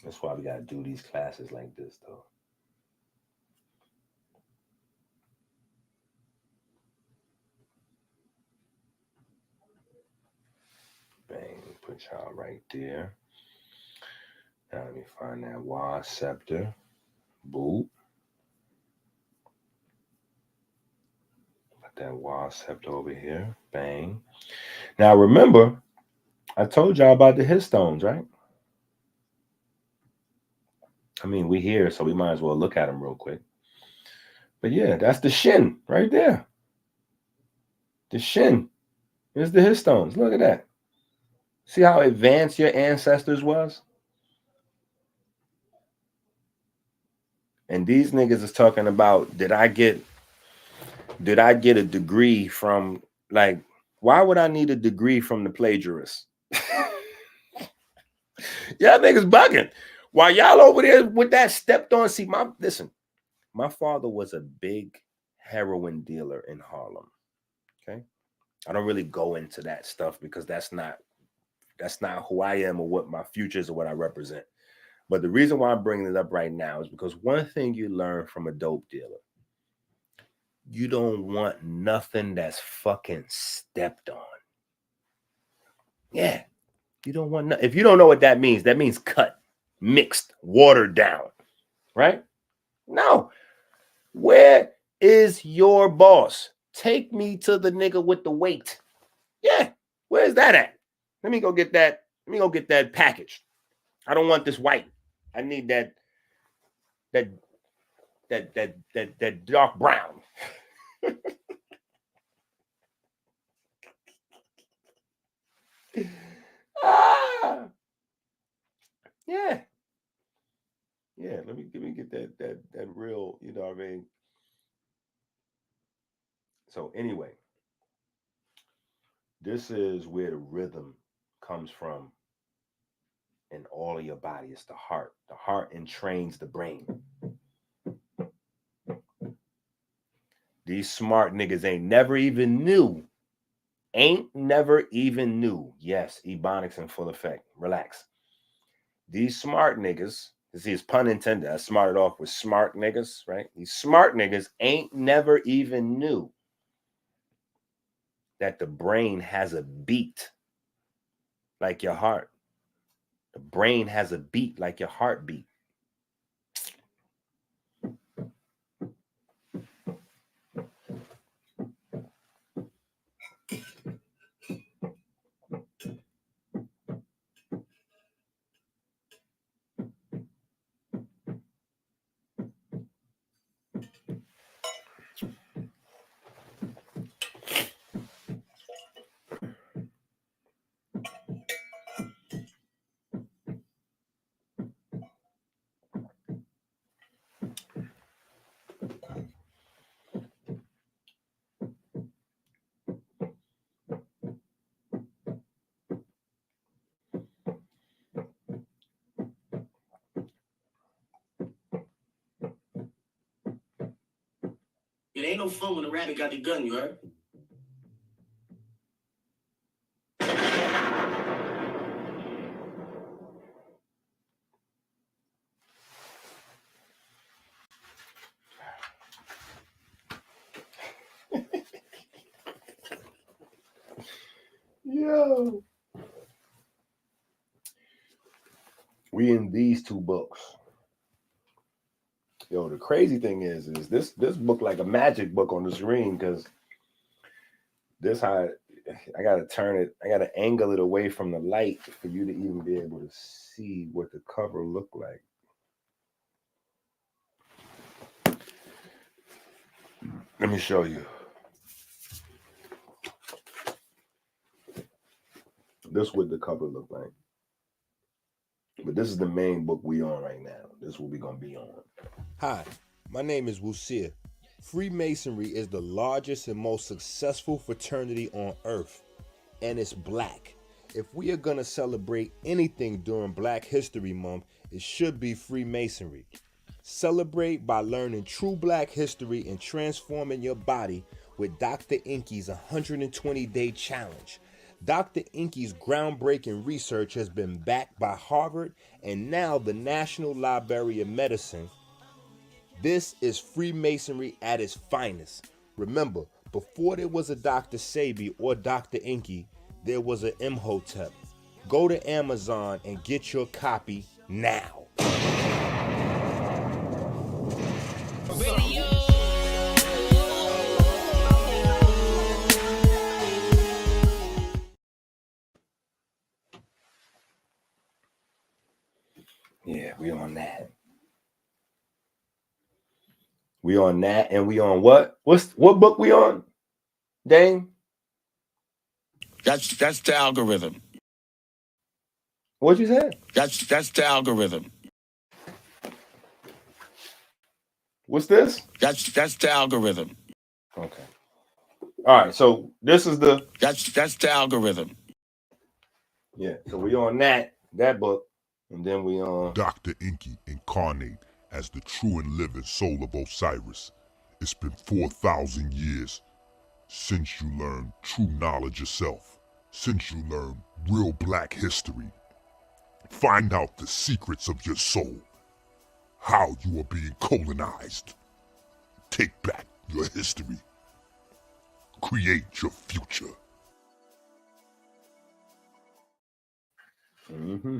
That's why we got to do these classes like this, though. Bang, put y'all right there. Now let me find that Y scepter. Boop. Put that Y scepter over here. Bang. Now remember, I told y'all about the histones, right? I mean, we here, so we might as well look at them real quick. But yeah, that's the shin right there. The shin is the histones. Look at that. See how advanced your ancestors was? And these niggas is talking about, did I get a degree from, like, why would I need a degree from the plagiarist? Y'all niggas bugging. While y'all over there with that stepped on, see, my father was a big heroin dealer in Harlem. Okay. I don't really go into that stuff because that's not who I am or what my future is or what I represent. But the reason why I'm bringing it up right now is because one thing you learn from a dope dealer, you don't want nothing that's fucking stepped on. Yeah. You don't want nothing. If you don't know what that means cut, mixed, watered down, right? No. Where is your boss? Take me to the nigga with the weight. Yeah. Where's that at? Let me go get that package. I don't want this white. I need that dark brown. Ah, yeah. Yeah, let me get that real, you know what I mean? So anyway, This is where the rhythm comes from in all of your body. It's the heart. The heart entrains the brain. These smart niggas ain't never even knew. Ain't never even knew. Yes, ebonics in full effect. Relax. These smart niggas, see, it's pun intended. I smarted off with smart niggas, right? These smart niggas ain't never even knew that the brain has a beat like your heart. The brain has a beat like your heartbeat. It ain't no fun when a rabbit got the gun, you heard? Yo. We in these two books. Yo, the crazy thing is this book like a magic book on the screen, because this how I gotta turn it, I gotta angle it away from the light for you to even be able to see what the cover looked like. Let me show you. This is what the cover looked like. But this is the main book we on right now. This is what we're gonna be on. Hi, my name is Osiris. Freemasonry is the largest and most successful fraternity on earth, and it's black. If we are gonna celebrate anything during Black History Month, it should be Freemasonry. Celebrate by learning true black history and transforming your body with Dr. EnQi's 120-day challenge. Dr. EnQi's groundbreaking research has been backed by Harvard and now the National Library of Medicine. This is Freemasonry at its finest. Remember, before there was a Dr. Sebi or Dr. EnQi, there was an Imhotep. Go to Amazon and get your copy now. Yeah, we on that. We on that, and we on what? What book we on? Dane? That's the algorithm. What'd you say? That's the algorithm. What's this? That's the algorithm. Okay. All right, so this is the That's the algorithm. yeah. So we on that book, and then we on Dr. EnQi incarnate as the true and living soul of Osiris. It's been 4,000 years since you learned true knowledge yourself, since you learned real black history. Find out the secrets of your soul, how you are being colonized. Take back your history. Create your future. mm-hmm.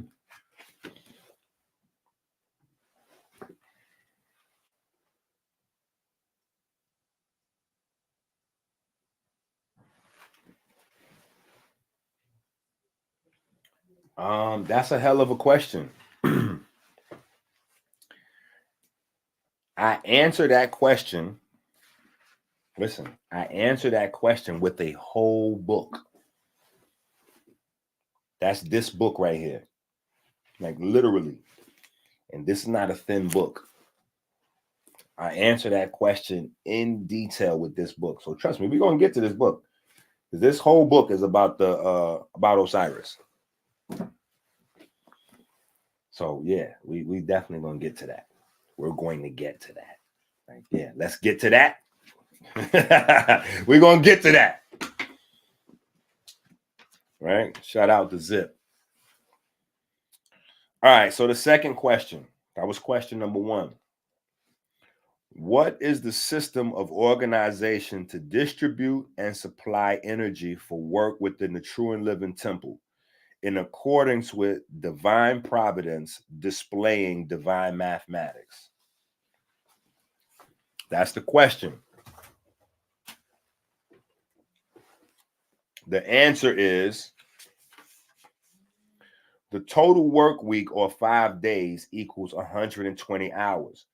That's a hell of a question. I answer that question. Listen, I answer that question with a whole book. That's this book right here. Like literally. And this is not a thin book. I answer that question in detail with this book. So trust me, we're going to get to this book. This whole book is about about Osiris. So yeah, we definitely gonna get to that. We're going to get to that. Right? Yeah, let's get to that. We're gonna get to that. Right? Shout out to Zip. All right, so the second question, that was question number 1. What is the system of organization to distribute and supply energy for work within the true and living temple in accordance with divine providence displaying divine mathematics? That's the question. The answer is the total work week or 5 days equals 120 hours.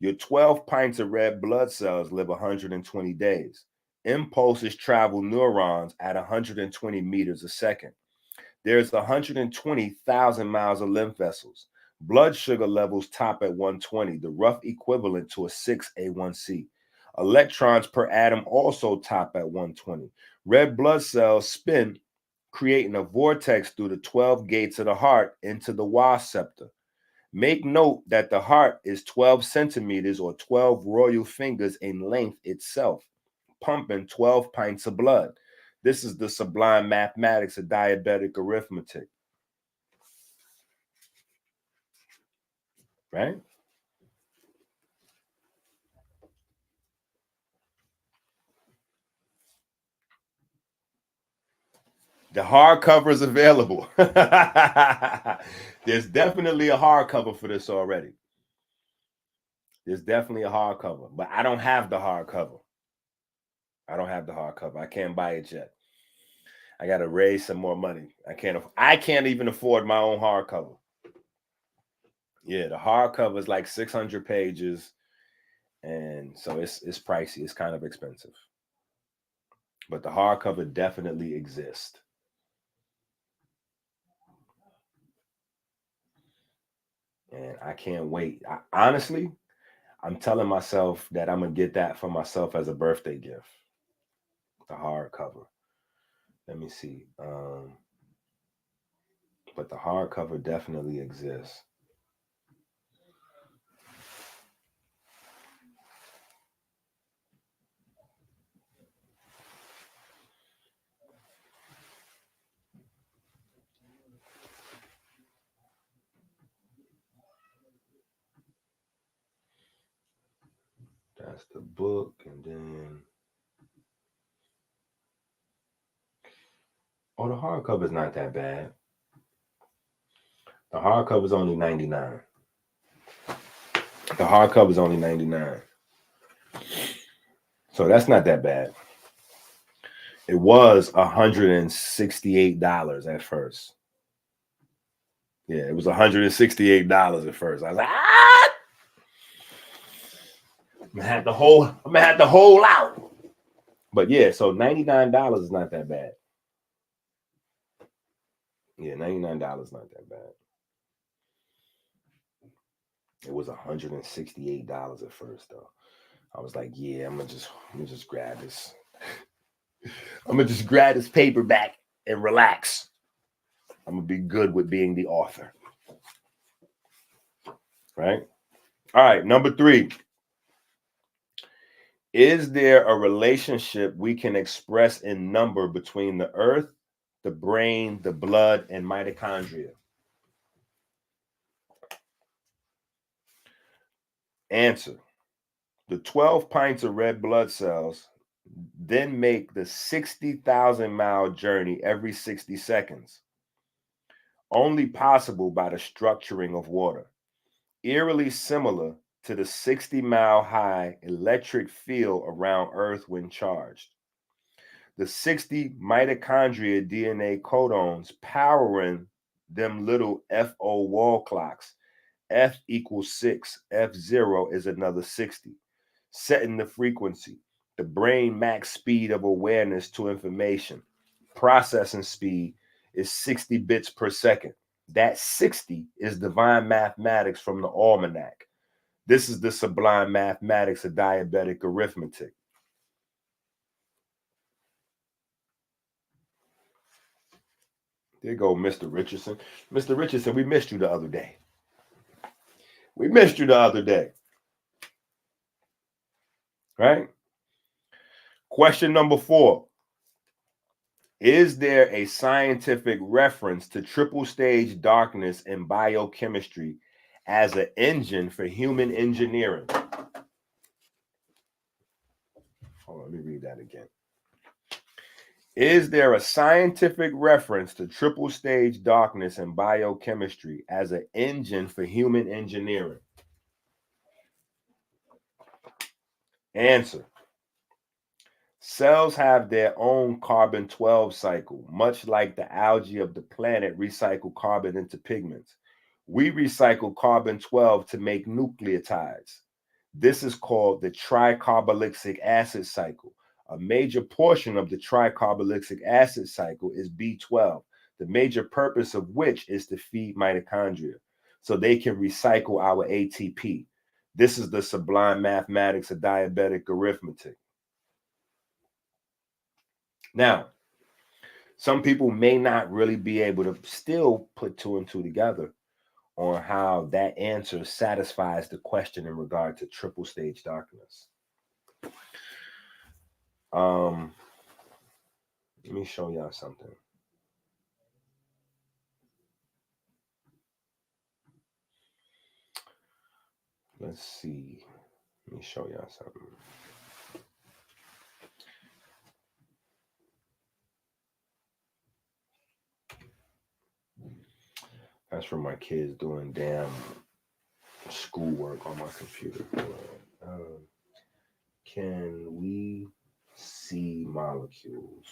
Your 12 pints of red blood cells live 120 days. Impulses travel neurons at 120 meters a second. There's 120,000 miles of lymph vessels. Blood sugar levels top at 120, the rough equivalent to a 6A1C. Electrons per atom also top at 120. Red blood cells spin, creating a vortex through the 12 gates of the heart into the was septa. Make note that the heart is 12 centimeters or 12 royal fingers in length itself, pumping 12 pints of blood. This is the sublime mathematics of diabetic arithmetic. Right? The hardcover is available. There's definitely a hardcover for this already. There's definitely a hardcover, but I don't have the hardcover. I can't buy it yet. I got to raise some more money. I can't even afford my own hardcover. Yeah, the hardcover is like 600 pages, and so it's pricey. It's kind of expensive. But the hardcover definitely exists. And I can't wait. Honestly, I'm telling myself that I'm going to get that for myself as a birthday gift. The hardcover. Let me see. But the hardcover definitely exists. That's the book, and then the hardcover is not that bad. The hardcover is only $99. The hardcover is only $99. So that's not that bad. It was $168 at first. Yeah, it was $168 at first. I was like, I'm gonna have to hold out. But yeah, so $99 is not that bad. Yeah, $99 is not that bad. It was $168 at first, though. I was like, yeah, I'm gonna just grab this. I'm gonna just grab this paperback and relax. I'm gonna be good with being the author. Right? All right, number 3. Is there a relationship we can express in number between the earth, the brain, the blood, and mitochondria? Answer. The 12 pints of red blood cells then make the 60,000-mile journey every 60 seconds, only possible by the structuring of water, eerily similar to the 60-mile-high electric field around Earth when charged. The 60 mitochondria DNA codons powering them little FO wall clocks. F equals 6, F0 is another 60. Setting the frequency, the brain max speed of awareness to information. Processing speed is 60 bits per second. That 60 is divine mathematics from the almanac. This is the sublime mathematics of diabetic arithmetic. There go Mr. Richardson. Mr. Richardson, we missed you the other day. We missed you the other day. Right? Question number 4. Is there a scientific reference to triple stage darkness in biochemistry as an engine for human engineering? Hold on, let me read that again. Is there a scientific reference to triple stage darkness in biochemistry as an engine for human engineering? Answer. Cells have their own carbon-12 cycle, much like the algae of the planet recycle carbon into pigments. We recycle carbon-12 to make nucleotides. This is called the tricarboxylic acid cycle. A major portion of the tricarboxylic acid cycle is B12, the major purpose of which is to feed mitochondria, so they can recycle our ATP. This is the sublime mathematics of diabetic arithmetic. Now, some people may not really be able to still put 2 and 2 together on how that answer satisfies the question in regard to triple stage darkness. Let me show y'all something. Let's see. Let me show y'all something. That's from my kids doing damn schoolwork on my computer. Can we see molecules?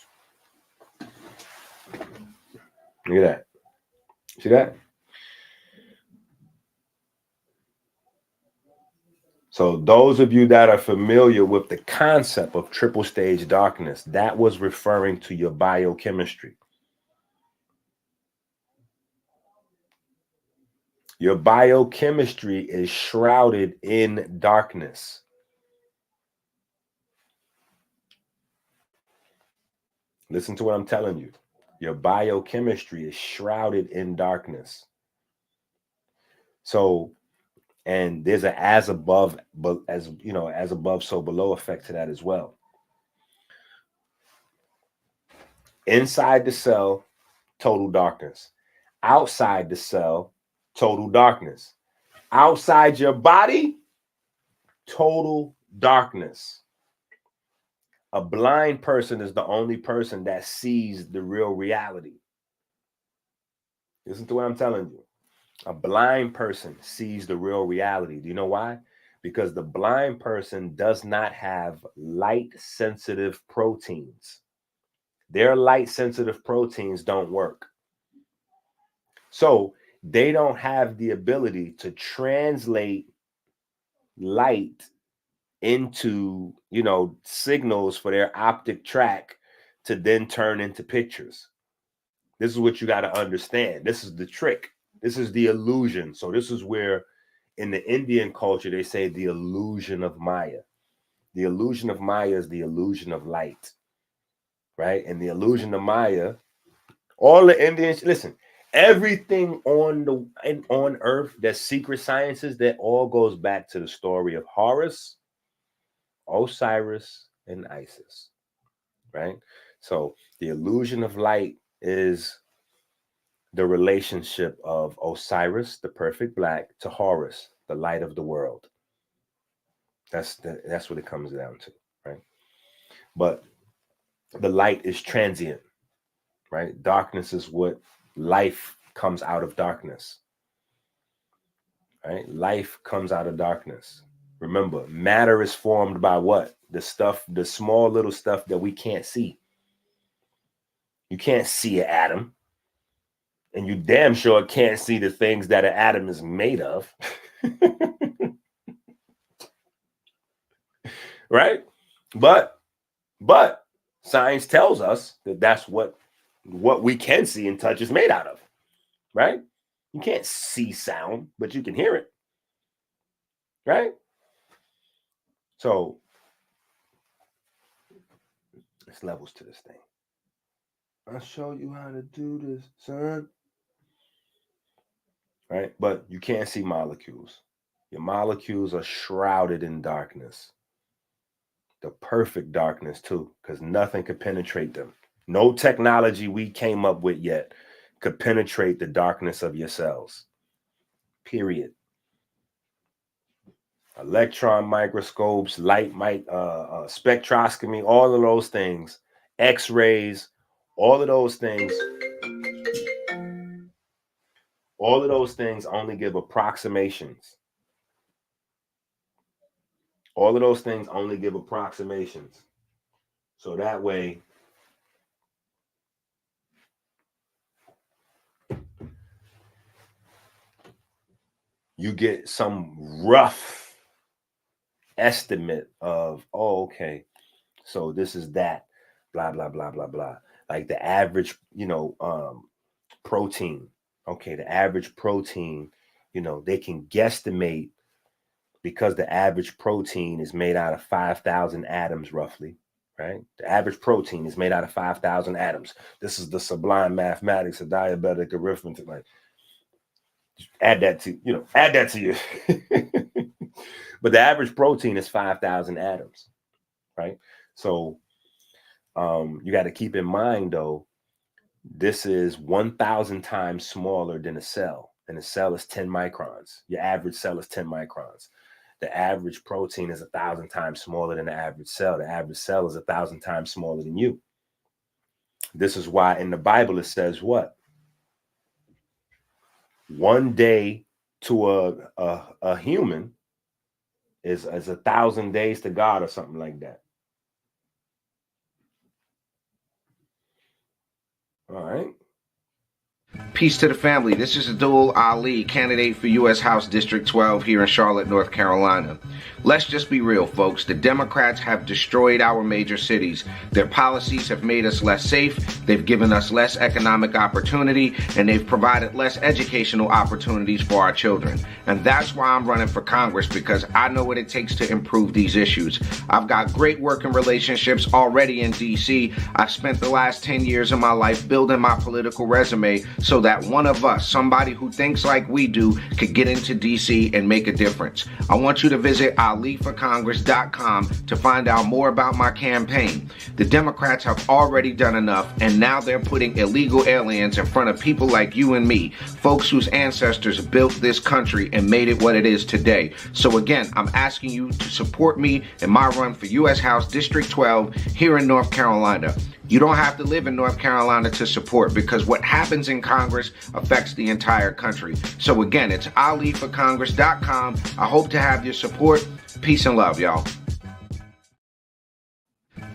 Look at that. See that? So those of you that are familiar with the concept of triple stage darkness, that was referring to your biochemistry. Your biochemistry is shrouded in darkness. Listen to what I'm telling you. Your biochemistry is shrouded in darkness. So, and there's an as above, but as you know, as above, so below effect to that as well. Inside the cell, total darkness. Outside the cell, total darkness. Outside your body, total darkness. A blind person is the only person that sees the real reality. Listen to what I'm telling you. A blind person sees the real reality. Do you know why? Because the blind person does not have light-sensitive proteins. Their light-sensitive proteins don't work. So they don't have the ability to translate light into, signals for their optic tract to then turn into pictures. This is what you got to understand. This is the trick. This is the illusion. So this is where in the Indian culture, they say the illusion of Maya. The illusion of Maya is the illusion of light, right? And the illusion of Maya, all the Indians, listen, everything on earth that's secret sciences, that all goes back to the story of Horus, Osiris, and Isis, right? So the illusion of light is the relationship of Osiris, the perfect black, to Horus, the light of the world. That's what it comes down to, right? But the light is transient, right? Darkness is what life comes out of darkness, right? Life comes out of darkness. Remember, matter is formed by what? The stuff, the small little stuff that we can't see. You can't see an atom, and you damn sure can't see the things that an atom is made of. Right? But science tells us that that's what we can see and touch is made out of, right? You can't see sound, but you can hear it, right? So there's levels to this thing. I'll show you how to do this, son. Right? But you can't see molecules. Your molecules are shrouded in darkness. The perfect darkness, too, because nothing could penetrate them. No technology we came up with yet could penetrate the darkness of your cells. Period. Electron microscopes, light spectroscopy, all of those things, X-rays, all of those things only give approximations. All of those things only give approximations. So that way, you get some rough estimate of, oh, okay, so this is that, blah, blah, blah, blah, blah. Like the average, protein. Okay, the average protein, they can guesstimate, because the average protein is made out of 5,000 atoms roughly, right? The average protein is made out of 5,000 atoms. This is the sublime mathematics of diabetic arithmetic. Like, add that to you. But the average protein is 5,000 atoms, right? So you got to keep in mind, though, this is 1,000 times smaller than a cell, and a cell is 10 microns. Your average cell is 10 microns. The average protein is 1,000 times smaller than the average cell. The average cell is 1,000 times smaller than you. This is why in the Bible it says what? One day to a human is 1,000 days to God, or something like that. All right. Peace to the family. This is Abdul Ali, candidate for U.S. House District 12 here in Charlotte, North Carolina. Let's just be real, folks. The Democrats have destroyed our major cities. Their policies have made us less safe. They've given us less economic opportunity, and they've provided less educational opportunities for our children. And that's why I'm running for Congress, because I know what it takes to improve these issues. I've got great working relationships already in D.C. I've spent the last 10 years of my life building my political resume so that one of us, somebody who thinks like we do, could get into D.C. and make a difference. I want you to visit aliforcongress.com to find out more about my campaign. The Democrats have already done enough, and now they're putting illegal aliens in front of people like you and me, folks whose ancestors built this country and made it what it is today. So again, I'm asking you to support me in my run for U.S. House District 12 here in North Carolina. You don't have to live in North Carolina to support, because what happens in Congress affects the entire country. So again, it's aliforcongress.com. I hope to have your support. Peace and love, y'all.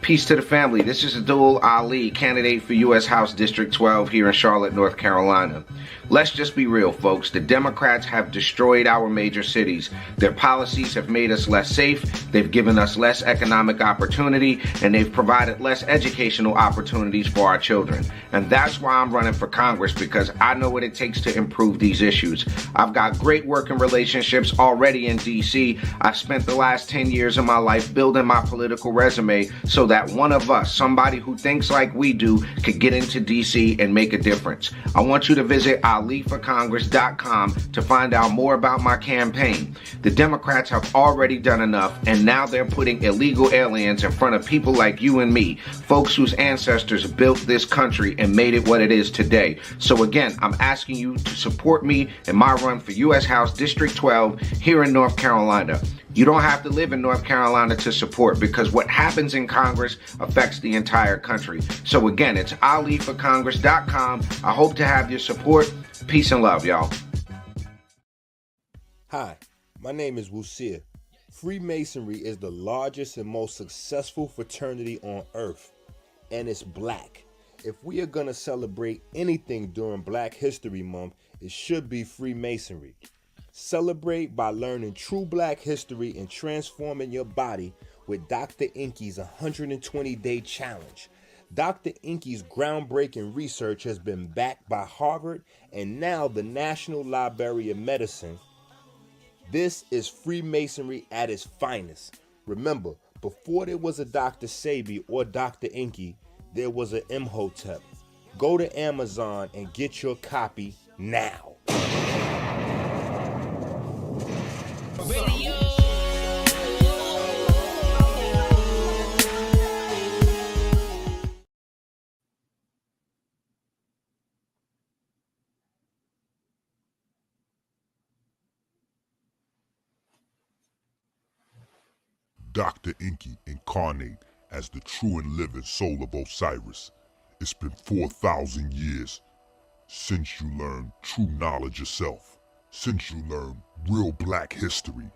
Peace to the family. This is Abdul Ali, candidate for U.S. House District 12 here in Charlotte, North Carolina. Let's just be real, folks. The Democrats have destroyed our major cities. Their policies have made us less safe. They've given us less economic opportunity, and they've provided less educational opportunities for our children. And that's why I'm running for Congress, because I know what it takes to improve these issues. I've got great working relationships already in D.C. I've spent the last 10 years of my life building my political resume so that one of us, somebody who thinks like we do, could get into D.C. and make a difference. I want you to visit aliforcongress.com to find out more about my campaign. The Democrats have already done enough, and now they're putting illegal aliens in front of people like you and me, folks whose ancestors built this country and made it what it is today. So again, I'm asking you to support me in my run for U.S. House District 12 here in North Carolina. You don't have to live in North Carolina to support, because what happens in Congress affects the entire country. So again, it's aliforcongress.com. I hope to have your support. Peace and love, y'all. Hi, my name is Wusia. Freemasonry is the largest and most successful fraternity on earth, and it's black. If we are going to celebrate anything during Black History Month, it should be Freemasonry. Celebrate by learning true Black history and transforming your body with Dr. EnQi's 120-day challenge. Dr. EnQi's groundbreaking research has been backed by Harvard and now the National Library of Medicine. This is Freemasonry at its finest. Remember, before there was a Dr. Sebi or Dr. EnQi, there was an Imhotep. Go to Amazon and get your copy now. Dr. EnQi incarnate as the true and living soul of Osiris. It's been 4,000 years since you learned true knowledge yourself, since you learned real black history.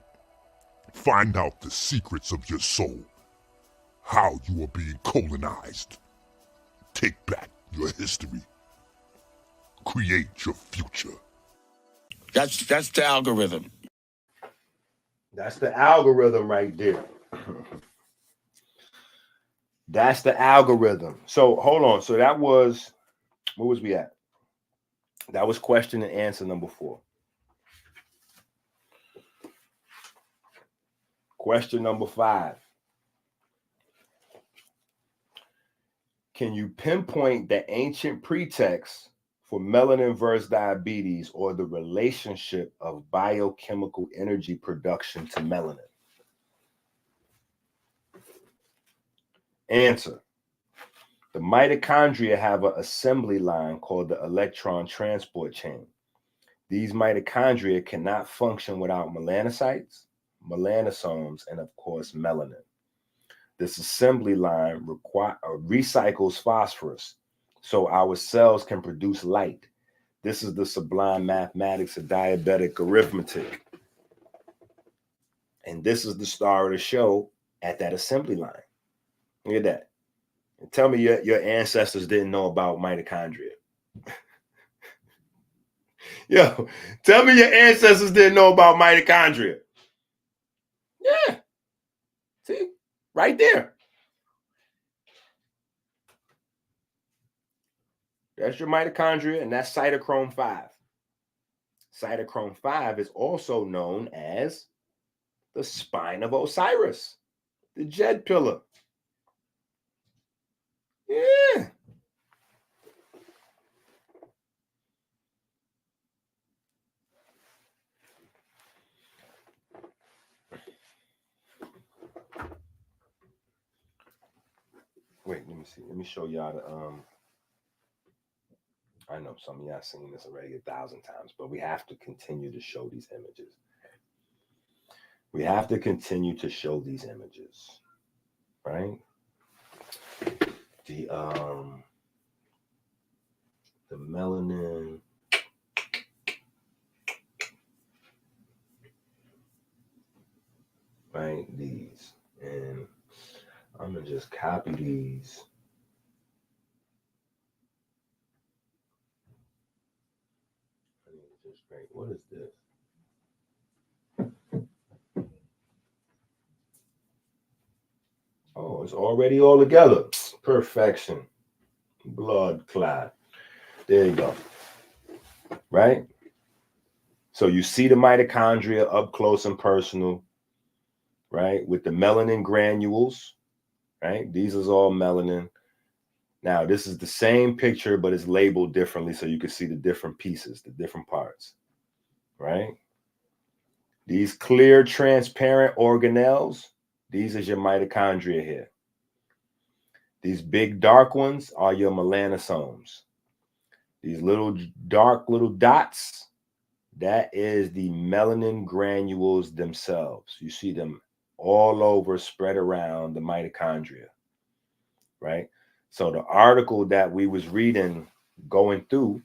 Find out the secrets of your soul, how you are being colonized. Take back your history. Create your future. That's the algorithm. That's the algorithm right there. That's the algorithm. So hold on. So that was, where was we at? That was question and answer number 4. Question number 5. Can you pinpoint the ancient pretext for melanin versus diabetes, or the relationship of biochemical energy production to melanin? Answer. The mitochondria have an assembly line called the electron transport chain. These mitochondria cannot function without melanocytes, melanosomes, and of course melanin. This assembly line recycles phosphorus so our cells can produce light. This is the sublime mathematics of diabetic arithmetic. And this is the star of the show at that assembly line. Look at that. And tell me your ancestors didn't know about mitochondria. Yo, tell me your ancestors didn't know about mitochondria. Yeah. See? Right there. That's your mitochondria, and that's cytochrome 5. Cytochrome 5 is also known as the spine of Osiris, the Jed pillar. Yeah. Wait, let me see. Let me show y'all the I know some of y'all seen this already 1,000 times, but we have to continue to show these images. We have to continue to show these images, right? The melanin, right? These, and I'm gonna just copy these. What is this? Oh, it's already all together. Perfection. Blood clot. There you go. Right? So you see the mitochondria up close and personal, right? With the melanin granules, right? These is all melanin. Now, this is the same picture, but it's labeled differently so you can see the different pieces, the different parts, right? These clear, transparent organelles, these is your mitochondria here. These big dark ones are your melanosomes. These little dark little dots, that is the melanin granules themselves. You see them all over, spread around the mitochondria, right? So the article that we was reading, going through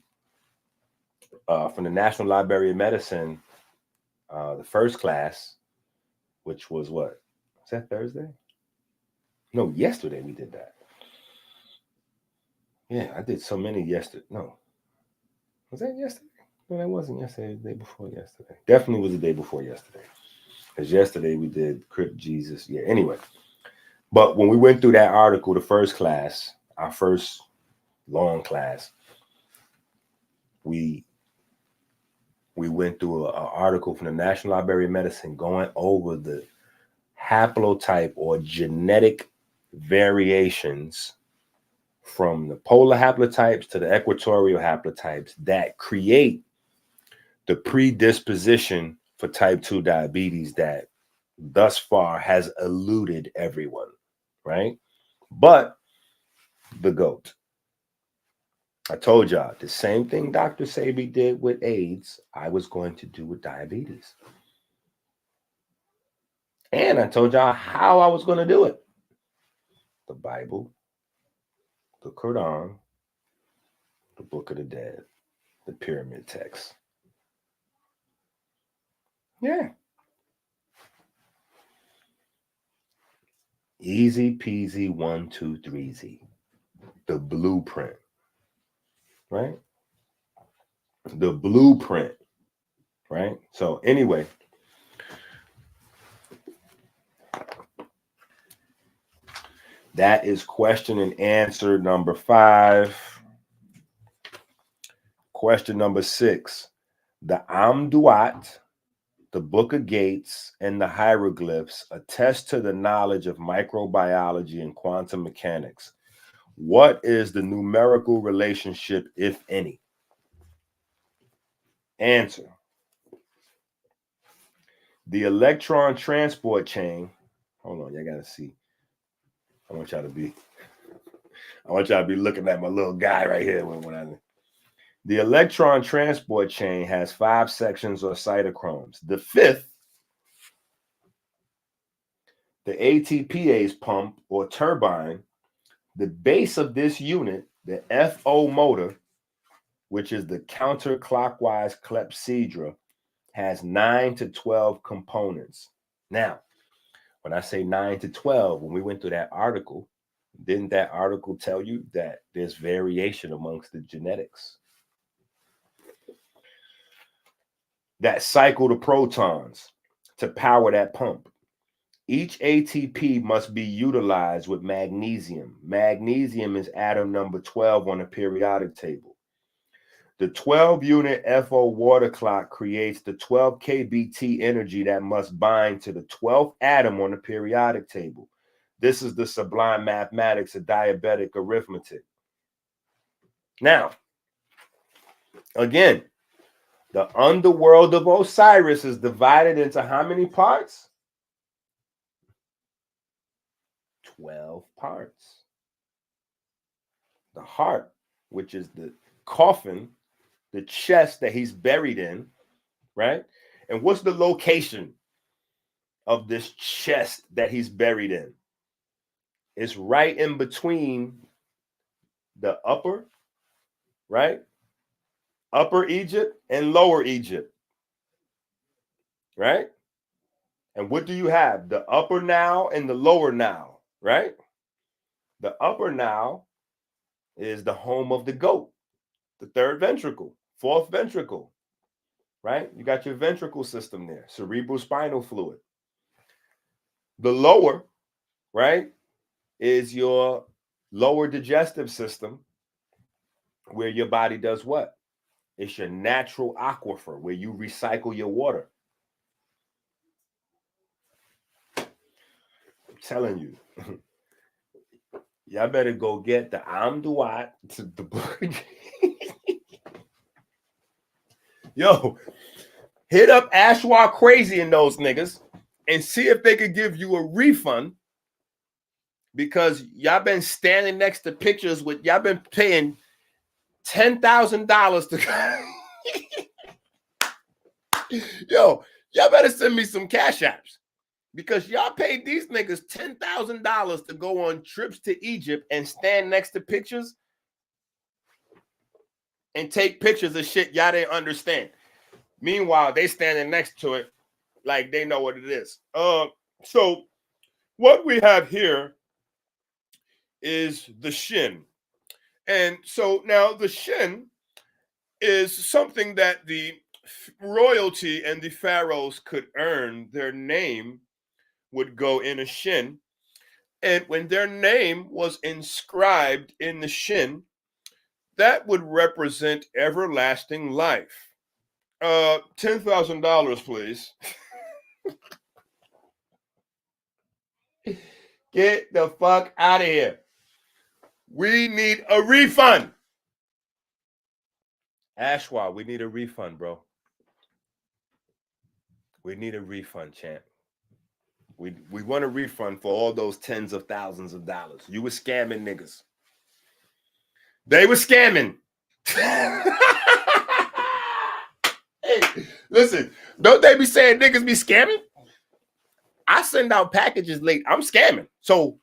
from the National Library of Medicine, the first class, which was what? Was that Thursday? No, yesterday we did that. Yeah, I did so many yesterday. No. Was that yesterday? No, that wasn't yesterday. The day before yesterday. Definitely was the day before yesterday. Because yesterday we did Crypt Jesus. Yeah, anyway. But when we went through that article, the first class, our first long class, we went through an article from the National Library of Medicine going over the haplotype or genetic variations from the polar haplotypes to the equatorial haplotypes that create the predisposition for type 2 diabetes that thus far has eluded everyone, right? But the GOAT. I told y'all the same thing Dr. Sebi did with AIDS, I was going to do with diabetes. And I told y'all how I was going to do it. The Bible, the Quran, the Book of the Dead, the pyramid text. Yeah. Easy peasy 1, 2, 3, Z. The blueprint. Right? The blueprint. Right? So anyway, that is question and answer number 5. Question number 6. The Amduat, the Book of Gates, and the hieroglyphs attest to the knowledge of microbiology and quantum mechanics. What is the numerical relationship, if any? Answer. The electron transport chain. Hold on, y'all gotta see. I want y'all to be looking at my little guy right here the electron transport chain has 5 sections or cytochromes. The 5th, the ATPase pump or turbine, the base of this unit, the FO motor, which is the counterclockwise clepsydra, has 9 to 12 components. Now, when I say 9 to 12, when we went through that article, didn't that article tell you that there's variation amongst the genetics that cycle the protons to power that pump? Each ATP must be utilized with magnesium. Magnesium is atom number 12 on the periodic table. The 12-unit FO water clock creates the 12 kBT energy that must bind to the 12th atom on the periodic table. This is the sublime mathematics of diabetic arithmetic. Now, again, the underworld of Osiris is divided into how many parts? 12 parts. The heart, which is the coffin, the chest that he's buried in, right? And what's the location of this chest that he's buried in? It's right in between the upper, right? Upper Egypt and Lower Egypt, right? And what do you have? The Upper Nile and the Lower Nile, right? The Upper Nile is the home of the goat, the 3rd ventricle, 4th ventricle, right? You got your ventricle system there, cerebral spinal fluid. The lower, right, is your lower digestive system, where your body does what? It's your natural aquifer, where you recycle your water. I'm telling you, y'all better go get the Amduat to the book. Yo, hit up Ashwa Crazy and those niggas and see if they could give you a refund, because y'all been standing next to pictures with, y'all been paying $10,000 to yo, y'all better send me some cash apps, because y'all paid these niggas $10,000 to go on trips to Egypt and stand next to pictures and take pictures of shit y'all didn't understand. Meanwhile, they standing next to it like they know what it is. So what we have here is the shin. And so now the shin is something that the royalty and the pharaohs could earn. Their name would go in a shin. And when their name was inscribed in the shin, that would represent everlasting life. $10,000, please. Get the fuck out of here. We need a refund. Ashwa, we need a refund, bro. We need a refund, champ. We want a refund for all those tens of thousands of dollars. You were scamming niggas. They were scamming. Hey, listen, don't they be saying niggas be scamming? I send out packages late. I'm scamming. So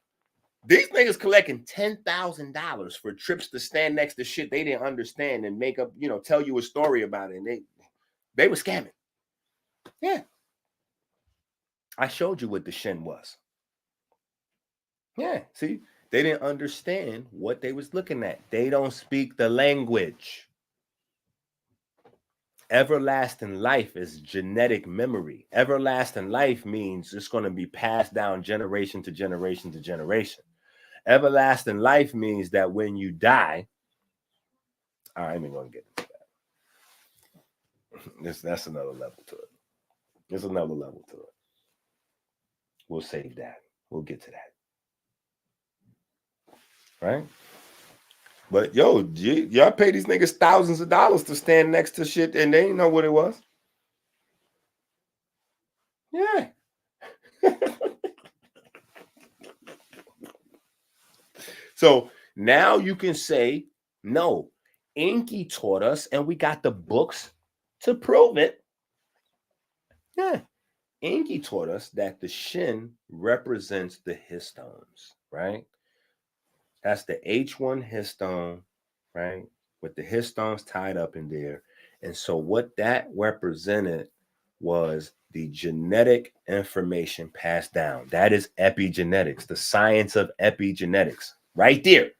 these niggas collecting $10,000 for trips to stand next to shit they didn't understand and make up, tell you a story about it. And they were scamming. Yeah. I showed you what the shin was. Yeah, see, they didn't understand what they was looking at. They don't speak the language. Everlasting life is genetic memory. Everlasting life means it's going to be passed down generation to generation to generation. Everlasting life means that when you die, I ain't even going to get into that. That's another level to it. There's another level to it. We'll save that. We'll get to that. Right? But yo, y'all pay these niggas thousands of dollars to stand next to shit and they didn't know what it was. Yeah. So now you can say, no, EnQi taught us and we got the books to prove it. Yeah. EnQi taught us that the shin represents the histones, right? That's the H1 histone, right? With the histones tied up in there. And so what that represented was the genetic information passed down. That is epigenetics, the science of epigenetics, right there.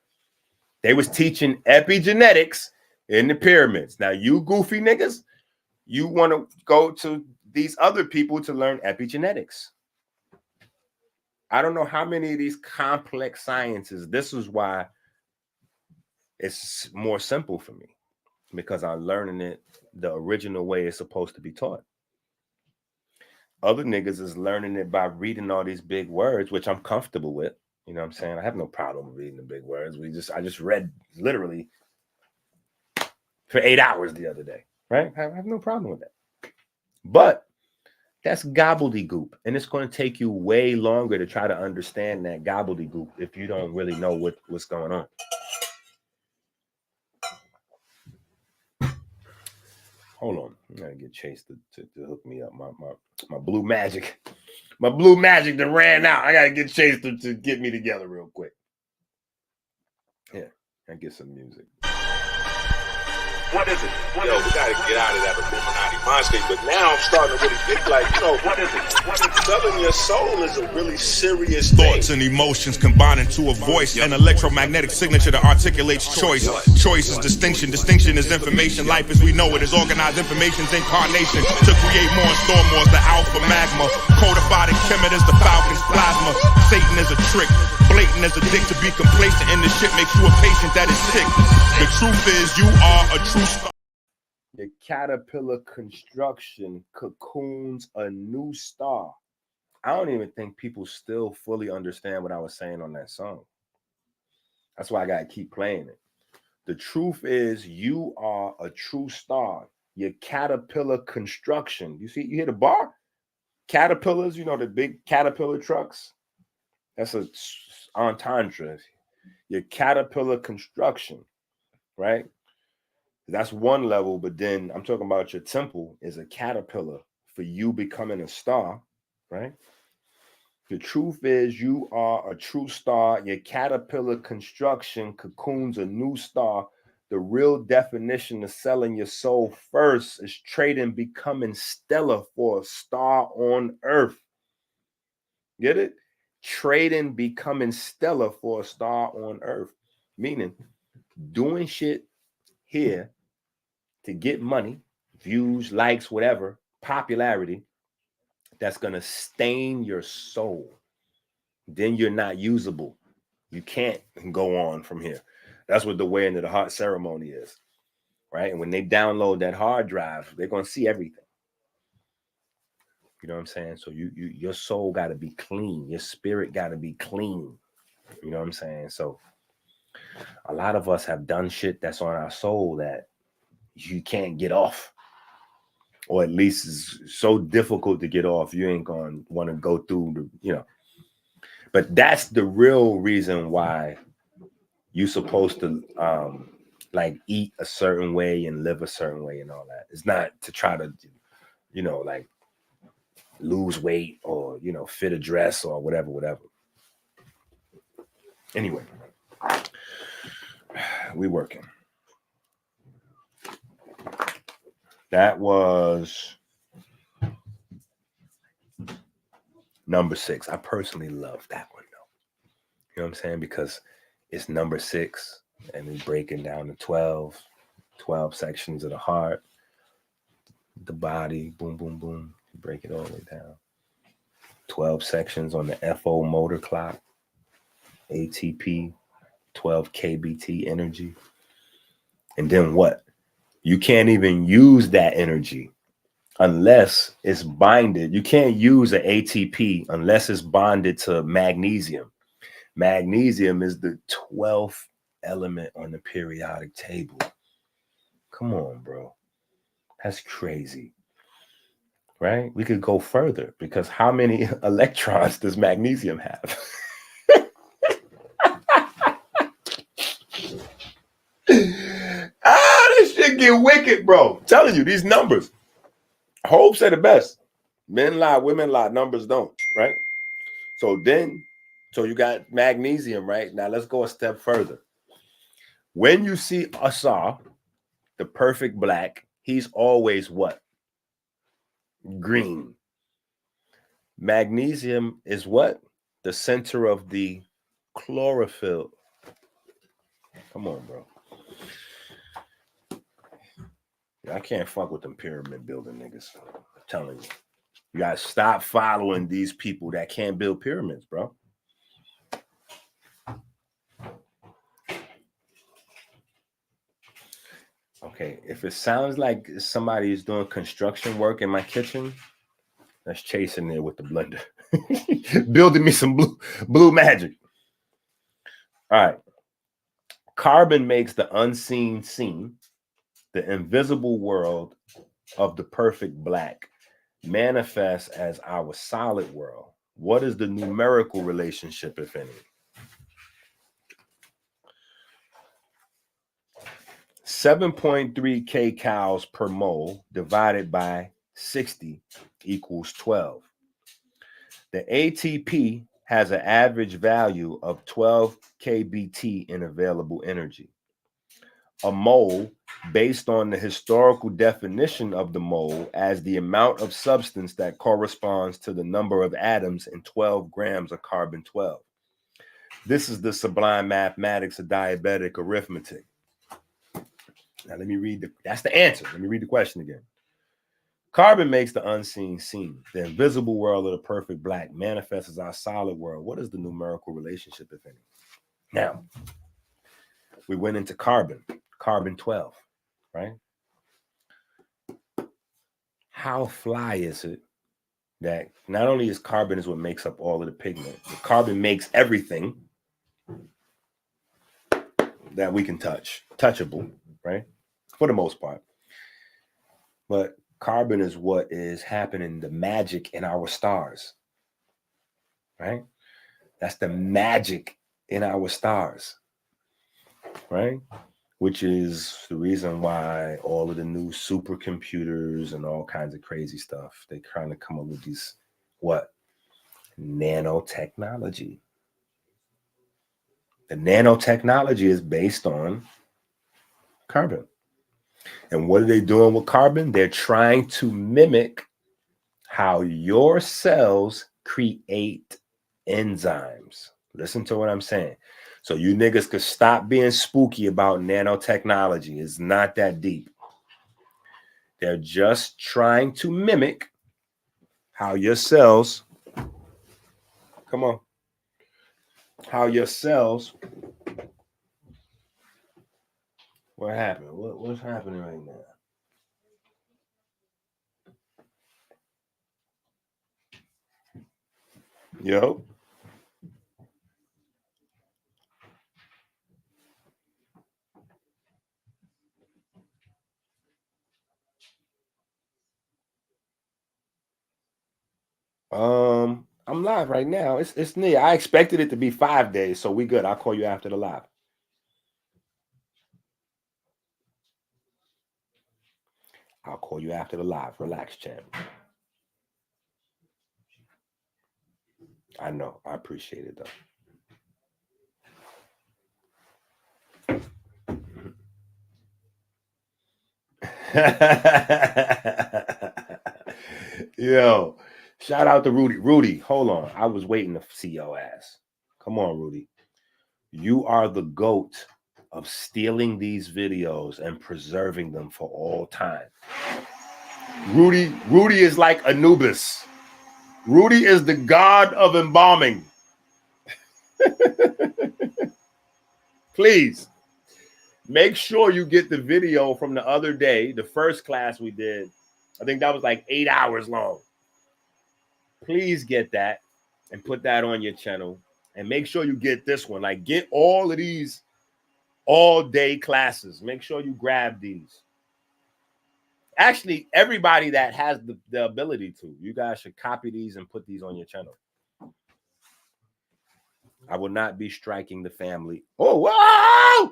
They was teaching epigenetics in the pyramids. Now, you goofy niggas, you want to go to these other people to learn epigenetics. I don't know how many of these complex sciences. This is why it's more simple for me, because I'm learning it the original way it's supposed to be taught. Other niggas is learning it by reading all these big words, which I'm comfortable with. You know what I'm saying? I have no problem reading the big words. I just read literally for 8 hours the other day, right? I have no problem with that. But that's gobbledygook. And it's going to take you way longer to try to understand that gobbledygook if you don't really know what's going on. Hold on. I gotta get Chase to hook me up. My blue magic. My blue magic that ran out. I gotta get Chase to get me together real quick. Yeah, I get some music. What is it? We gotta get out of that Illuminati mind state. But now I'm starting to really get like, what is it? Selling your soul is a really serious thoughts thing. and emotions combining to a voice, an electromagnetic signature that articulates choice. Choice is distinction. Distinction is information. Life as we know it is organized information's incarnation to create more and store more. The alpha magma, codified in Kemet is the Falcon's plasma. Satan is a trick. Blatant as a dick. To be complacent in the shit makes you a patient that is sick. The truth is you are a true star. The caterpillar construction cocoons a new star. I don't even think people still fully understand what I was saying on that song. That's why I gotta keep playing it. The truth is you are a true star. Your caterpillar construction. You hear the bar? Caterpillars, the big caterpillar trucks. That's a entendre. Your caterpillar construction, right? That's one level, but then I'm talking about your temple is a caterpillar for you becoming a star, right? The truth is you are a true star. Your caterpillar construction cocoons a new star. The real definition of selling your soul first is trading becoming stellar for a star on earth. Get it? Trading becoming stellar for a star on earth. Meaning doing shit here to get money, views, likes, whatever, popularity, that's going to stain your soul. Then you're not usable. You can't go on from here. That's what the way into the heart ceremony is, right? And when they download that hard drive, they're going to see everything. You know what I'm saying? So your soul got to be clean. Your spirit got to be clean. You know what I'm saying? So A lot of us have done shit that's on our soul that you can't get off, or at least is so difficult to get off. You ain't gonna want to go through the. But that's the real reason why you're supposed to like eat a certain way and live a certain way and all that. It's not to try to, like lose weight or, fit a dress or whatever. Anyway, we working. That was number 6. I personally love that one though. You know what I'm saying? Because it's number 6 and we breaking down to 12 sections of the heart, the body, boom, boom, boom. Break it all the way down. 12 sections on the FO motor clock, ATP, 12 kBT energy. And then what? You can't even use that energy unless it's bonded. You can't use an ATP unless it's bonded to magnesium. Magnesium is the 12th element on the periodic table. Come on, bro. That's crazy. Right? We could go further because how many electrons does magnesium have? This shit get wicked, bro. I'm telling you, these numbers. Hope say the best. Men lie, women lie, numbers don't, right? So you got magnesium, right? Now let's go a step further. When you see Osiris, the perfect black, he's always what? Green. Magnesium is what? The center of the chlorophyll. Come on, bro. I can't fuck with them pyramid building niggas. I'm telling you. You gotta stop following these people that can't build pyramids, bro. Okay, if it sounds like somebody is doing construction work in my kitchen, that's chasing there with the blender. Building me some blue magic. All right. Carbon makes the unseen seen, the invisible world of the perfect black manifests as our solid world. What is the numerical relationship, if any? 7.3 kcals per mole divided by 60 equals 12. The ATP has an average value of 12 kBT in available energy. A mole, based on the historical definition of the mole as the amount of substance that corresponds to the number of atoms in 12 grams of carbon-12. This is the sublime mathematics of diabetic arithmetic. Now let me read that's the answer. Let me read the question again. Carbon makes the unseen seen. The invisible world of the perfect black manifests as our solid world. What is the numerical relationship, if any? Now, we went into carbon-12, right? How fly is it that not only is carbon is what makes up all of the pigment, but carbon makes everything that we can touchable, right? For the most part. But carbon is what is happening, the magic in our stars, right? That's the magic in our stars, right? Which is the reason why all of the new supercomputers and all kinds of crazy stuff, they kind of come up with these, what? Nanotechnology. The nanotechnology is based on carbon. And what are they doing with carbon? They're trying to mimic how your cells create enzymes. Listen to what I'm saying. So you niggas could stop being spooky about nanotechnology. It's not that deep. They're just trying to mimic how your cells, how your cells, what happened? What's happening right now? Yo. I'm live right now. It's near. I expected it to be 5 days, so we good. I'll call you after the live. I'll call you after the live. Relax, champ. I know. I appreciate it, though. Yo, shout out to Rudy. Rudy, hold on. I was waiting to see your ass. Come on, Rudy. You are the GOAT of stealing these videos and preserving them for all time. Rudy is like Anubis. Rudy is the god of embalming. Please make sure you get the video from the other day, the first class we did. I think that was like 8 hours long. Please get that and put that on your channel. And make sure you get this one. Like, get all of these all-day classes. Make sure you grab these. Actually, everybody that has the ability to, you guys should copy these and put these on your channel. I will not be striking the family. Oh, whoa! I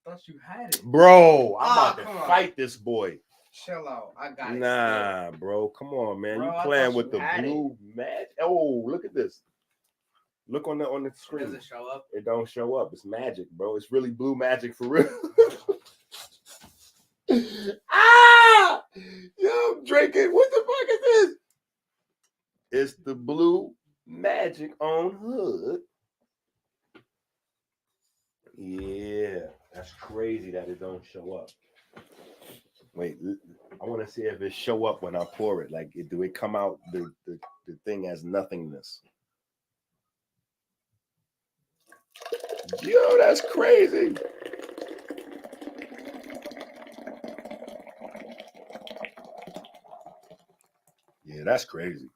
thought you had it. Bro, I'm about to fight this boy. Chill out. I got it. Nah, bro. Come on, man. Bro, you playing with the blue magic. Oh, look at this. Look on the screen. Does it show up? It don't show up. It's magic, bro. It's really blue magic for real. Ah! Yo, I'm drinking. What the fuck is this? It's the blue magic on hood. Yeah, that's crazy that it don't show up. Wait, I want to see if it show up when I pour it. Like, do it come out the thing as nothingness? Yo, that's crazy. Yeah, that's crazy.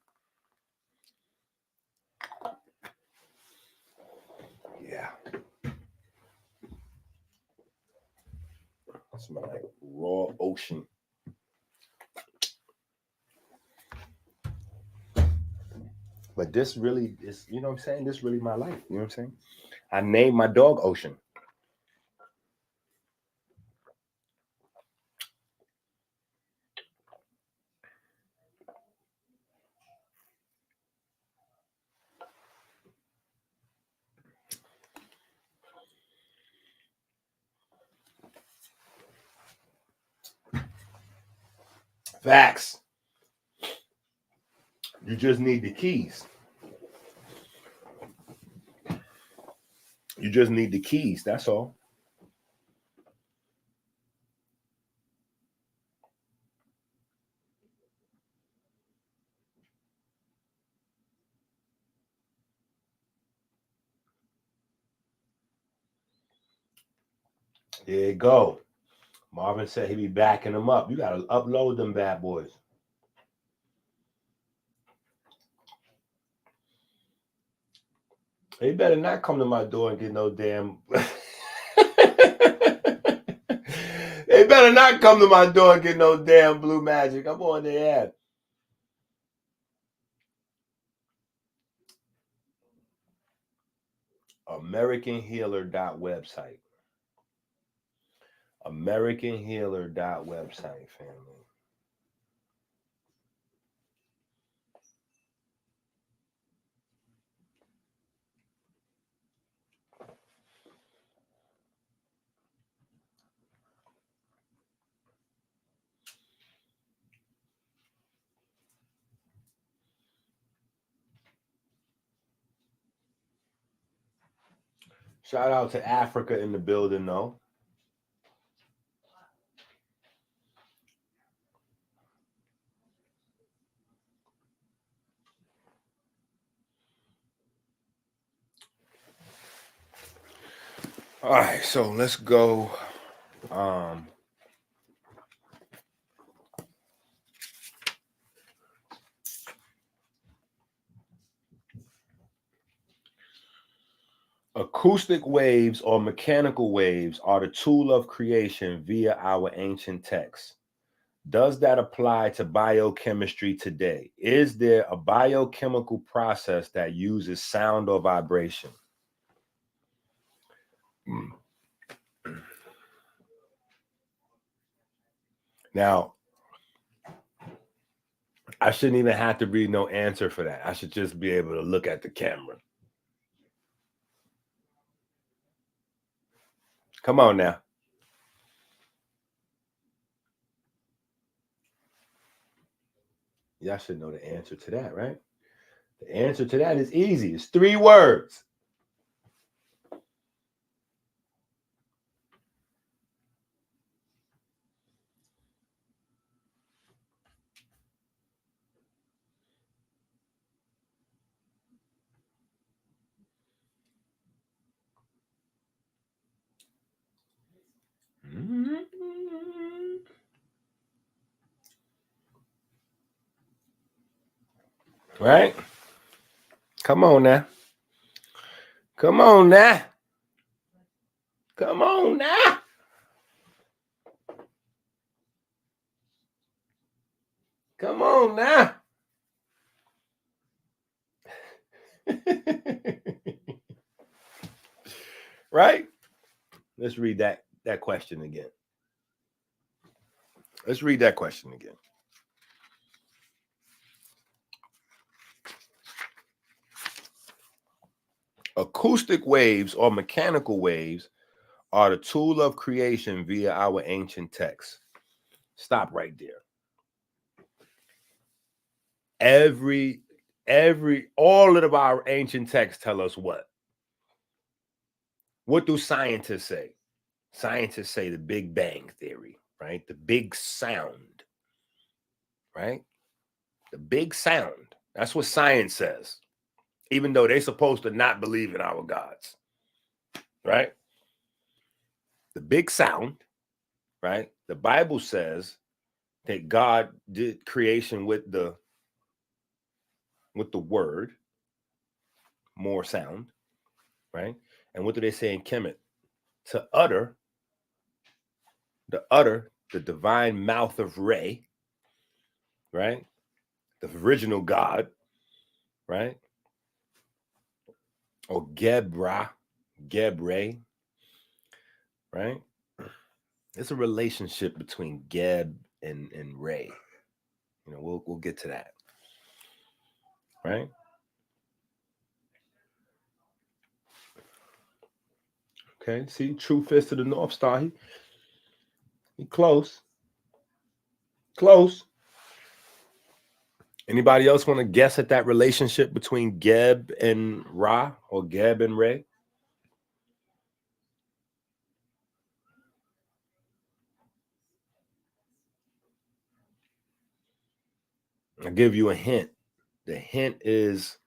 Yeah. It smells like raw ocean. But this really is, you know what I'm saying? This is really my life. You know what I'm saying? I named my dog Ocean. Facts. You just need the keys. You just need the keys. That's all. There you go. Marvin said he'd be backing them up. You got to upload them bad boys. They better not come to my door and get no damn... They better not come to my door and get no damn blue magic. I'm on their ass. AmericanHealer.website. AmericanHealer.website, family. Shout out to Africa in the building, though. All right, so let's go. Acoustic waves or mechanical waves are the tool of creation via our ancient texts. Does that apply to biochemistry today? Is there a biochemical process that uses sound or vibration? Now, I shouldn't even have to read no answer for that. I should just be able to look at the camera. Come on now. Y'all should know the answer to that, right? The answer to that is easy. It's 3 words. Right? Come on now. Come on now. Come on now. Come on now. Right? Let's read that question again. Let's read that question again. Acoustic waves or mechanical waves are the tool of creation via our ancient texts. Stop right there. All of our ancient texts tell us what? What do scientists say? Scientists say the Big Bang Theory, right? The big sound, right? The big sound. That's what science says, even though they're supposed to not believe in our gods, right? The big sound, right? The Bible says that God did creation with the word, more sound, right? And what do they say in Kemet? To utter the divine mouth of Re, right? The original God, right? Or Gebre, right? It's a relationship between Geb and Re. You know, we'll get to that, right? Okay, see, true fist to the North Star. He close. Close. Anybody else want to guess at that relationship between Geb and Ra or Geb and Re? I'll give you a hint. The hint is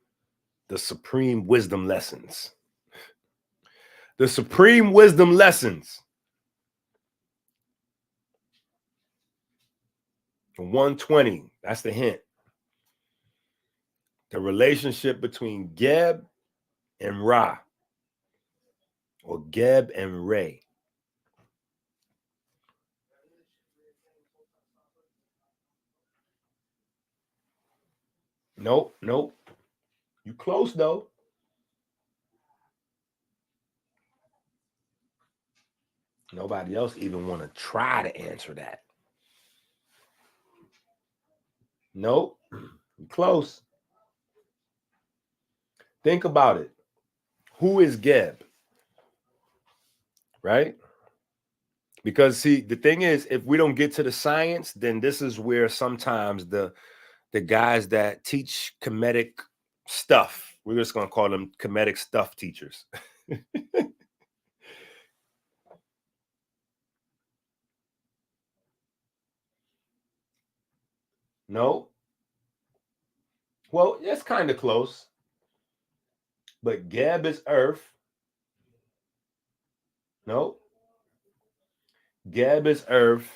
the supreme wisdom lessons. The supreme wisdom lessons. 120. That's the hint. The relationship between Geb and Ra, or Geb and Re. Nope. You close though. Nobody else even want to try to answer that. Nope. You close. Think about it. Who is Geb? Right? Because see, the thing is, if we don't get to the science, then this is where sometimes the guys that teach comedic stuff, we're just going to call them comedic stuff teachers. No. Well, it's kind of close. But Geb is earth. No. Geb is earth.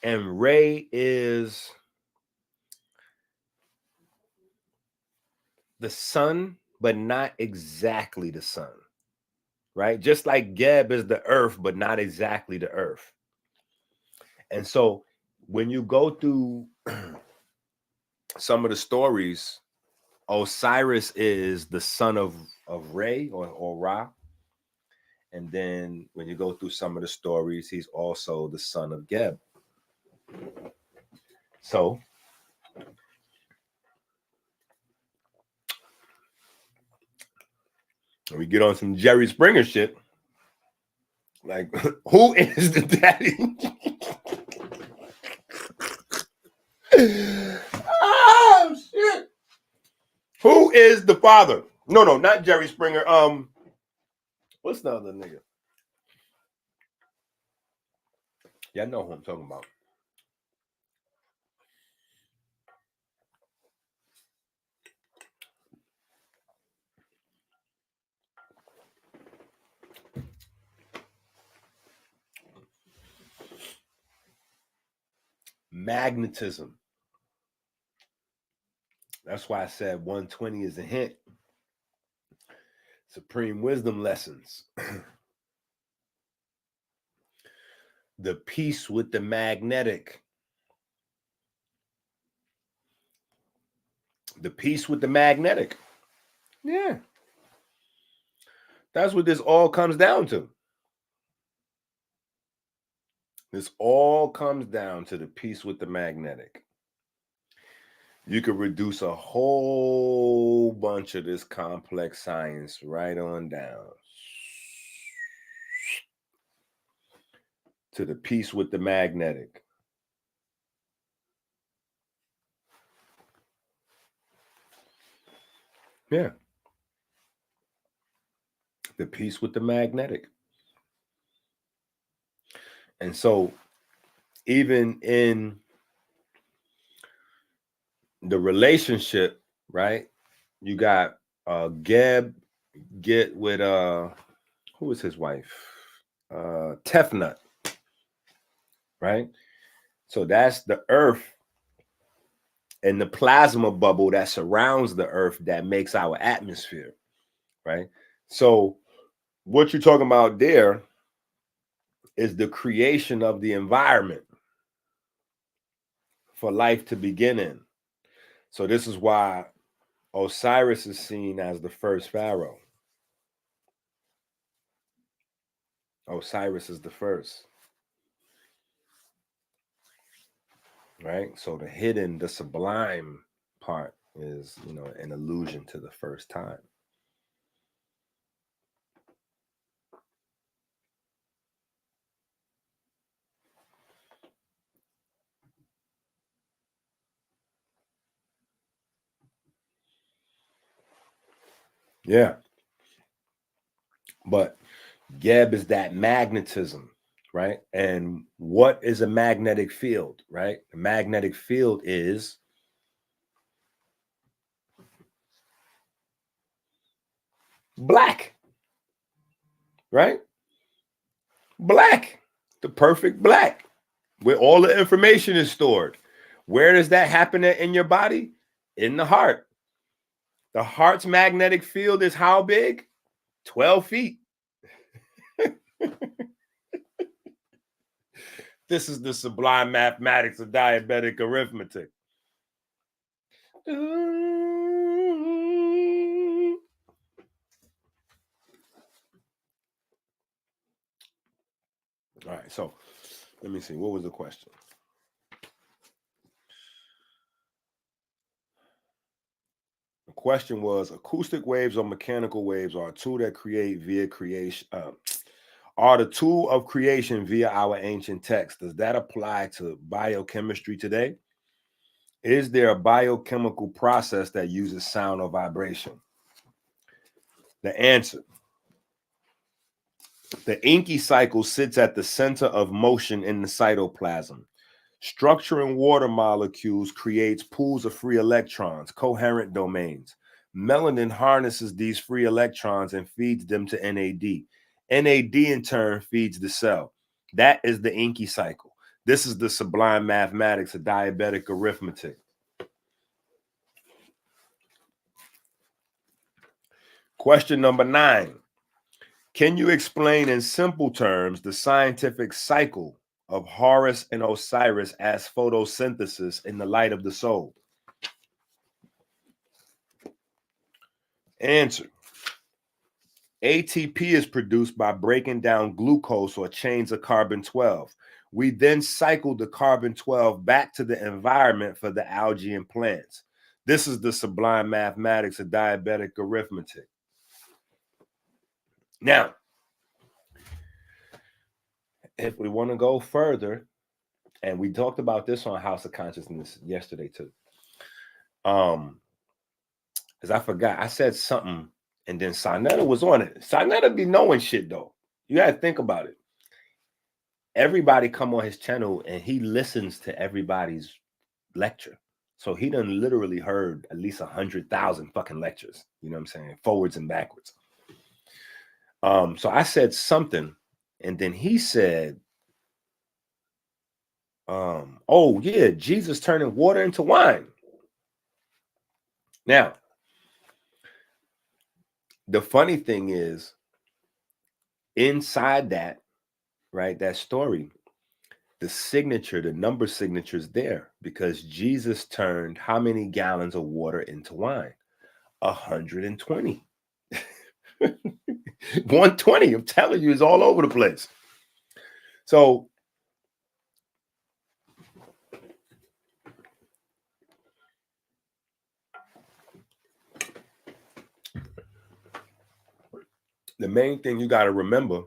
And Re is the sun, but not exactly the sun. Right? Just like Geb is the earth, but not exactly the earth. And so when you go through some of the stories, Osiris is the son of Re or Ra. And then when you go through some of the stories, he's also the son of Geb. So we get on some Jerry Springer shit. Like, who is the daddy? Oh shit! Who is the father? No, not Jerry Springer. What's the other nigga? Yeah, I know who I'm talking about. Magnetism. That's why I said 120 is a hint. Supreme wisdom lessons. The piece with the magnetic. The piece with the magnetic. Yeah. That's what this all comes down to. This all comes down to the piece with the magnetic. You could reduce a whole bunch of this complex science right on down to the piece with the magnetic. Yeah. The piece with the magnetic. And so even in the relationship, right? You got Geb get with who was his wife? Tefnut. Right? So that's the earth and the plasma bubble that surrounds the earth that makes our atmosphere, right? So what you're talking about there is the creation of the environment for life to begin in. So this is why Osiris is seen as the first pharaoh. Osiris is the first. Right? So the hidden, the sublime part is, an allusion to the first time. Yeah. But Geb is that magnetism, right? And what is a magnetic field, right? A magnetic field is black, right? Black, the perfect black, where all the information is stored. Where does that happen in your body? In the heart. The heart's magnetic field is how big? 12 feet. This is the sublime mathematics of diabetic arithmetic. All right, so let me see. What was the question? The question was, acoustic waves or mechanical waves are a tool that create via creation. Are the tool of creation via our ancient text. Does that apply to biochemistry today? Is there a biochemical process that uses sound or vibration? The answer. The EnQi cycle sits at the center of motion in the cytoplasm. Structuring water molecules creates pools of free electrons, coherent domains. Melanin harnesses these free electrons and feeds them to NAD. NAD in turn feeds the cell. That is the EnQi cycle. This is the sublime mathematics of diabetic arithmetic. Question number 9. Can you explain in simple terms the scientific cycle of Horus and Osiris as photosynthesis in the light of the soul? Answer. ATP is produced by breaking down glucose or chains of carbon-12. We then cycle the carbon-12 back to the environment for the algae and plants. This is the sublime mathematics of diabetic arithmetic. Now, if we want to go further, and we talked about this on House of Consciousness yesterday too. Because I forgot, I said something, and then Sarnetta was on it. Sarnetta be knowing shit though. You gotta think about it. Everybody come on his channel and he listens to everybody's lecture. So he done literally heard at least 100,000 fucking lectures. You know what I'm saying? Forwards and backwards. So I said something, and then he said, oh yeah, Jesus turning water into wine. Now, the funny thing is, inside that, right, that story, the signature, the number signature is there because Jesus turned how many gallons of water into wine? 120. 120, I'm telling you, is all over the place. So the main thing you got to remember,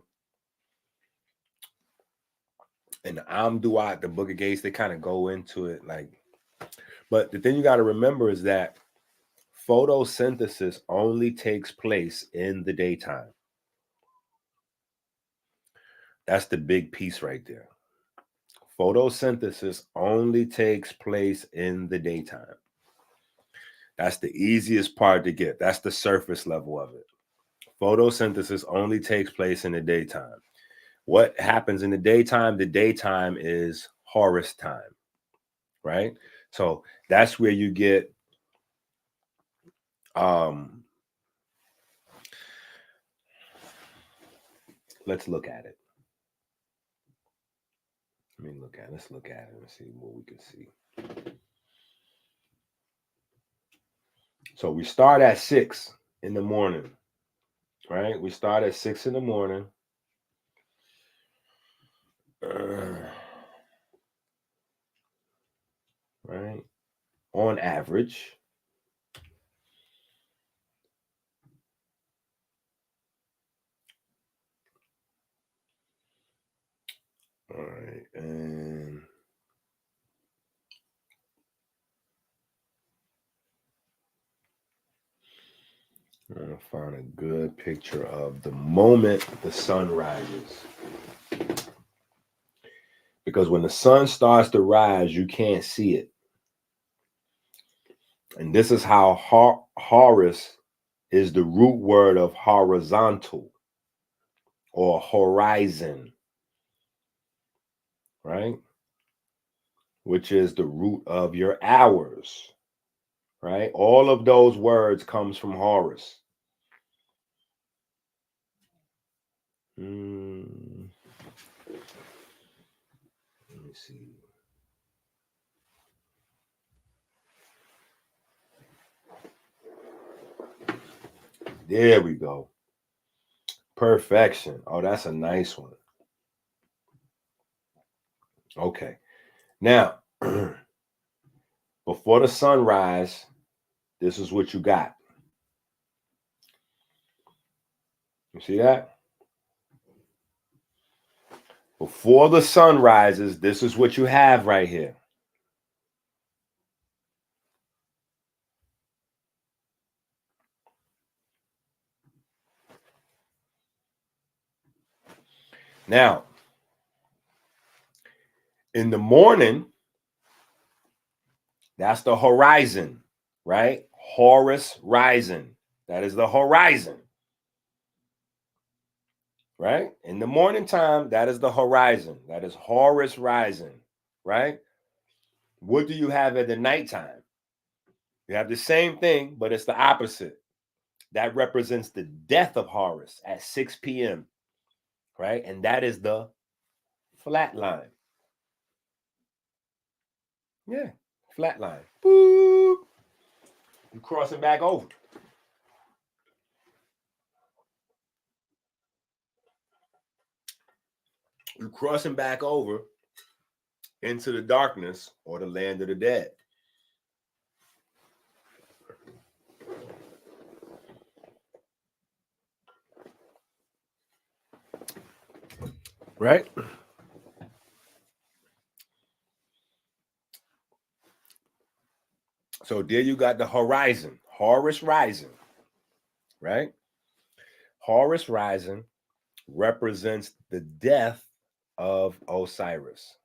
and the Amduat, the Book of Gates, they kind of go into it like, but the thing you got to remember is that photosynthesis only takes place in the daytime. That's the big piece right there. Photosynthesis only takes place in the daytime. That's the easiest part to get. That's the surface level of it. Photosynthesis only takes place in the daytime. What happens in the daytime? The daytime is Horus time, right? So that's where you get let's look at it. Let's look at it and see what we can see. So we start at 6 in the morning, right? We start at 6 in the morning. Right? On average. All right, and I'm gonna find a good picture of the moment the sun rises. Because when the sun starts to rise, you can't see it. And this is how Horus is the root word of horizontal or horizon, right? Which is the root of your hours, right? All of those words comes from Horus. Let me see. There we go. Perfection. Oh, that's a nice one. Okay. Now, before the sunrise, this is what you got. You see that? Before the sun rises, this is what you have right here. Now, in the morning, that's the horizon, right? Horus rising. That is the horizon. Right? In the morning time, that is the horizon. That is Horus rising, right? What do you have at the nighttime? You have the same thing, but it's the opposite. That represents the death of Horus at 6 p.m., right? And that is the flat line. Yeah, flat line. Boop. You crossing back over. You crossing back over into the darkness or the land of the dead. Right? So there you got the horizon, Horus rising, right? Horus rising represents the death of Osiris.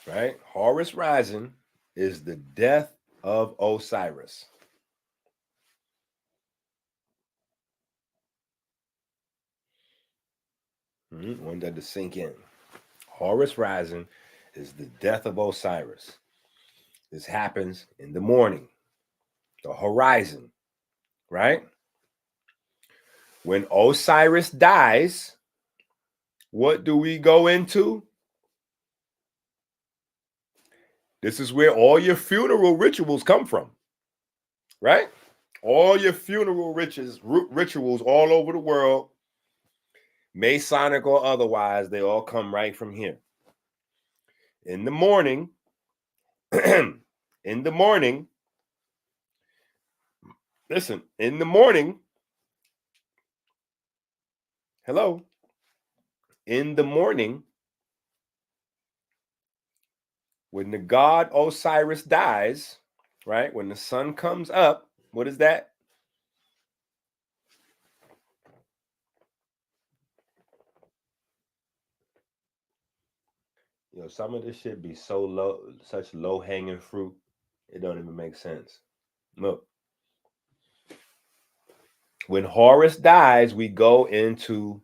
Right? Horus rising is the death of Osiris. Want that to sink in. Horus rising is the death of Osiris. This happens in the morning, the horizon, right? When Osiris dies, what do we go into? This is where all your funeral rituals come from, right? All your funeral rituals all over the world, Masonic or otherwise, they all come right from here. In the morning, listen, in the morning, hello, in the morning, when the god Osiris dies, right, when the sun comes up, what is that? You know, some of this shit be so low, such low-hanging fruit, it don't even make sense. Look, when Horus dies, we go into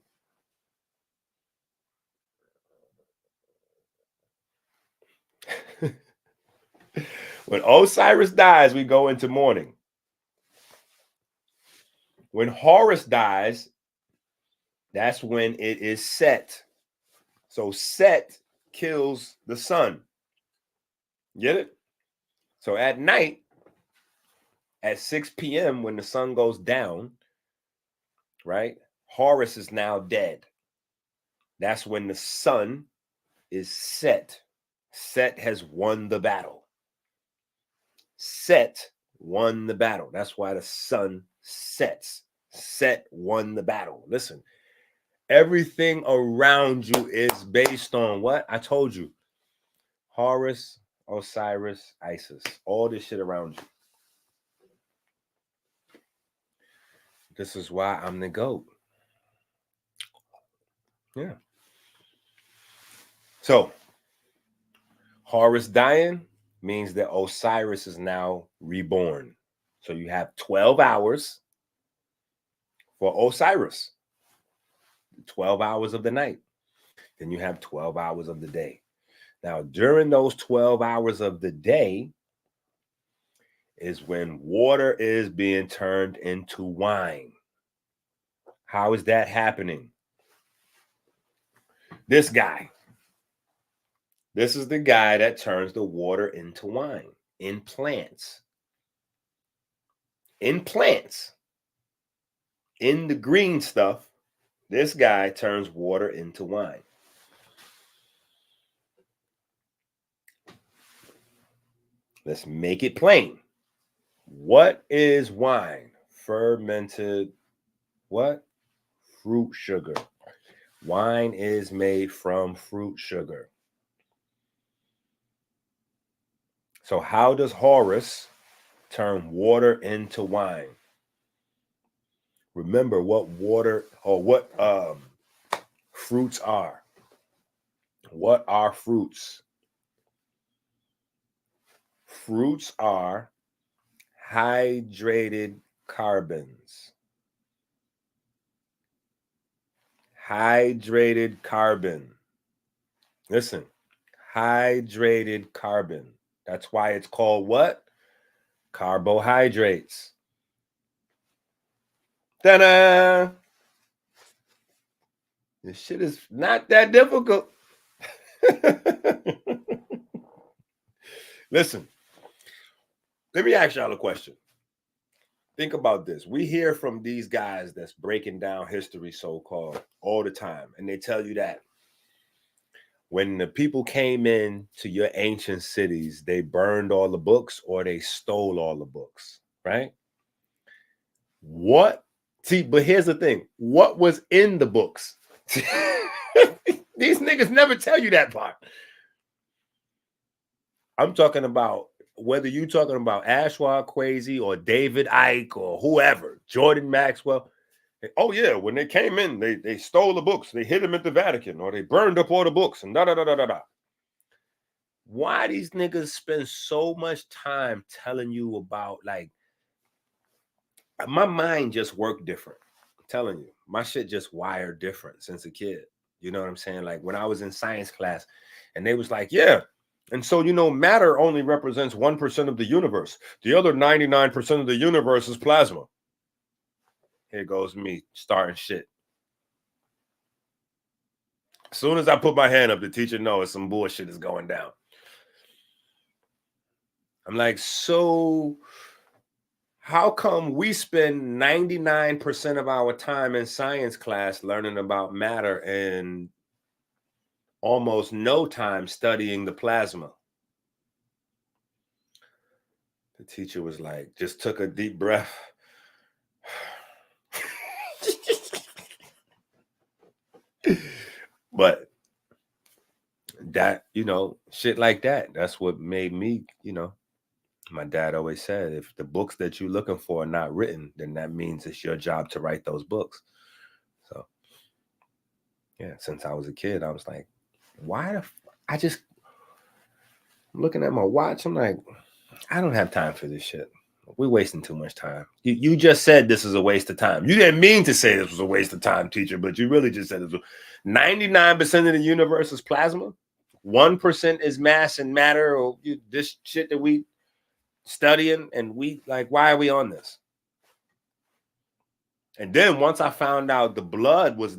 when Osiris dies, we go into mourning. When Horus dies, that's when it is Set. So Set kills the sun. Get it? So at night, at 6 p.m., when the sun goes down, right? Horus is now dead. That's when the sun is Set. Set has won the battle. Set won the battle. That's why the sun sets. Set won the battle. Listen, everything around you is based on what? I told you. Horus, Osiris, Isis. All this shit around you. This is why I'm the GOAT. Yeah. So, Horus dying means that Osiris is now reborn. So you have 12 hours for Osiris. 12 hours of the night. Then you have 12 hours of the day. Now, during those 12 hours of the day is when water is being turned into wine. How is that happening? This guy. This is the guy that turns the water into wine in plants. In plants. In the green stuff, this guy turns water into wine. Let's make it plain. What is wine? Fermented what? Fruit sugar. Wine is made from fruit sugar. So how does Horus turn water into wine? Remember what water or what fruits are. What are fruits? Fruits are hydrated carbons. Hydrated carbon. Listen, hydrated carbon. That's why it's called what? Carbohydrates. Ta-da! This shit is not that difficult. Listen, let me ask y'all a question. Think about this. We hear from these guys that's breaking down history, so-called, all the time. And they tell you that when the people came in to your ancient cities, they burned all the books or they stole all the books, right? What? See, but here's the thing. What was in the books? These niggas never tell you that part. I'm talking about whether you're talking about Ashwa Kwesi or David Icke or whoever, Jordan Maxwell. Oh, yeah, when they came in, they stole the books. They hid them at the Vatican or they burned up all the books and da-da-da-da-da-da. Why these niggas spend so much time telling you about, like, my mind just worked different. I'm telling you, my shit just wired different since a kid. You know what I'm saying? Like when I was in science class and they was like, yeah. And so, you know, matter only represents 1% of the universe. The other 99% of the universe is plasma. Here goes me starting shit. As soon as I put my hand up, the teacher knows some bullshit is going down. I'm like, so how come we spend 99% of our time in science class learning about matter and almost no time studying the plasma? The teacher was like, just took a deep breath. But that, you know, shit like that, that's what made me, you know, my dad always said, if the books that you're looking for are not written, then that means it's your job to write those books. So, yeah, since I was a kid, I was like, why I'm looking at my watch. I'm like, I don't have time for this shit. We're wasting too much time. You just said this is a waste of time. You didn't mean to say this was a waste of time, teacher, but you really just said it was 99% of the universe is plasma. 1% is mass and matter, or this shit that we studying, and we like, why are we on this? And then once I found out the blood was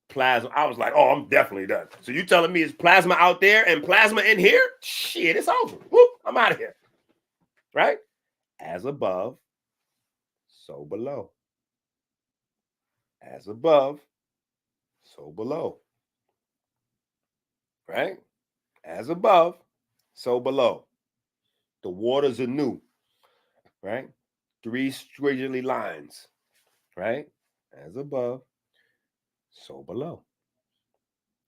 plasma, I was like, oh, I'm definitely done. So you telling me it's plasma out there and plasma in here? Shit, it's over. Whoop, I'm out of here. Right? As above, so below. As above, so below. Right? As above, so below. The waters are new. Right? 3 squiggly lines. Right? As above, so below.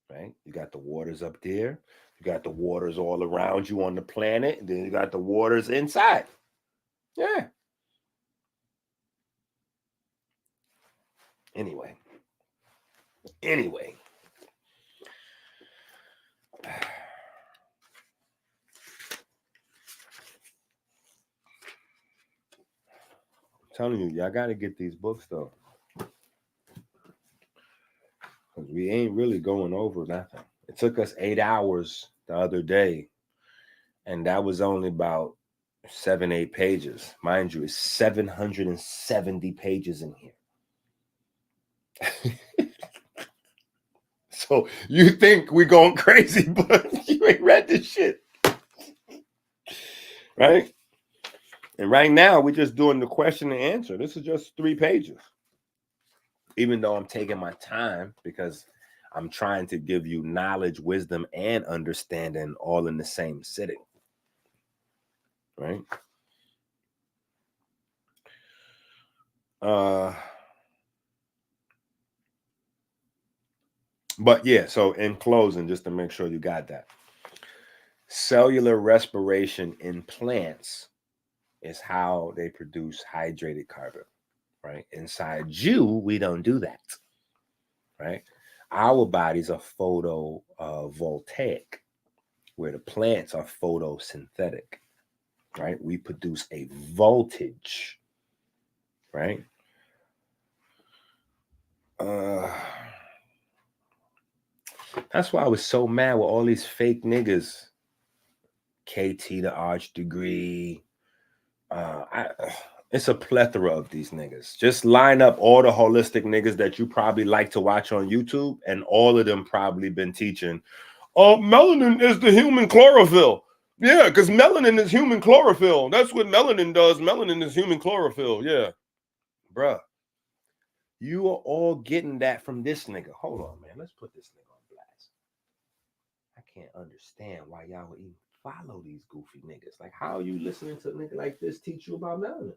Right? You got the waters up there. You got the waters all around you on the planet. And then you got the waters inside. Yeah. Anyway. I'm telling you, y'all got to get these books, though. Because we ain't really going over nothing. It took us 8 hours the other day, and that was only about 7-8 pages. Mind you, it's 770 pages in here. So you think we're going crazy, but you ain't read this shit. Right? And right now, we're just doing the question and answer. This is just 3 pages. Even though I'm taking my time because I'm trying to give you knowledge, wisdom, and understanding all in the same sitting. Right? But yeah, so in closing, just to make sure you got that. Cellular respiration in plants is how they produce hydrated carbon, right? Inside you, we don't do that, right? Our bodies are photovoltaic, where the plants are photosynthetic, right? We produce a voltage, right? That's why I was so mad with all these fake niggas. KT, the arch degree. It's a plethora of these niggas. Just line up all the holistic niggas that you probably like to watch on YouTube, and all of them probably been teaching, oh, melanin is the human chlorophyll. Yeah, because melanin is human chlorophyll. That's what melanin does. Melanin is human chlorophyll. Yeah. Bruh. You are all getting that from this nigga. Hold on, man. Let's put this nigga on blast. I can't understand why y'all would even follow these goofy niggas. Like, how are you listening to a nigga like this teach you about melanin?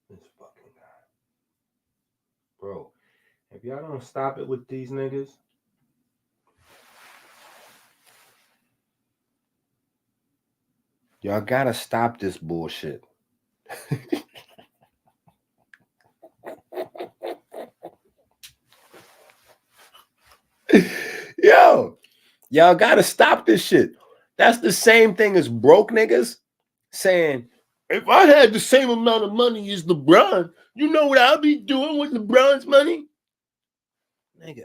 This fucking guy. Bro, if y'all don't stop it with these niggas, y'all gotta stop this bullshit. Yo, y'all gotta stop this shit. That's the same thing as broke niggas saying, if I had the same amount of money as LeBron, you know what I'll be doing with LeBron's money? Nigga,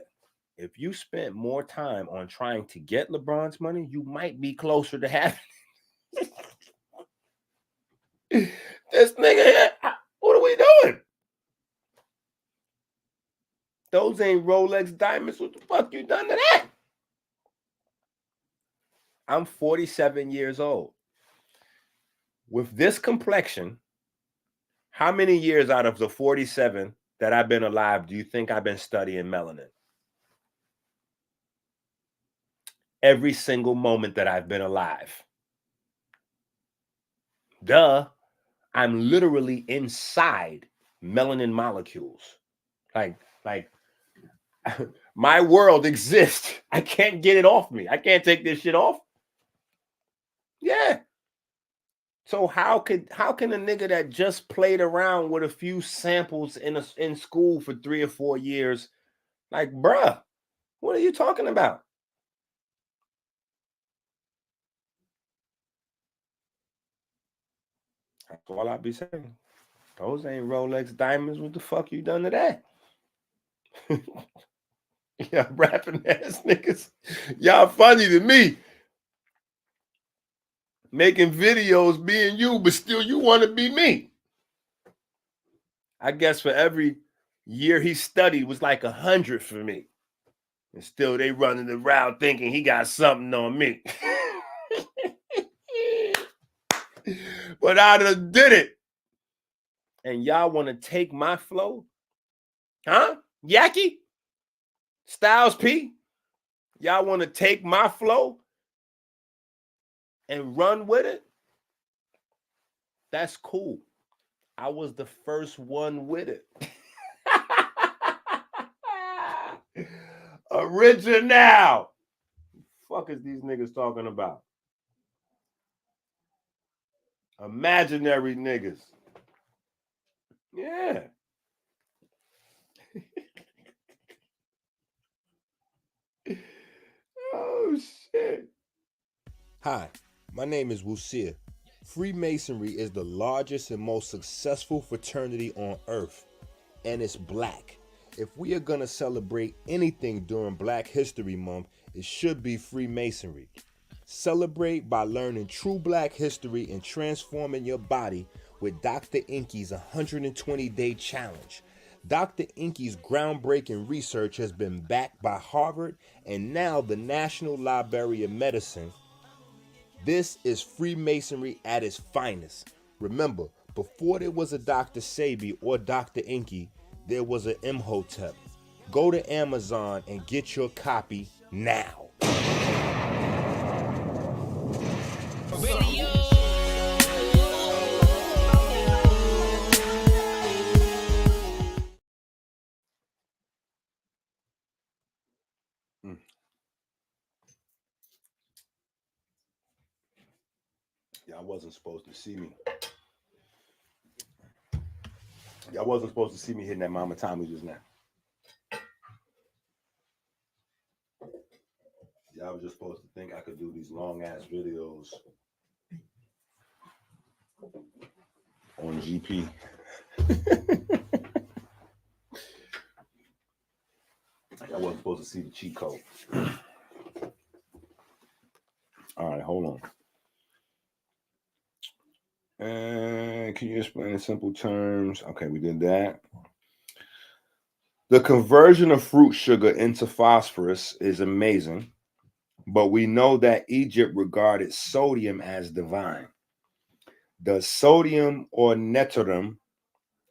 if you spent more time on trying to get LeBron's money, you might be closer to having it. This nigga, what are we doing? Those ain't Rolex diamonds. What the fuck you done to that? I'm 47 years old. With this complexion, how many years out of the 47 that I've been alive do you think I've been studying melanin? Every single moment that I've been alive. Duh, I'm literally inside melanin molecules. Like my world exists. I can't get it off me. I can't take this shit off. Yeah. So how can a nigga that just played around with a few samples in school for 3 or 4 years, like, bruh, what are you talking about? That's all I be saying. Those ain't Rolex diamonds. What the fuck you done to that? Y'all rapping ass niggas. Y'all funny to me. Making videos being you, but still you want to be me. I guess for every year he studied was like 100 for me. And still they running around thinking he got something on me. But I done did it. And y'all want to take my flow? Huh? Yaki? Styles P? Y'all want to take my flow and run with it? That's cool. I was the first one with it. Original. Fuck is these niggas talking about? Imaginary niggas. Yeah. Oh, shit. Hi, my name is Wusia. Freemasonry is the largest and most successful fraternity on earth, and it's black. If we are going to celebrate anything during Black History Month, it should be Freemasonry. Celebrate by learning true black history and transforming your body with Dr. EnQi's 120-day challenge. Dr. EnQi's groundbreaking research has been backed by Harvard and now the National Library of Medicine. This is Freemasonry at its finest. Remember, before there was a Dr. Sebi or Dr. EnQi, there was an Imhotep. Go to Amazon and get your copy now. Y'all wasn't supposed to see me. Y'all wasn't supposed to see me hitting that Mama Tommy just now. I was just supposed to think I could do these long ass videos on GP. I wasn't supposed to see the cheat code. All right, hold on. And can you explain in simple terms? Okay, we did that. The conversion of fruit sugar into phosphorus is amazing, but we know that Egypt regarded sodium as divine. Does sodium or neutrum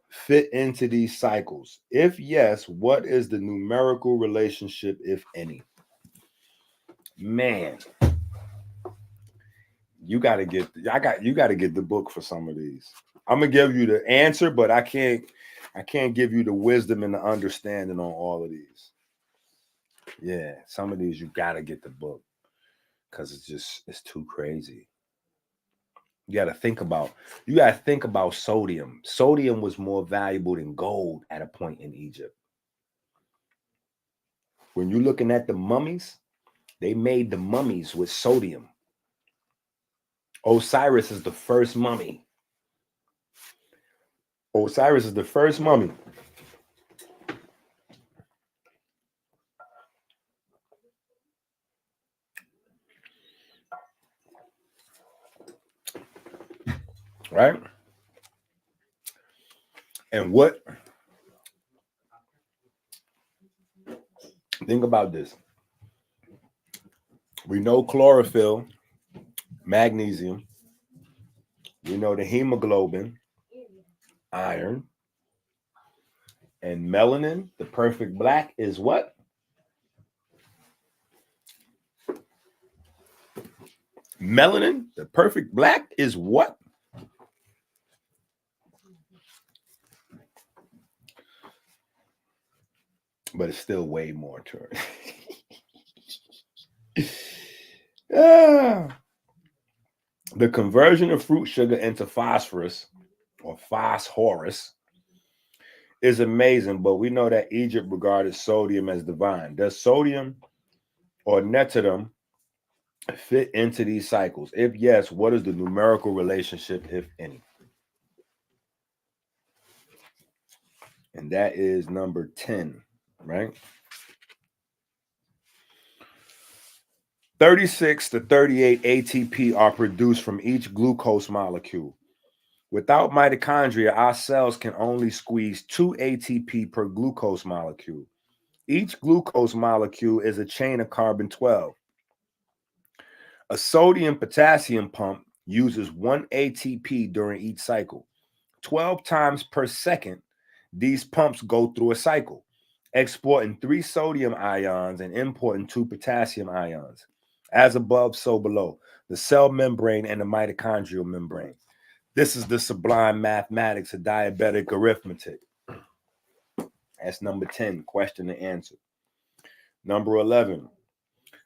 fit into these cycles? If yes, what is the numerical relationship, if any? Man, you got to get the book for some of these. I'm gonna give you the answer, but I can't give you the wisdom and the understanding on all of these. Yeah, some of these you got to get the book because it's too crazy. You got to think about sodium. Sodium was more valuable than gold at a point in Egypt. When you're looking at the mummies, they made the mummies with sodium. Osiris is the first mummy. Osiris is the first mummy. Right? And think about this. We know chlorophyll, magnesium. We know the hemoglobin, iron. And melanin, the perfect black, is what? Melanin, the perfect black, is what? But it's still way more to it. The conversion of fruit sugar into phosphorus or phosphorus is amazing, but we know that Egypt regarded sodium as divine. Does sodium or neutrum fit into these cycles? If yes, what is the numerical relationship, if any? And that is number 10, right? 36 to 38 ATP are produced from each glucose molecule. Without mitochondria, our cells can only squeeze 2 ATP per glucose molecule. Each glucose molecule is a chain of carbon 12. A sodium-potassium pump uses 1 ATP during each cycle. 12 times per second, these pumps go through a cycle, exporting 3 sodium ions and importing 2 potassium ions. As above, so below, the cell membrane and the mitochondrial membrane. This is the sublime mathematics of diabetic arithmetic. That's number 10, question and answer. Number 11,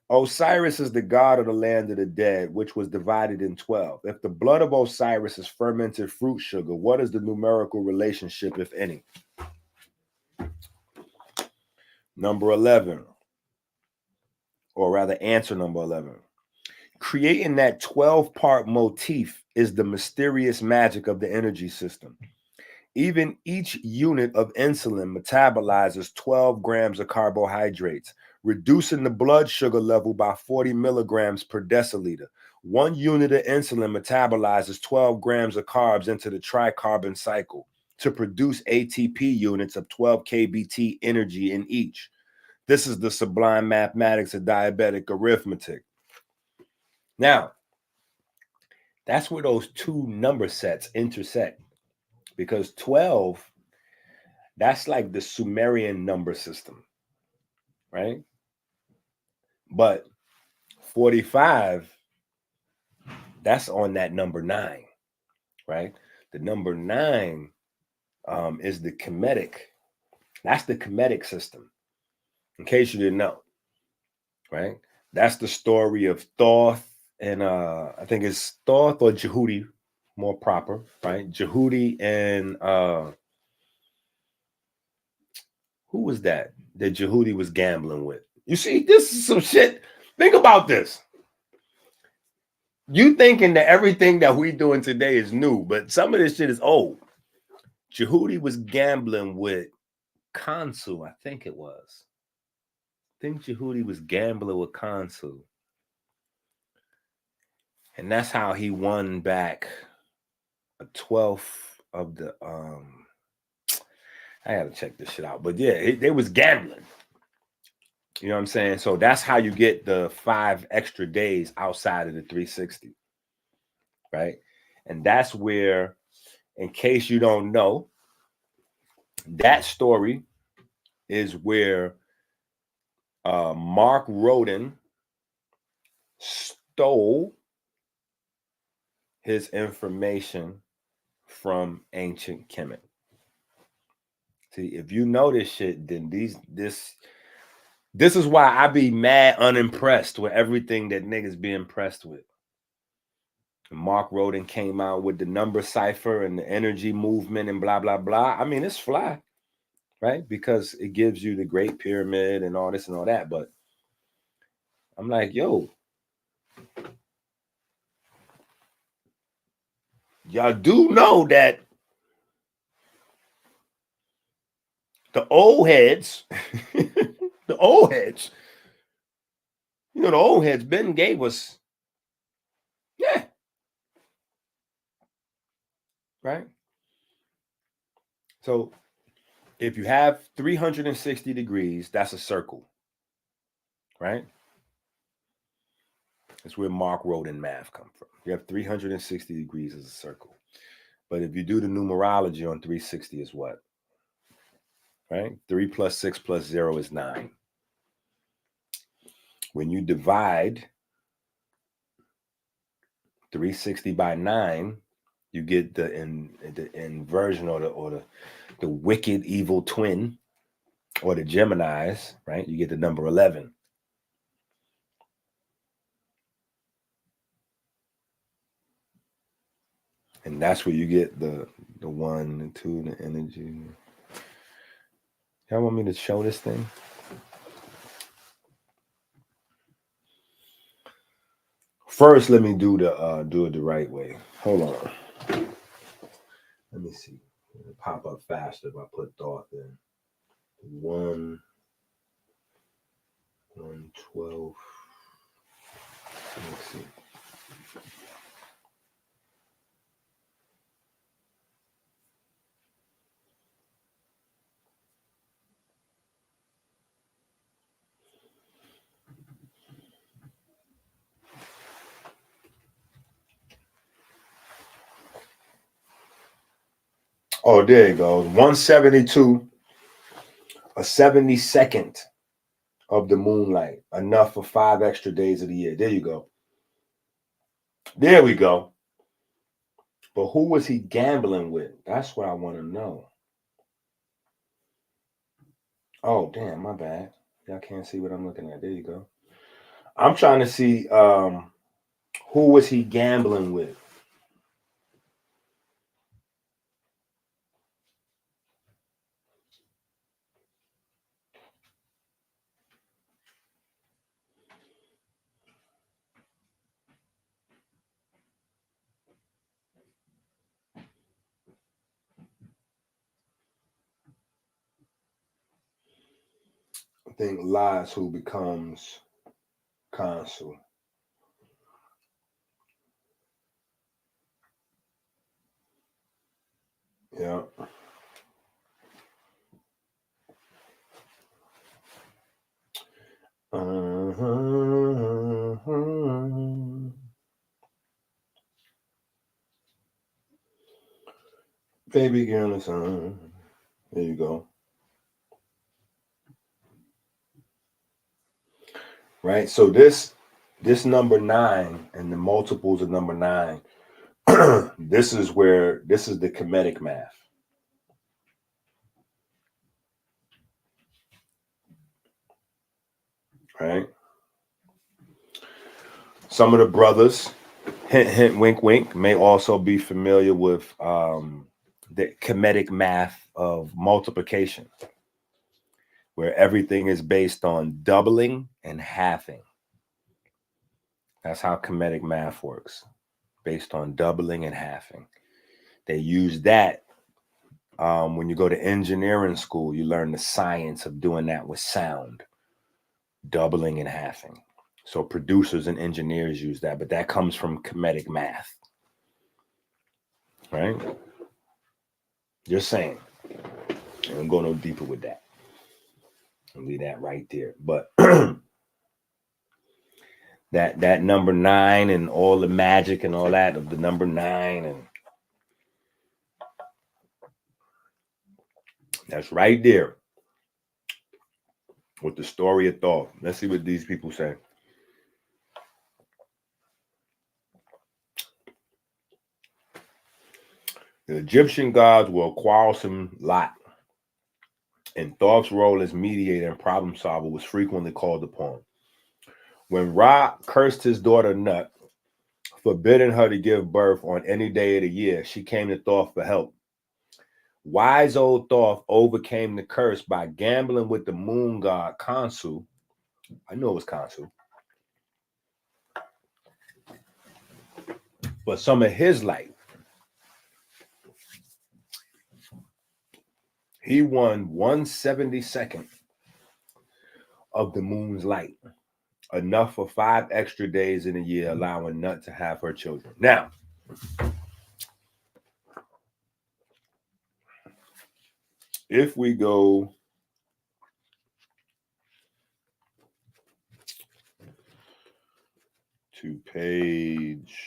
Osiris is the god of the land of the dead, which was divided in 12. If the blood of Osiris is fermented fruit sugar, what is the numerical relationship, if any? Number 11, or rather answer number 11. Creating that 12-part motif is the mysterious magic of the energy system. Even each unit of insulin metabolizes 12 grams of carbohydrates, reducing the blood sugar level by 40 milligrams per deciliter. 1 unit of insulin metabolizes 12 grams of carbs into the tricarbon cycle to produce ATP units of 12 kBT energy in each. This is the sublime mathematics of diabetic arithmetic. Now, that's where those 2 number sets intersect, because 12, that's like the Sumerian number system, right? But 45, that's on that number 9, right? The number 9 is the Kemetic. That's the Kemetic system, in case you didn't know, right? That's the story of Thoth and I think it's Thoth or Jehudi, more proper, right? Jehudi and who was that Jehudi was gambling with? You see, this is some shit Think about this. You thinking that everything that we doing today is new, but some of this shit is old. Jehudi was gambling with Khonsu, I think it was. I think Jehudi was gambling with Khonsu. And that's how he won back a 12th of the I gotta check this shit out. But yeah, they was gambling. You know what I'm saying? So that's how you get the 5 extra days outside of the 360. Right? And that's where, in case you don't know, that story is where Mark Rodin stole his information from ancient Kemet. See, if you know this shit, then this is why I be mad unimpressed with everything that niggas be impressed with. Mark Rodin came out with the number cipher and the energy movement and blah, blah, blah. I mean, it's fly, right? Because it gives you the Great Pyramid and all this and all that. But I'm like, yo, y'all do know that the old heads, the old heads, you know, the old heads, Ben gave us, yeah, right? So if you have 360 degrees, that's a circle, right? That's where Mark Rodin math come from. You have 360 degrees as a circle. But if you do the numerology on 360 is what? Right? 3 plus 6 plus 0 is 9. When you divide 360 by 9, you get the inversion or the wicked evil twin or the Geminis, right? You get the number 11. And that's where you get the 1 and 2, the energy. Y'all want me to show this thing? First, let me do it the right way. Hold on. Let me see. It'll pop up faster if I put thought in. 1, 112. Let's see. Oh, there you go. 172, a 72nd of the moonlight, enough for 5 extra days of the year. There you go. There we go. But who was he gambling with? That's what I want to know. Oh, damn, my bad. Y'all can't see what I'm looking at. There you go. I'm trying to see who was he gambling with? I think Lies who becomes consul. Yeah. Baby girl is on. There you go. Right. So this number 9 and the multiples of number 9. This is the Kemetic math. Right. Some of the brothers, hint, hint, wink, wink, may also be familiar with the Kemetic math of multiplication, where everything is based on doubling and halving. That's how kinetic math works, based on doubling and halving. They use that when you go to engineering school. You learn the science of doing that with sound, doubling and halving. So producers and engineers use that, but that comes from kinetic math, right? Just saying. I don't go no deeper with that. I'll leave that right there. But that number 9 and all the magic and all that of the number 9, and that's right there with the story of Thoth. Let's see what these people say. The Egyptian gods were a quarrelsome lot, and Thoth's role as mediator and problem solver was frequently called upon. When Ra cursed his daughter Nut, forbidding her to give birth on any day of the year, she came to Thoth for help. Wise old Thoth overcame the curse by gambling with the moon god Khonsu. I know it was Khonsu. But some of his light. He won 1/72 of the moon's light, enough for 5 extra days in a year, allowing Nut to have her children. Now, if we go to page,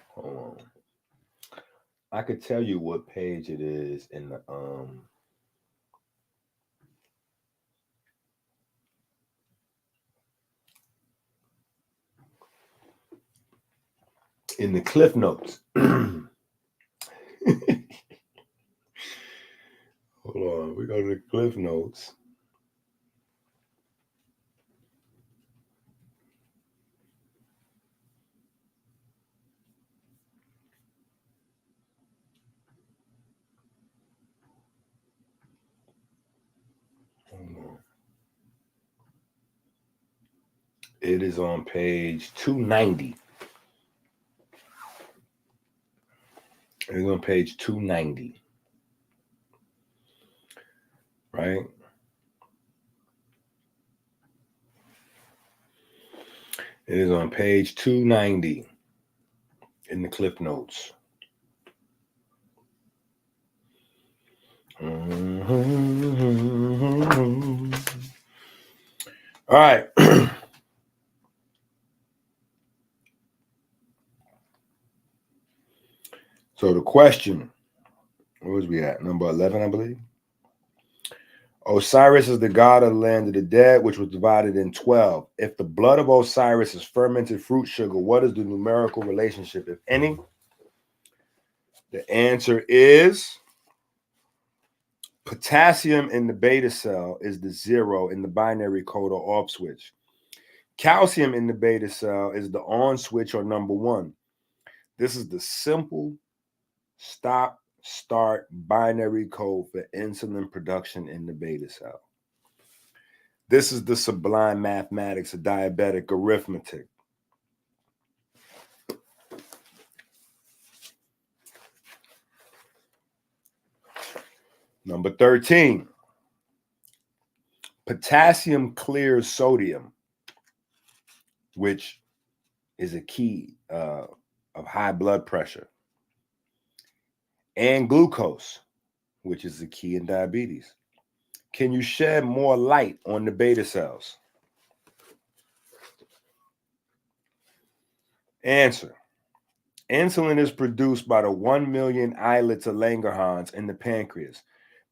hold on, I could tell you what page it is in the Cliff Notes. Hold on, we go to the Cliff Notes. It is on page 290. It's on page 290. Right? It is on page 290 in the Cliff Notes. All right. So the question, where was we at? Number 11, I believe. Osiris is the god of the land of the dead, which was divided in 12. If the blood of Osiris is fermented fruit sugar, what is the numerical relationship, if any? The answer is potassium in the beta cell is the 0 in the binary code or off switch. Calcium in the beta cell is the on switch or number 1. This is the simple stop-start binary code for insulin production in the beta cell. This is the sublime mathematics of diabetic arithmetic. Number 13. Potassium clears sodium, which is a key of high blood pressure, and glucose, which is the key in diabetes. Can you shed more light on the beta cells? Answer. Insulin is produced by the 1 million islets of Langerhans in the pancreas.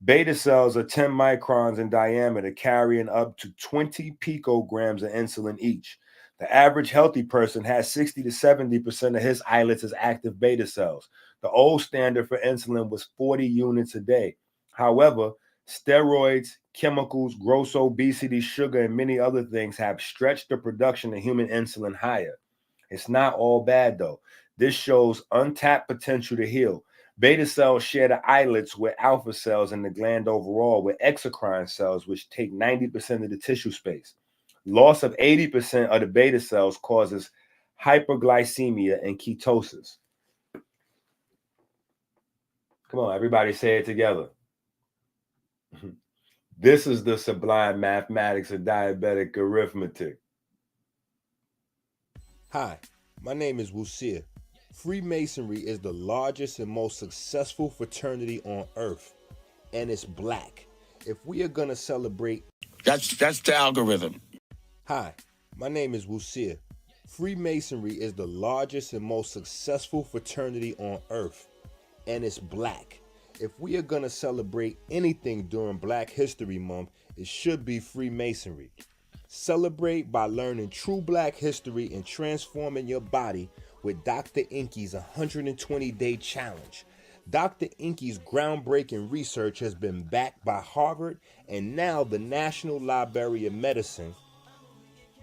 Beta cells are 10 microns in diameter, carrying up to 20 picograms of insulin each. The average healthy person has 60 to 70% of his islets as active beta cells. The old standard for insulin was 40 units a day. However, steroids, chemicals, gross obesity, sugar, and many other things have stretched the production of human insulin higher. It's not all bad, though. This shows untapped potential to heal. Beta cells share the islets with alpha cells and the gland overall with exocrine cells, which take 90% of the tissue space. Loss of 80% of the beta cells causes hyperglycemia and ketosis. Come on, everybody say it together. This is the sublime mathematics of diabetic arithmetic. Hi, my name is Wusia. Freemasonry is the largest and most successful fraternity on earth, and it's black. If we are going to celebrate... That's the algorithm. Hi, my name is Wusia. Freemasonry is the largest and most successful fraternity on earth, and it's black. If we are going to celebrate anything during Black History Month, it should be Freemasonry. Celebrate by learning true Black history and transforming your body with Dr. EnQi's 120-day challenge. Dr. EnQi's groundbreaking research has been backed by Harvard and now the National Library of Medicine.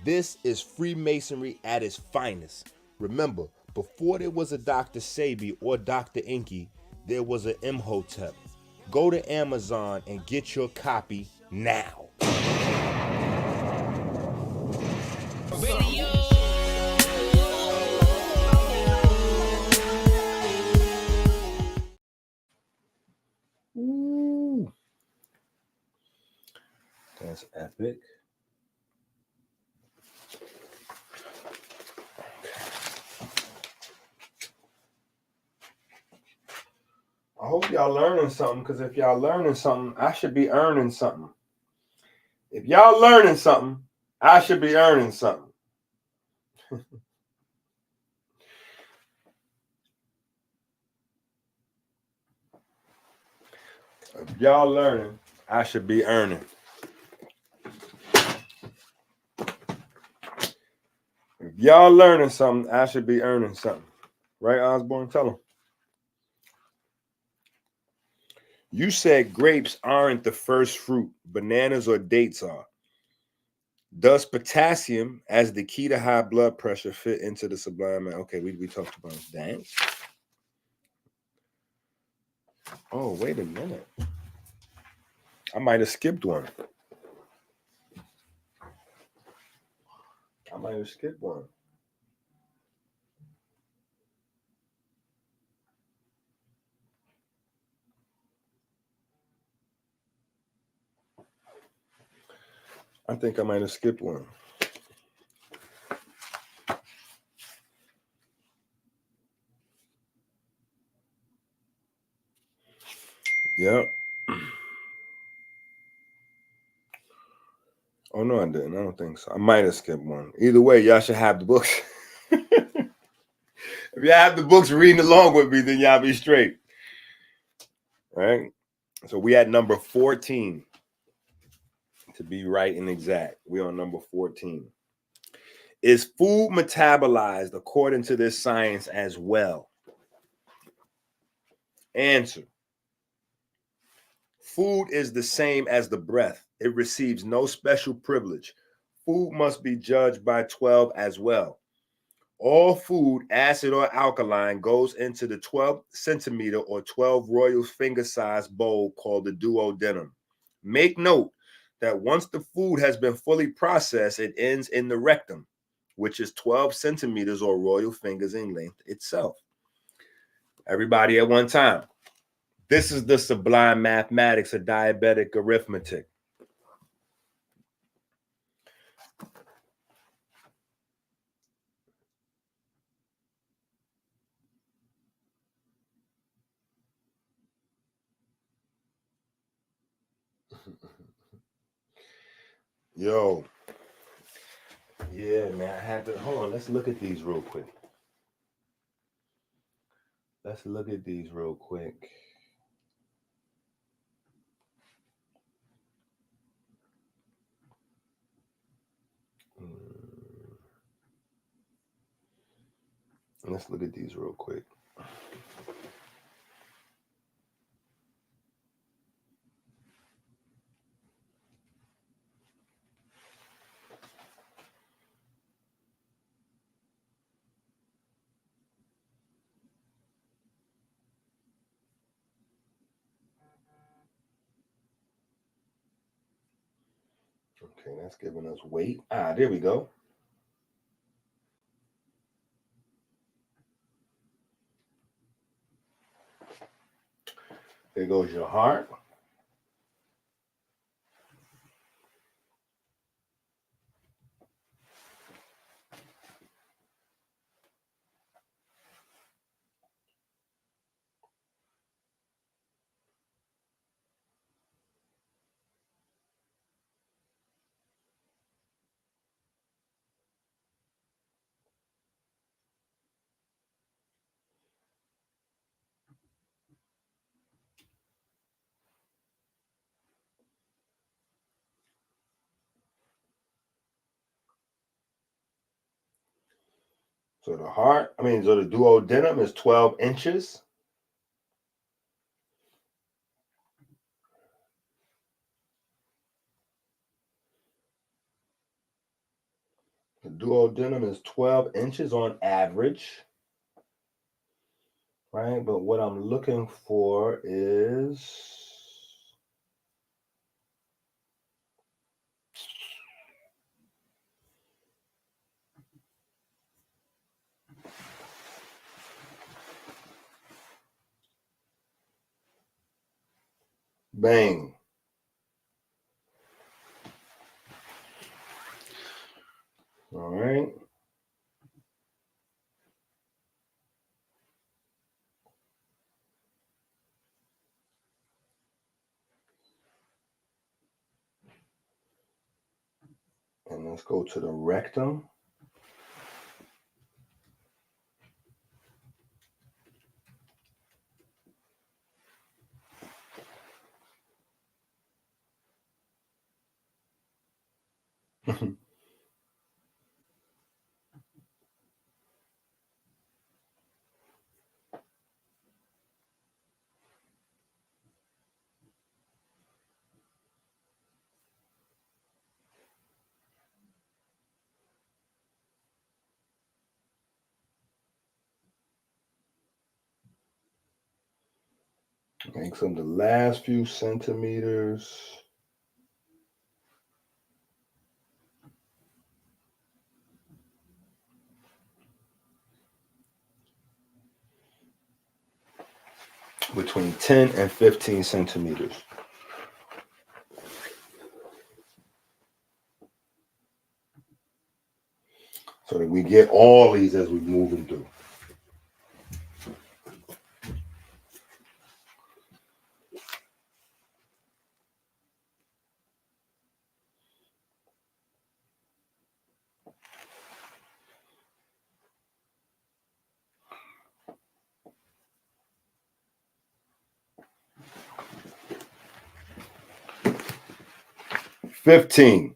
This is Freemasonry at its finest. Remember, before there was a Dr. Sebi or Dr. EnQi, there was an Imhotep. Go to Amazon and get your copy now. Ooh. That's epic. I hope y'all learning something, because if y'all learning something, I should be earning something. If y'all learning something, I should be earning something. If y'all learning, I should be earning. If y'all learning something, I should be earning something. Right, Osborne? Tell them. You said grapes aren't the first fruit. Bananas or dates are. Does potassium as the key to high blood pressure fit into the sublime? Okay, we talked about that. Oh, wait a minute. I might have skipped one. I think I might have skipped one. Yep. Oh, no, I didn't. I don't think so. I might have skipped one. Either way, y'all should have the books. If you have the books reading along with me, then y'all be straight. All right? So we at number 14. To be right and exact. We on number 14. Is food metabolized according to this science as well? Answer. Food is the same as the breath. It receives no special privilege. Food must be judged by 12 as well. All food, acid or alkaline, goes into the 12 centimeter or 12 royal finger-sized bowl called the duodenum. Make note that once the food has been fully processed, it ends in the rectum, which is 12 centimeters or royal fingers in length itself. Everybody at one time. This is the sublime mathematics of diabetic arithmetic. Yo. Yeah, man, I had to, hold on, let's look at these real quick. Let's look at these real quick. Okay, that's giving us weight. There we go. There goes your heart. So the duodenum is 12 inches. The duodenum is 12 inches on average, right? But what I'm looking for is bang. All right. And let's go to the rectum. Makes them the last few centimeters. Between 10 and 15 centimeters. So that we get all these as we move them through. $15.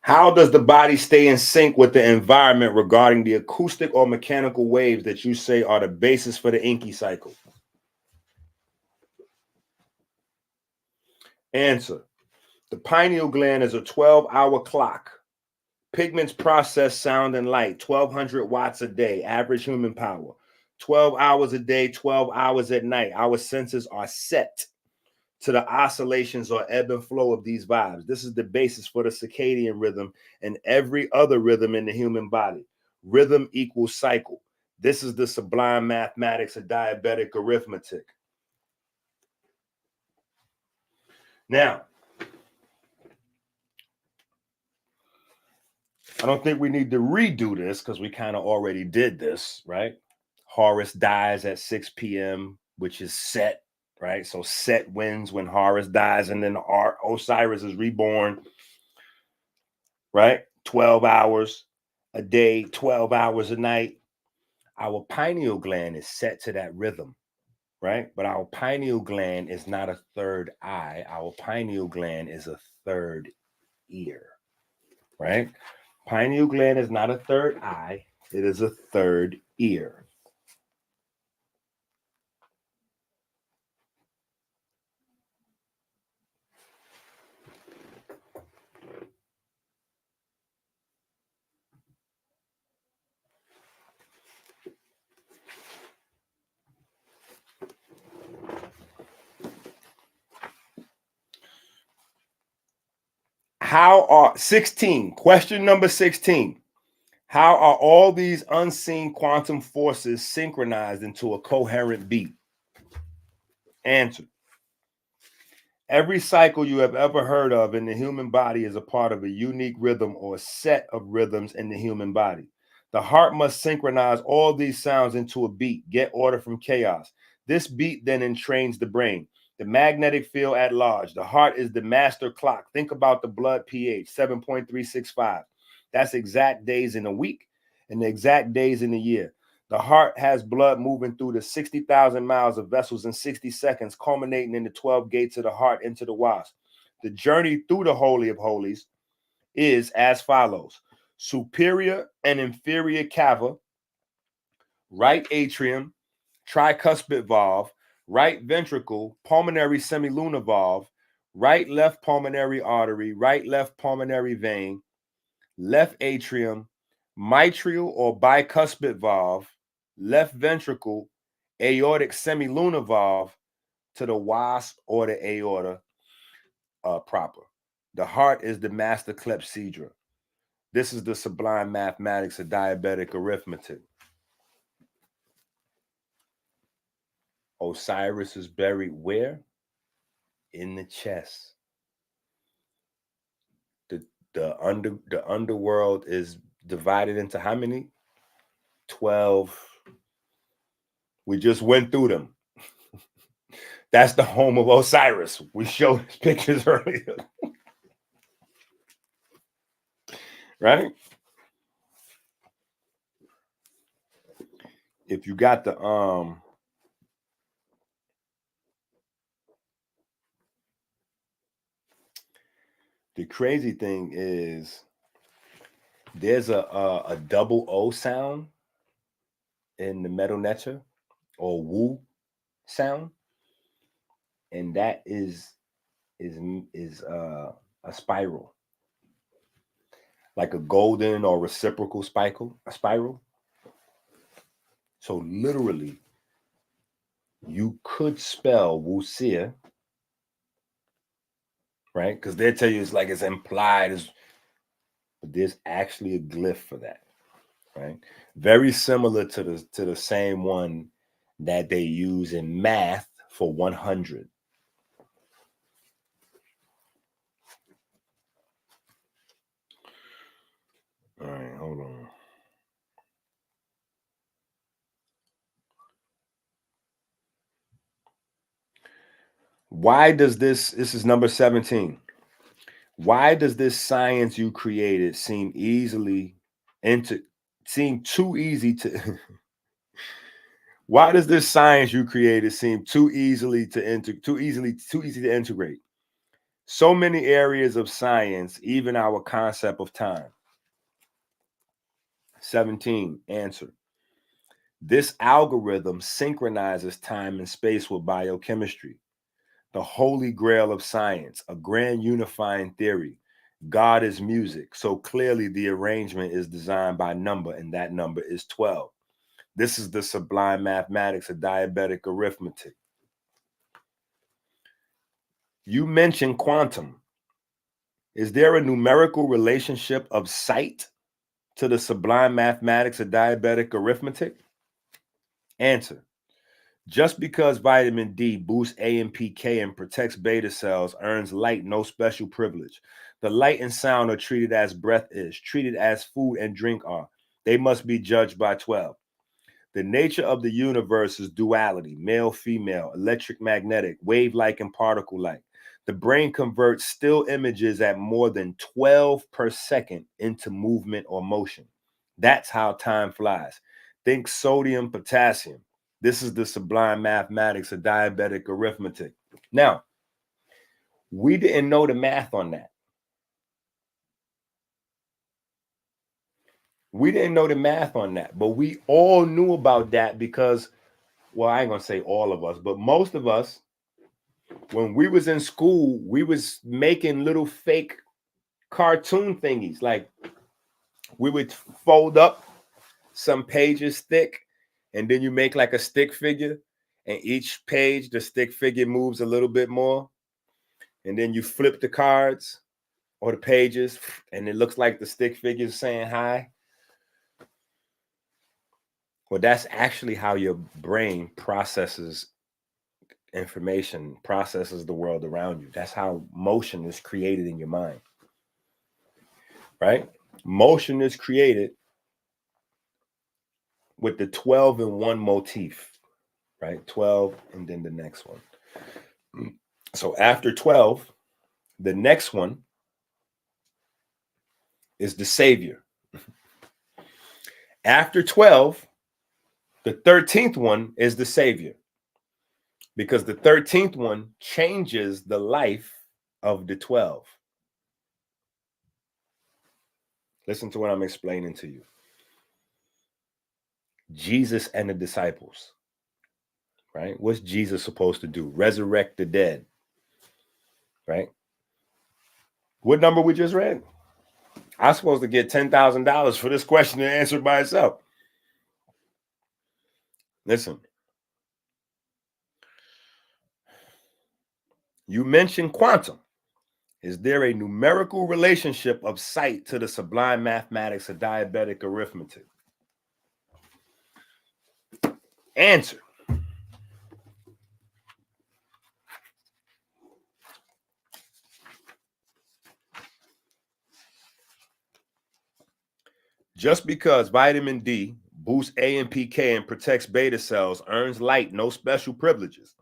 How does the body stay in sync with the environment regarding the acoustic or mechanical waves that you say are the basis for the EnQi cycle? Answer. The pineal gland is a 12-hour clock. Pigments process sound and light, 1,200 watts a day, average human power. 12 hours a day, 12 hours at night. Our senses are set to the oscillations or ebb and flow of these vibes. This is the basis for the circadian rhythm and every other rhythm in the human body. Rhythm equals cycle. This is the sublime mathematics of diabetic arithmetic. Now, I don't think we need to redo this because we kind of already did this, right? Horus dies at 6 p.m., which is Set, right? So Set wins when Horus dies, and then Osiris is reborn, right? 12 hours a day, 12 hours a night. Our pineal gland is set to that rhythm, right? But our pineal gland is not a third eye. Our pineal gland is a third ear, right? Pineal gland is not a third eye. It is a third ear. How are 16? Question number 16. How are all these unseen quantum forces synchronized into a coherent beat? Answer. Every cycle you have ever heard of in the human body is a part of a unique rhythm or a set of rhythms in the human body. The heart must synchronize all these sounds into a beat, get order from chaos. This beat then entrains the brain. The magnetic field at large. The heart is the master clock. Think about the blood pH, 7.365. That's exact days in a week and the exact days in a year. The heart has blood moving through the 60,000 miles of vessels in 60 seconds, culminating in the 12 gates of the heart into the wasp. The journey through the Holy of Holies is as follows. Superior and inferior cava, right atrium, tricuspid valve, right ventricle, pulmonary semilunar valve, right left pulmonary artery, right left pulmonary vein, left atrium, mitral or bicuspid valve, left ventricle, aortic semilunar valve to the wasp or the aorta proper. The heart is the master clepsydra. This is the sublime mathematics of diabetic arithmetic. Osiris is buried where? In the chest. The underworld is divided into how many? 12. We just went through them. That's the home of Osiris. We showed pictures earlier. Right? If you got the crazy thing is there's a double O sound in the metal necha or woo sound, and that is a spiral, like a golden or reciprocal spiral. So literally, you could spell wuxia, right? Because they tell you it's like it's implied, but there's actually a glyph for that, right? Very similar to the same one that they use in math for 100. All right, hold on. Why does this is number 17. Why does this science you created seem too easy to why does this science you created seem too easy to integrate? So many areas of science, even our concept of time. 17, answer. This algorithm synchronizes time and space with biochemistry, the holy grail of science, a grand unifying theory. God is music, so clearly the arrangement is designed by number, and that number is 12. This is the sublime mathematics of diabetic arithmetic. You mentioned quantum. Is there a numerical relationship of sight to the sublime mathematics of diabetic arithmetic? Answer. Just because vitamin D boosts AMPK and protects beta cells earns light no special privilege. The light and sound are treated as breath is, treated as food and drink are. They must be judged by 12. The nature of the universe is duality, male, female, electric, magnetic, wave-like, and particle-like. The brain converts still images at more than 12 per second into movement or motion. That's how time flies. Think sodium, potassium. This is the sublime mathematics of diabetic arithmetic. Now, we didn't know the math on that. We didn't know the math on that, but we all knew about that because, well, I ain't gonna say all of us, but most of us, when we was in school, we was making little fake cartoon thingies. Like we would fold up some pages thick, and then you make like a stick figure, and each page, the stick figure moves a little bit more. And then you flip the cards, or the pages, and it looks like the stick figure saying hi. Well, that's actually how your brain processes information, processes the world around you. That's how motion is created in your mind, right? Motion is created with the 12 in one motif, right? 12 and then the next one. So after 12, the next one is the Savior. After 12, the 13th one is the Savior, because the 13th one changes the life of the 12. Listen to what I'm explaining to you. Jesus and the disciples, right? What's Jesus supposed to do? Resurrect the dead, right? What number we just read? I'm supposed to get $10,000 for this question and answer by itself. Listen. You mentioned quantum. Is there a numerical relationship of sight to the sublime mathematics of diabetic arithmetic? Answer. Just because vitamin D boosts AMPK and protects beta cells earns light no special privileges.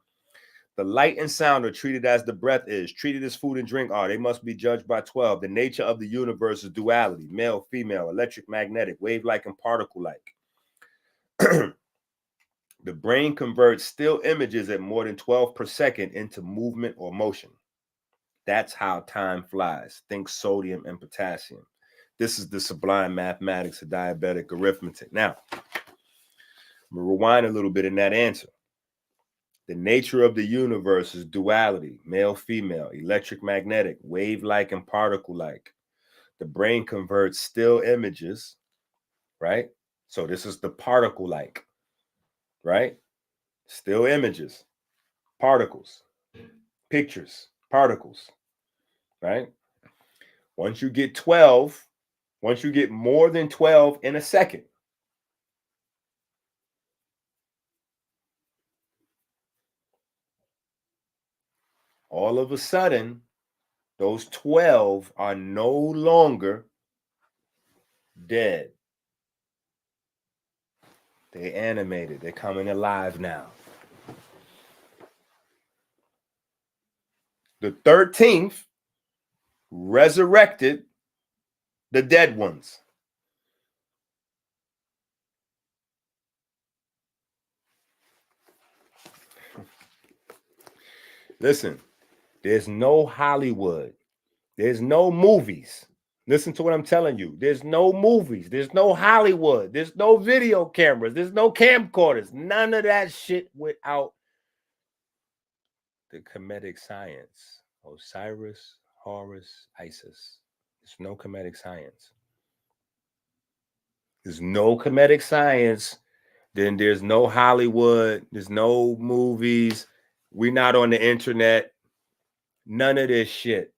The light and sound are treated as the breath is, treated as food and drink are. They must be judged by 12. The nature of the universe is duality, male, female, electric, magnetic, wave-like, and particle-like. The brain converts still images at more than 12 per second into movement or motion. That's how time flies. Think sodium and potassium. This is the sublime mathematics of diabetic arithmetic. Now, I'm going to rewind a little bit in that answer. The nature of the universe is duality, male, female, electric, magnetic, wave-like, and particle-like. The brain converts still images, right? So this is the particle-like, right? Still images, particles, pictures, particles, right? Once you get 12, once you get more than 12 in a second, all of a sudden, those 12 are no longer dead. They animated. They're coming alive now. The 13th resurrected the dead ones. Listen, there's no Hollywood. There's no movies. Listen to what I'm telling you. There's no movies. There's no Hollywood. There's no video cameras. There's no camcorders. None of that shit without the Kemetic science. Osiris, Horus, Isis. There's no Kemetic science. There's no Kemetic science. Then there's no Hollywood. There's no movies. We're not on the internet. None of this shit.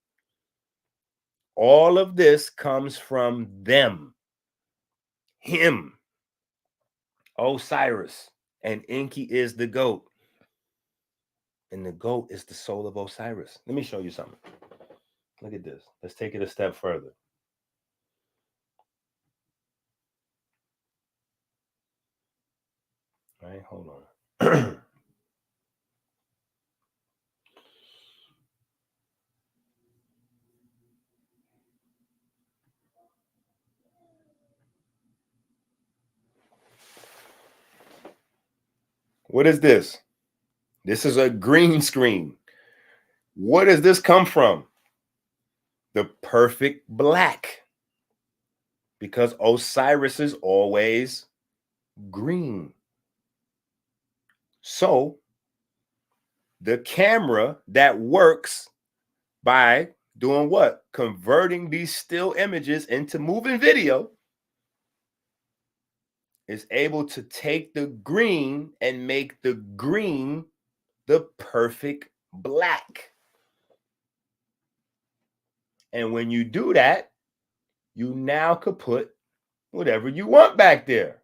All of this comes from them. Him. Osiris. And EnQi is the goat. And the goat is the soul of Osiris. Let me show you something. Look at this. Let's take it a step further. All right, hold on. What is this? This is a green screen. Where does this come from? The perfect black. Because Osiris is always green. So the camera that works by doing what? Converting these still images into moving video is able to take the green and make the green the perfect black. And when you do that, you now could put whatever you want back there.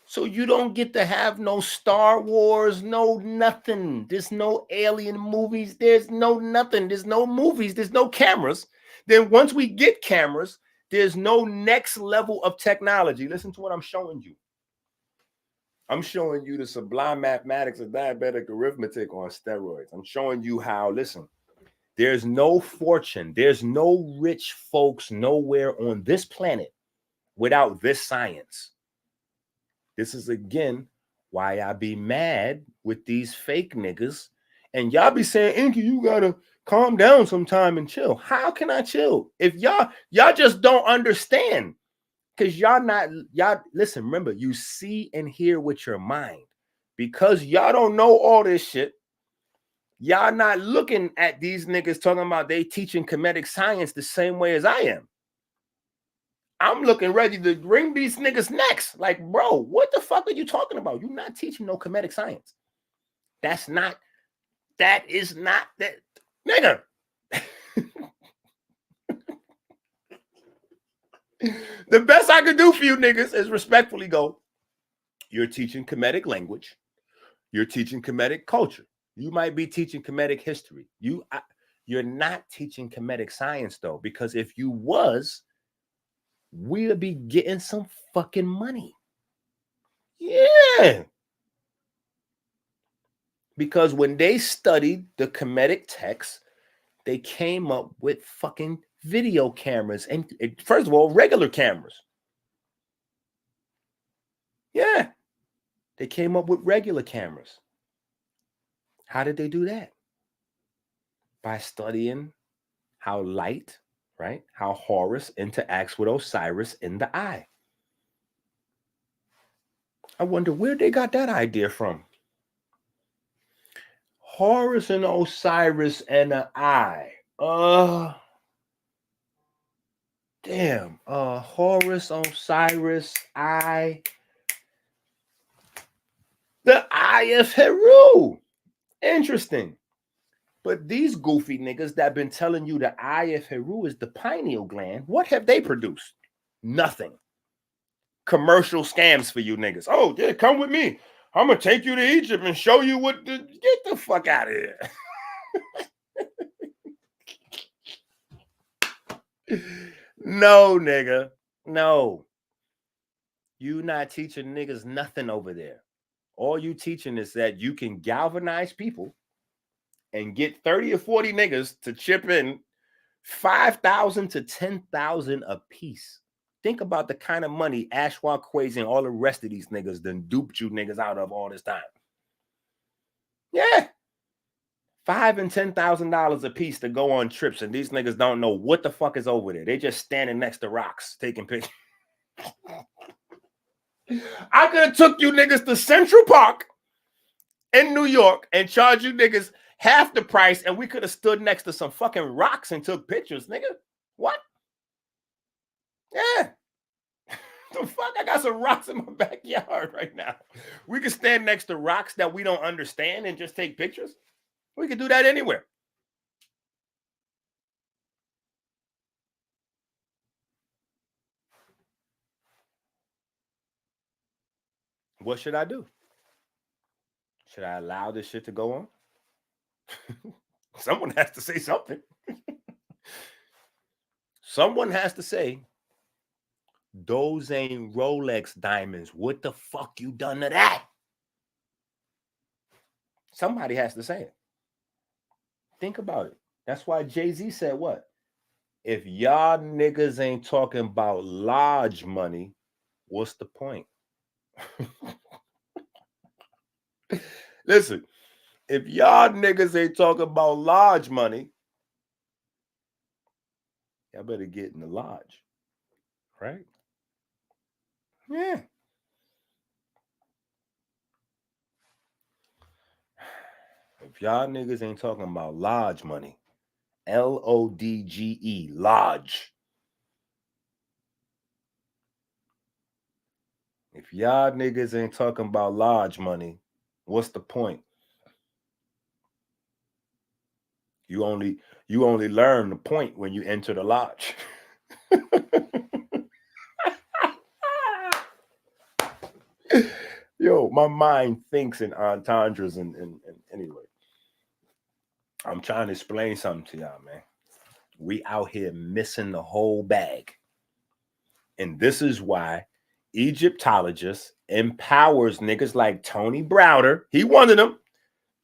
So you don't get to have no Star Wars, no nothing. There's no alien movies. There's no nothing. There's no movies. There's no cameras. Then once we get cameras, there's no next level of technology. Listen to what I'm showing you. I'm showing you the sublime mathematics of diabetic arithmetic on steroids. I'm showing you how, listen, there's no fortune. There's no rich folks nowhere on this planet without this science. This is, again, why I be mad with these fake niggas. And y'all be saying, EnQi, you got to calm down sometime and chill. How can I chill? If y'all just don't understand. Because y'all, listen, remember, you see and hear with your mind. Because y'all don't know all this shit, y'all not looking at these niggas talking about they teaching comedic science the same way as I am. I'm looking ready to bring these niggas next. Like, bro, what the fuck are you talking about? You're not teaching no comedic science. That is not that, nigga. The best I can do for you niggas is respectfully go, you're teaching comedic language. You're teaching comedic culture. You might be teaching comedic history. You're not teaching comedic science, though, because if you was, we'll be getting some fucking money. Yeah. Because when they studied the comedic text, they came up with fucking video cameras. And first of all, regular cameras. Yeah. They came up with regular cameras. How did they do that? By studying how light, right? How Horus interacts with Osiris in the eye. I wonder where they got that idea from. Horus and Osiris and the eye. Damn. Horus, Osiris, eye. The eye of Heru. Interesting. But these goofy niggas that been telling you the eye of Heru is the pineal gland, what have they produced? Nothing. Commercial scams for you niggas. Oh, yeah, come with me. I'm going to take you to Egypt and show you what get the fuck out of here. No, nigga. No. You not teaching niggas nothing over there. All you teaching is that you can galvanize people and get 30 or 40 niggas to chip in 5,000 to 10,000 a piece. Think about the kind of money Ashwa Quays and all the rest of these niggas done duped you niggas out of all this time. Yeah. $5,000 and $10,000 a piece to go on trips, and these niggas don't know what the fuck is over there. They just standing next to rocks taking pictures. I could have took you niggas to Central Park in New York and charged you niggas half the price, and we could have stood next to some fucking rocks and took pictures, nigga. What? Yeah. The fuck? I got some rocks in my backyard right now. We could stand next to rocks that we don't understand and just take pictures. We could do that anywhere. What should I do? Should I allow this shit to go on? Someone has to say something. Someone has to say, those ain't Rolex diamonds. What the fuck you done to that? Somebody has to say it. Think about it. That's why Jay-Z said what? If y'all niggas ain't talking about large money, what's the point? Listen, if y'all niggas ain't talking about large money, y'all better get in the lodge, right? Yeah. If y'all niggas ain't talking about large money, Lodge, lodge. If y'all niggas ain't talking about large money, what's the point? You only learn the point when you enter the lodge. Yo, my mind thinks in entendres and anyway. I'm trying to explain something to y'all, man. We out here missing the whole bag. And this is why Egyptologists empowers niggas like Tony Browder. He one of them.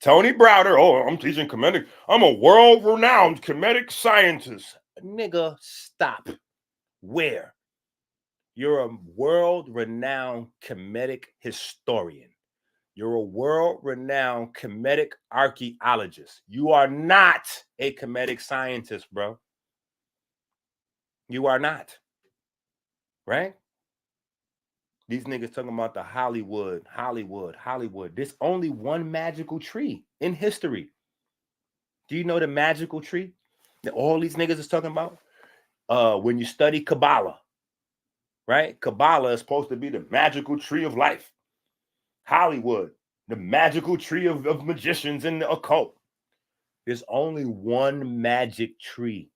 Tony Browder. Oh, I'm teaching Kemetic. I'm a world-renowned Kemetic scientist. Nigga, stop. Where? You're a world-renowned Kemetic historian. You're a world-renowned Kemetic archaeologist. You are not a Kemetic scientist, bro. You are not. Right? These niggas talking about the Hollywood. There's only one magical tree in history. Do you know the magical tree that all these niggas is talking about? When you study Kabbalah, right? Kabbalah is supposed to be the magical tree of life. Hollywood, the magical tree of magicians and the occult. There's only one magic tree.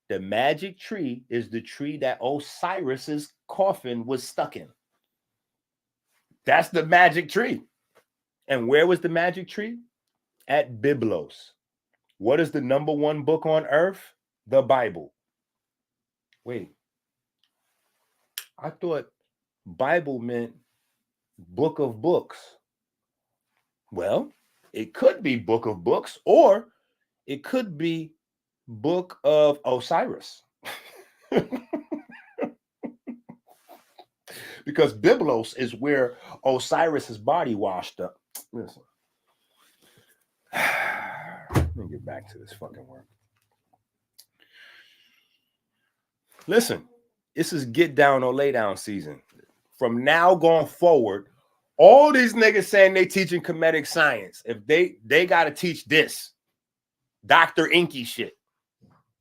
The magic tree is the tree that Osiris's coffin was stuck in. That's the magic tree. And where was the magic tree? At Biblos. What is the number one book on earth? The Bible. Wait. I thought Bible meant book of books. Well, it could be book of books, or it could be book of Osiris. Because Biblos is where Osiris's body washed up. Listen. Let me get back to this fucking work. Listen, this is get down or lay down season. From now going forward, all these niggas saying they teaching Kemetic science. If they got to teach this Dr. EnQi shit.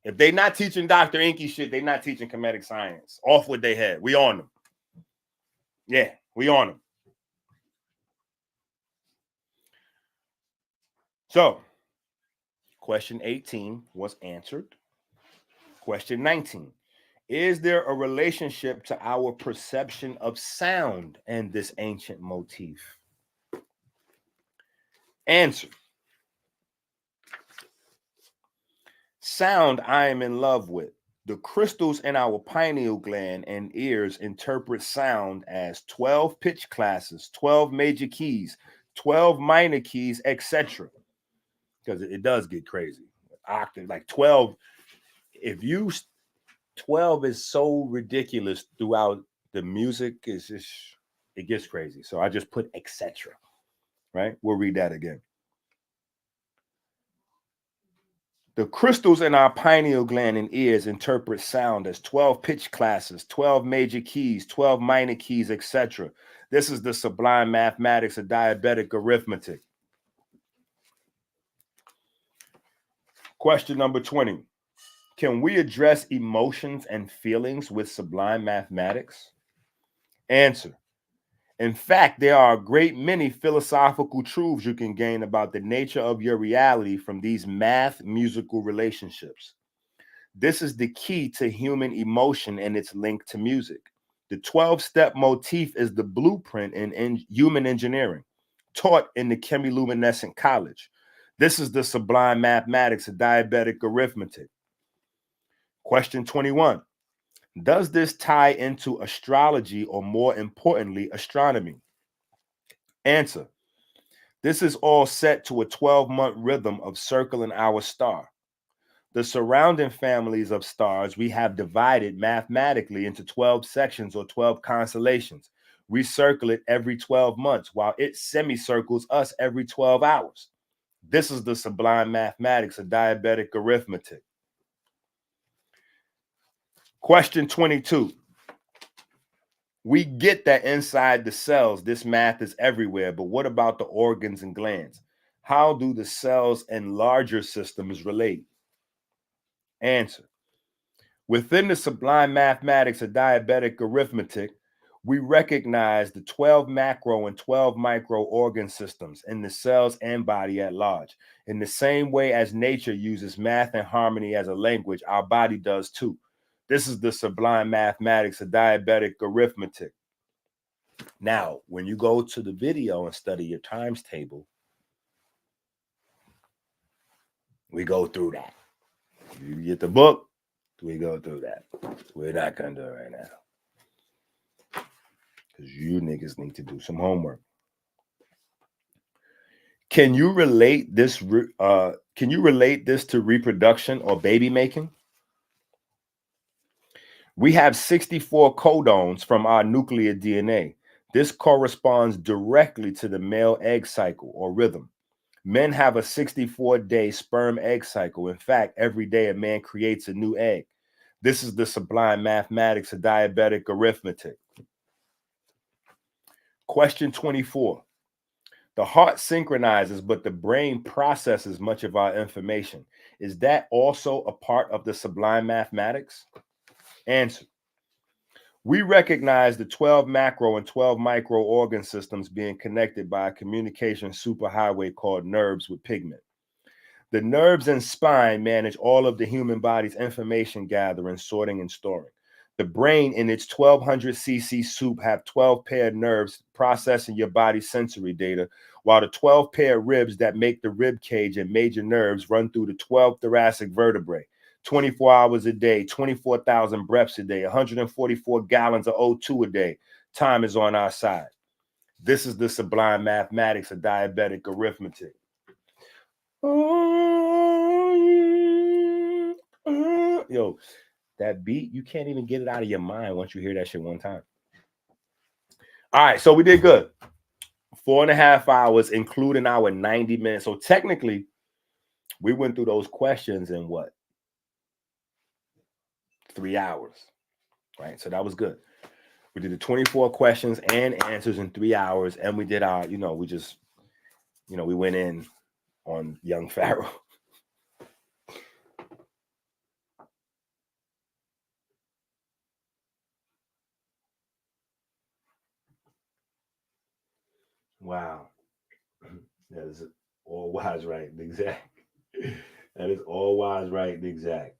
If they not teaching Dr. EnQi shit, they not teaching Kemetic science. Off with their head. We on them. Yeah, we on them. So, question 18 was answered. Question 19. Is there a relationship to our perception of sound and this ancient motif? Answer. Sound I am in love with. The crystals in our pineal gland and ears interpret sound as 12 pitch classes, 12 major keys, 12 minor keys, etc. Because it does get crazy. Octave, like 12. 12 is so ridiculous throughout the music. It's just, it gets crazy. So I just put etc. Right? We'll read that again. The crystals in our pineal gland and ears interpret sound as 12 pitch classes, 12 major keys, 12 minor keys, etc. This is the sublime mathematics of diabetic arithmetic. Question number 20. Can we address emotions and feelings with sublime mathematics? Answer. In fact, there are a great many philosophical truths you can gain about the nature of your reality from these math-musical relationships. This is the key to human emotion and its link to music. The 12-step motif is the blueprint in human engineering, taught in the chemiluminescent college. This is the sublime mathematics of diabetic arithmetic. Question 21. Does this tie into astrology or, more importantly, astronomy? Answer. This is all set to a 12-month rhythm of circling our star. The surrounding families of stars we have divided mathematically into 12 sections or 12 constellations. We circle it every 12 months while it semicircles us every 12 hours. This is the sublime mathematics of diabetic arithmetic. Question 22. We get that inside the cells, this math is everywhere, but what about the organs and glands? How do the cells and larger systems relate? Answer. Within the sublime mathematics of diabetic arithmetic, We recognize the 12 macro and 12 micro organ systems in the cells and body at large. In the same way as nature uses math and harmony as a language, our body does too. This is the sublime mathematics of diabetic arithmetic. Now, when you go to the video and study your times table, we go through that. You get the book, we go through that. We're not going to do it right now, because you niggas need to do some homework. Can you relate this to reproduction or baby making? We have 64 codons from our nuclear DNA. This corresponds directly to the male egg cycle or rhythm. Men have a 64-day sperm egg cycle. In fact, every day a man creates a new egg. This is the sublime mathematics of diabetic arithmetic. Question 24. The heart synchronizes, but the brain processes much of our information. Is that also a part of the sublime mathematics? Answer. We recognize the 12 macro and 12 micro organ systems being connected by a communication superhighway called nerves with pigment. The nerves and spine manage all of the human body's information gathering, sorting, and storing. The brain in its 1200 cc soup have 12 paired nerves processing your body's sensory data, while the 12 paired ribs that make the rib cage and major nerves run through the 12 thoracic vertebrae. 24 hours a day, 24,000 breaths a day, 144 gallons of O2 a day. Time is on our side. This is the sublime mathematics of diabetic arithmetic. Yo, that beat, you can't even get it out of your mind once you hear that shit one time. All right, so we did good. 4.5 hours, including our 90 minutes. So technically, we went through those questions in what? 3 hours, right? So that was good. We did the 24 questions and answers in 3 hours, and we did our, we went in on young Pharaoh. Wow. That is all wise, right, and exact. That is all wise, right, and exact.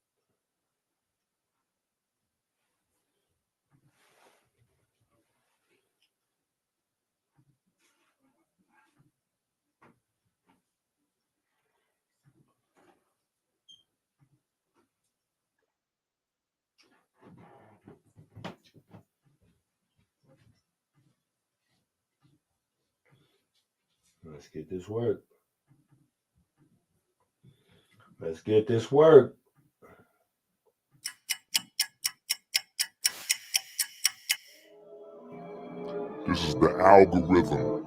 Let's get this work. Let's get this work. This is the algorithm.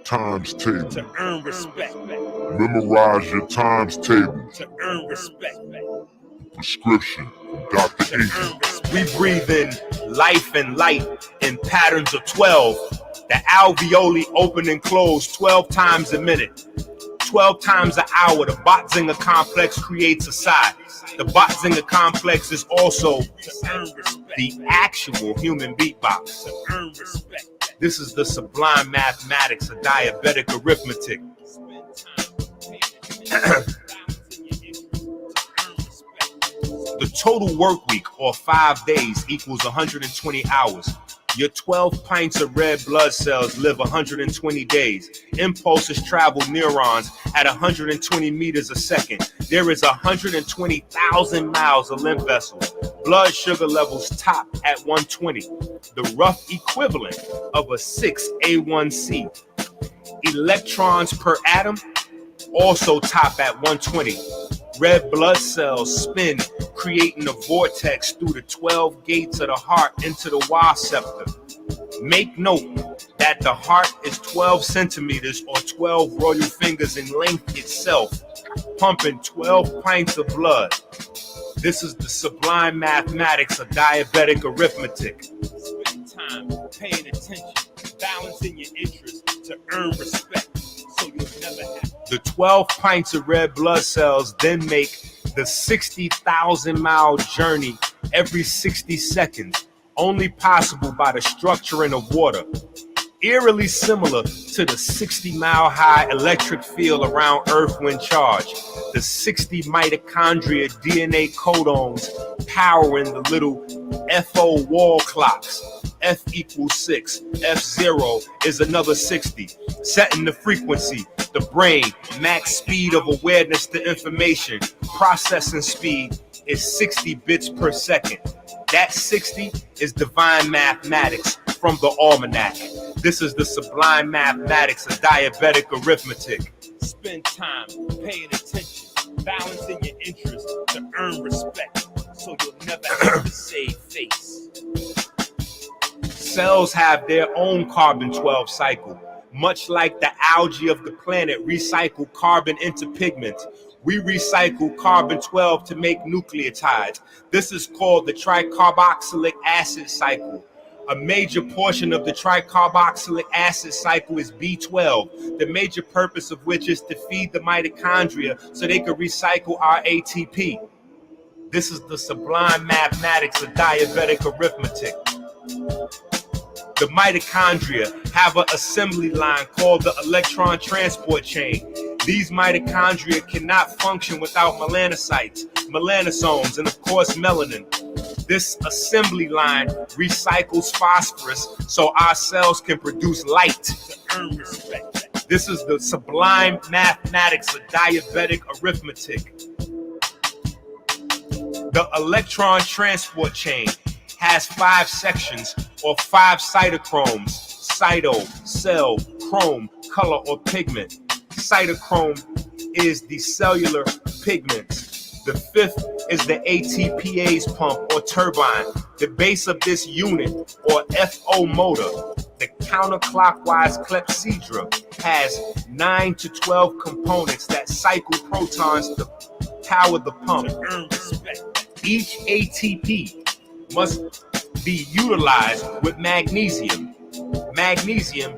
Times table. To earn respect. Memorize your times table. To earn respect. Prescription from Dr. H. We breathe in life and light in patterns of 12. The alveoli open and close 12 times a minute. 12 times an hour. The Botzinger complex creates a sigh. The Botzinger complex is also the actual human beatbox. This is the sublime mathematics of diabetic arithmetic. The total work week, or 5 days, equals 120 hours. Your 12 pints of red blood cells live 120 days. Impulses travel neurons at 120 meters a second. There is 120,000 miles of lymph vessels. Blood sugar levels top at 120, the rough equivalent of a 6A1C. Electrons per atom also top at 120. Red blood cells spin, creating a vortex through the 12 gates of the heart into the Y septum. Make note that the heart is 12 centimeters or 12 royal fingers in length itself, pumping 12 pints of blood. This is the sublime mathematics of diabetic arithmetic. Spend time paying attention, balancing your interests to earn respect. So you'll never have. The 12 pints of red blood cells then make the 60,000 mile journey every 60 seconds only possible by the structuring of water, eerily similar to the 60-mile-high electric field around Earth when charged. The 60 mitochondria DNA codons powering the little FO wall clocks. F equals 6, F0 is another 60, setting the frequency, the brain, max speed of awareness to information, processing speed is 60 bits per second. That 60 is divine mathematics from the almanac. This is the sublime mathematics of diabetic arithmetic. Spend time paying attention, balancing your interest to earn respect, so you'll never have to save face. Cells have their own carbon-12 cycle. Much like the algae of the planet recycle carbon into pigments, we recycle carbon-12 to make nucleotides. This is called the tricarboxylic acid cycle. A major portion of the tricarboxylic acid cycle is B12, the major purpose of which is to feed the mitochondria so they can recycle our ATP. This is the sublime mathematics of diabetic arithmetic. The mitochondria have an assembly line called the electron transport chain. These mitochondria cannot function without melanocytes, melanosomes, and of course melanin. This assembly line recycles phosphorus so our cells can produce light to earn respect. This is the sublime mathematics of diabetic arithmetic. The electron transport chain has 5 sections or 5 cytochromes: cyto, cell, chrome, color or pigment. Cytochrome is the cellular pigments. The 5th is the ATPase pump or turbine. The base of this unit or FO motor, the counterclockwise clepsydra, has 9 to 12 components that cycle protons to power the pump. Each ATP must be utilized with magnesium. Magnesium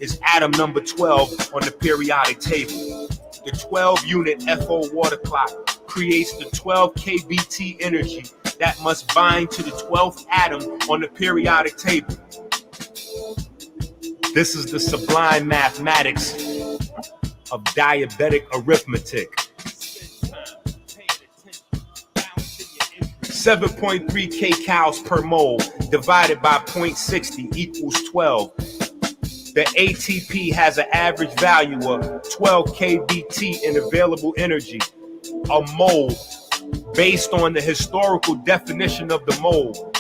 is atom number 12 on the periodic table. The 12-unit FO water clock creates the 12 kBT energy that must bind to the 12th atom on the periodic table. This is the sublime mathematics of diabetic arithmetic. 7.3 kcals per mole divided by 0.60 equals 12. The ATP has an average value of 12 kBT in available energy. A mole, based on the historical definition of the mole,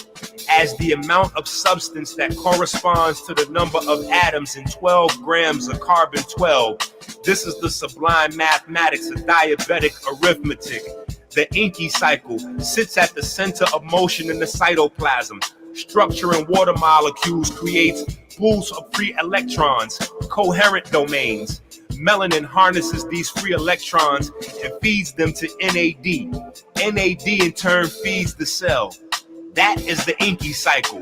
as the amount of substance that corresponds to the number of atoms in 12 grams of carbon-12. This is the sublime mathematics of diabetic arithmetic. The EnQi cycle sits at the center of motion in the cytoplasm. Structuring water molecules creates pools of free electrons, coherent domains. Melanin harnesses these free electrons and feeds them to NAD. NAD in turn feeds the cell. That is the EnQi cycle.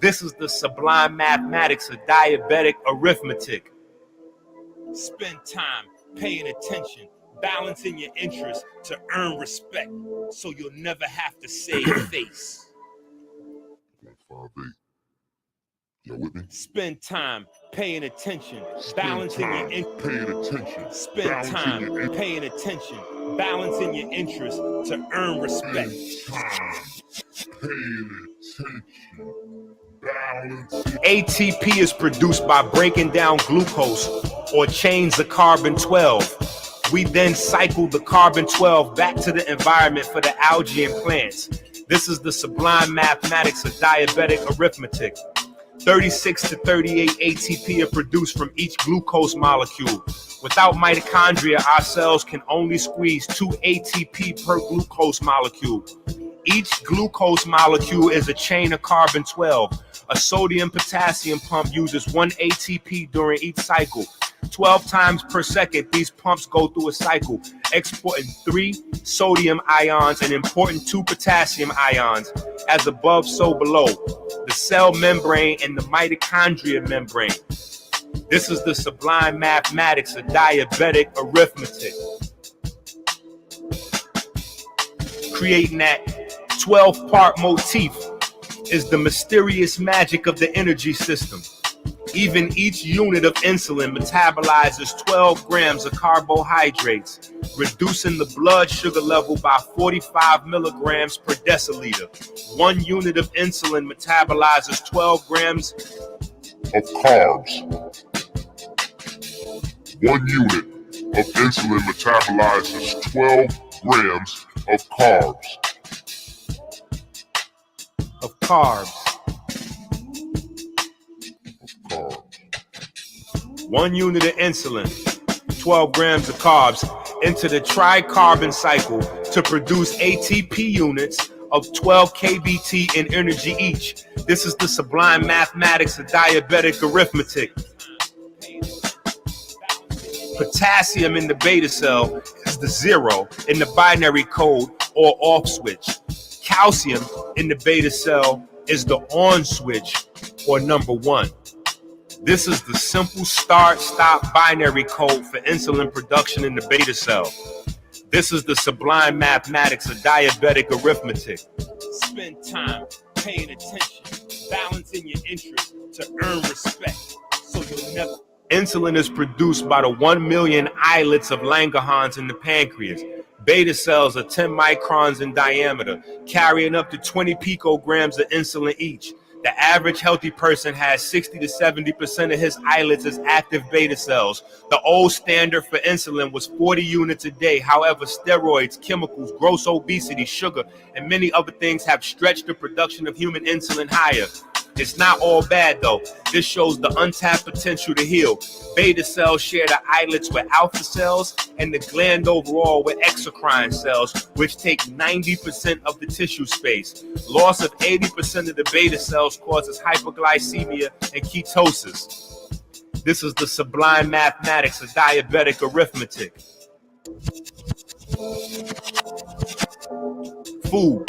This is the sublime mathematics of diabetic arithmetic. Spend time paying attention, balancing your interests to earn respect, so you'll never have to save face. 5-8. Y'all with me? Spend time paying attention, balancing your interest. Spend time paying attention, balancing your interest to earn respect. ATP is produced by breaking down glucose or chains of carbon-12. We then cycle the carbon-12 back to the environment for the algae and plants. This is the sublime mathematics of diabetic arithmetic. 36 to 38 ATP are produced from each glucose molecule. Without mitochondria, our cells can only squeeze 2 ATP per glucose molecule. Each glucose molecule is a chain of carbon-12. A sodium-potassium pump uses 1 ATP during each cycle. 12 times per second, these pumps go through a cycle, exporting 3 sodium ions and importing 2 potassium ions. As above, so below. The cell membrane and the mitochondria membrane. This is the sublime mathematics of diabetic arithmetic. Creating that 12-part motif is the mysterious magic of the energy system. Even each unit of insulin metabolizes 12 grams of carbohydrates, reducing the blood sugar level by 45 milligrams per deciliter. 1 unit of insulin metabolizes 12 grams of carbs. 1 unit of insulin metabolizes 12 grams of carbs. Of carbs. 1 unit of insulin, 12 grams of carbs, into the tricarbon cycle to produce ATP units of 12 kBT in energy each. This is the sublime mathematics of diabetic arithmetic. Potassium in the beta cell is the 0 in the binary code or off switch. Calcium in the beta cell is the on switch or number 1. This is the simple start-stop binary code for insulin production in the beta cell. This is the sublime mathematics of diabetic arithmetic. Spend time paying attention, balancing your interest to earn respect, so you'll never... Insulin is produced by the 1 million islets of Langerhans in the pancreas. Beta cells are 10 microns in diameter, carrying up to 20 picograms of insulin each. The average healthy person has 60 to 70% of his islets as active beta cells. The old standard for insulin was 40 units a day. However, steroids, chemicals, gross obesity, sugar, and many other things have stretched the production of human insulin higher. It's not all bad though. This shows the untapped potential to heal. Beta cells share the islets with alpha cells and the gland overall with exocrine cells, which take 90% of the tissue space. Loss of 80% of the beta cells causes hypoglycemia and ketosis. This is the sublime mathematics of diabetic arithmetic. Food.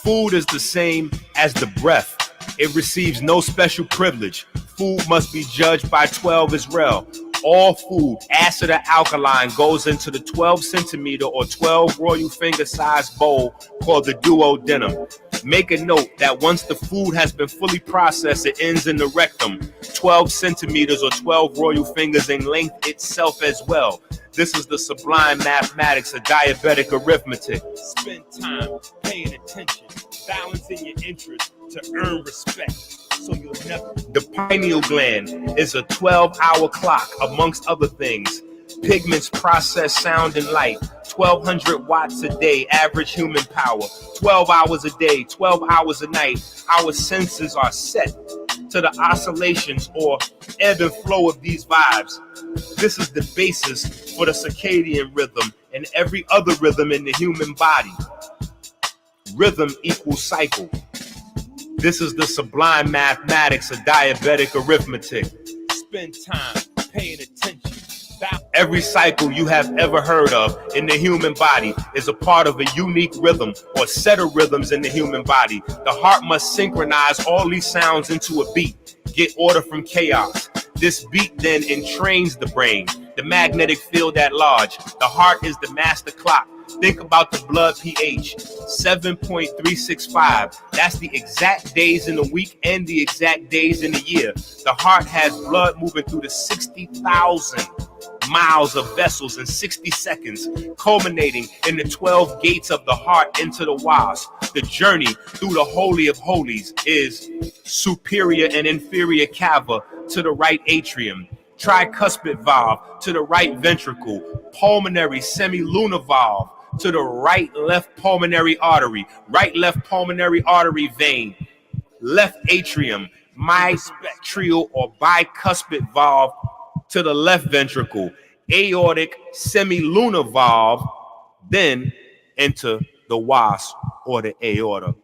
Food is the same as the breath. It receives no special privilege. Food must be judged by 12 Israel. All food, acid or alkaline, goes into the 12 centimeter or 12 royal finger sized bowl called the duodenum. Make a note that once the food has been fully processed, it ends in the rectum, 12 centimeters or 12 royal fingers in length itself as well. This is the sublime mathematics of diabetic arithmetic. Spend time paying attention, balancing your interest to earn respect, so you'll never... The pineal gland is a 12-hour clock, amongst other things. Pigments process sound and light. 1,200 watts a day, average human power. 12 hours a day, 12 hours a night. Our senses are set to the oscillations or ebb and flow of these vibes. This is the basis for the circadian rhythm and every other rhythm in the human body. Rhythm equals cycle. This is the sublime mathematics of diabetic arithmetic. Spend time paying attention. Every cycle you have ever heard of in the human body is a part of a unique rhythm or set of rhythms in the human body. The heart must synchronize all these sounds into a beat, get order from chaos. This beat then entrains the brain, the magnetic field at large. The heart is the master clock. Think about the blood pH, 7.365. That's the exact days in the week and the exact days in the year. The heart has blood moving through the 60,000 miles of vessels in 60 seconds, culminating in the 12 gates of the heart into the wasp. The journey through the Holy of Holies is superior and inferior cava to the right atrium, tricuspid valve to the right ventricle, pulmonary semilunar valve to the right-left pulmonary artery, right-left pulmonary artery vein, left atrium, myspectrial or bicuspid valve to the left ventricle, aortic semilunar valve, then into the wasp or the aorta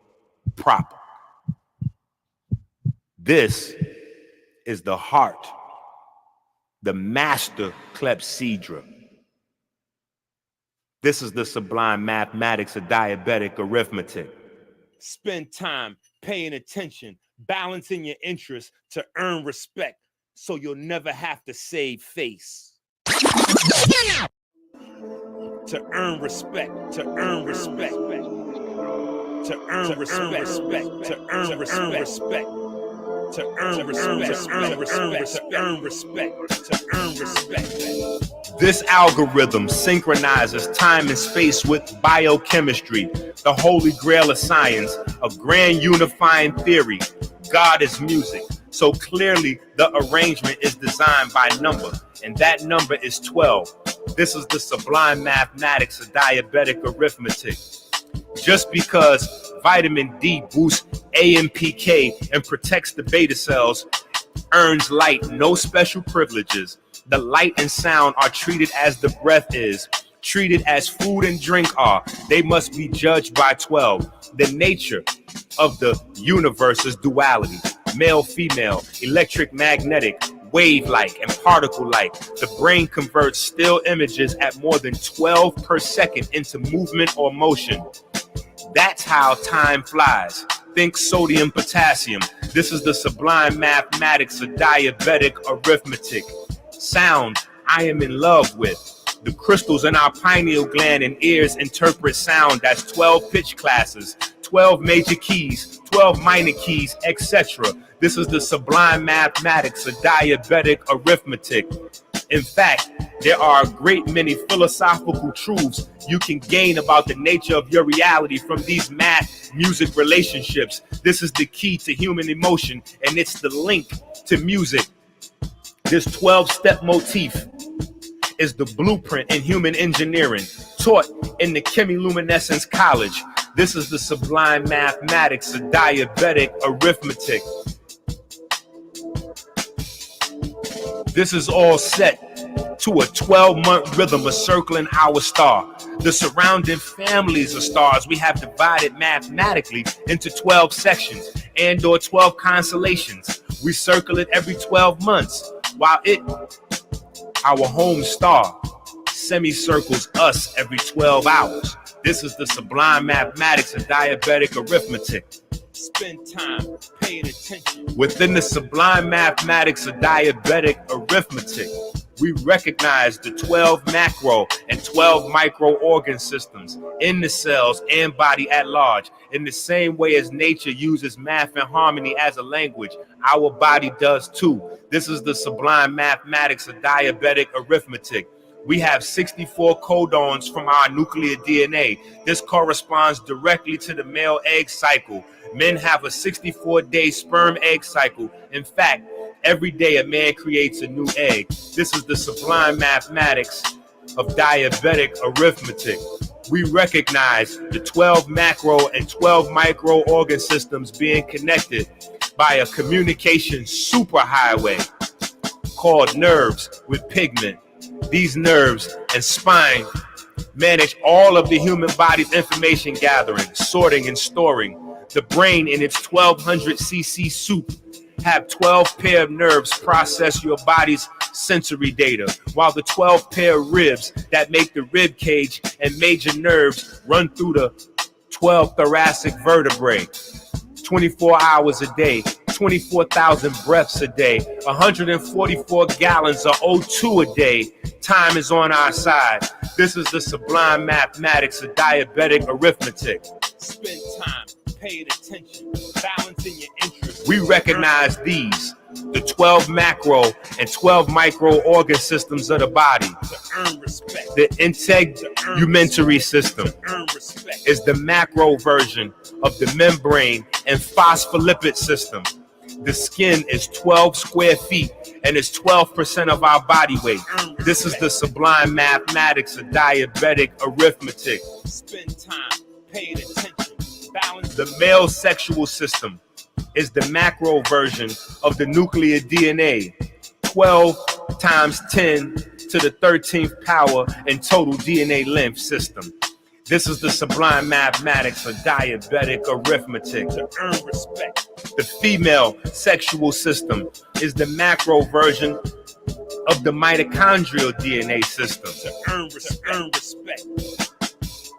proper. This is the heart, the master clepsydra. This is the sublime mathematics of diabetic arithmetic. Spend time paying attention, balancing your interests to earn respect, so you'll never have to save face. To earn respect, to earn respect, to to earn respect, to earn respect. To earn respect, to earn respect, to earn respect, to earn respect. This algorithm synchronizes time and space with biochemistry, the holy grail of science, a grand unifying theory. God is music. So clearly the arrangement is designed by number, and that number is 12. This is the sublime mathematics of diabetic arithmetic. Just because vitamin D boosts AMPK and protects the beta cells, earns light, no special privileges. The light and sound are treated as the breath is, treated as food and drink are. They must be judged by 12. The nature of the universe is duality, male, female, electric, magnetic, wave-like, and particle-like. The brain converts still images at more than 12 per second into movement or motion. That's how time flies. Think sodium, potassium. This is the sublime mathematics of diabetic arithmetic. Sound, I am in love with. The crystals in our pineal gland and ears interpret sound as 12 pitch classes, 12 major keys, 12 minor keys, etc. This is the sublime mathematics of diabetic arithmetic. In fact, there are a great many philosophical truths you can gain about the nature of your reality from these math-music relationships. This is the key to human emotion, and it's the link to music. This 12-step motif is the blueprint in human engineering, taught in the chemiluminescence college. This is the sublime mathematics of diabetic arithmetic. This is all set to a 12-month rhythm of circling our star. The surrounding families of stars we have divided mathematically into 12 sections and or 12 constellations. We circle it every 12 months, while it, our home star, semicircles us every 12 hours. This is the sublime mathematics of diabetic arithmetic. Spend time paying attention. Within the sublime mathematics of diabetic arithmetic, we recognize the 12 macro and 12 micro organ systems in the cells and body at large. In the same way as nature uses math and harmony as a language, our body does too. This is the sublime mathematics of diabetic arithmetic. We have 64 codons from our nuclear DNA. This corresponds directly to the male egg cycle. Men have a 64-day sperm egg cycle. In fact, every day a man creates a new egg. This is the sublime mathematics of diabetic arithmetic. We recognize the 12 macro and 12 micro organ systems being connected by a communication superhighway called nerves with pigment. These nerves and spine manage all of the human body's information gathering, sorting, and storing. The brain in its 1200 cc soup have 12 pair of nerves process your body's sensory data, while the 12 pair of ribs that make the rib cage and major nerves run through the 12 thoracic vertebrae. 24 hours a day, 24,000 breaths a day, 144 gallons of O2 a day. Time is on our side. This is the sublime mathematics of diabetic arithmetic. Spend time paying attention, balancing your interests. We recognize these, the 12 macro and 12 micro organ systems of the body. To earn respect. The integumentary system is the macro version of the membrane and phospholipid system. The skin is 12 square feet and is 12% of our body weight. This is the sublime mathematics of diabetic arithmetic. Spend time paying attention. Balance. The male sexual system is the macro version of the nuclear DNA. 12 times 10 to the 13th power in total DNA length system. This is the sublime mathematics of diabetic arithmetic. To earn respect. The female sexual system is the macro version of the mitochondrial DNA system. To earn respect.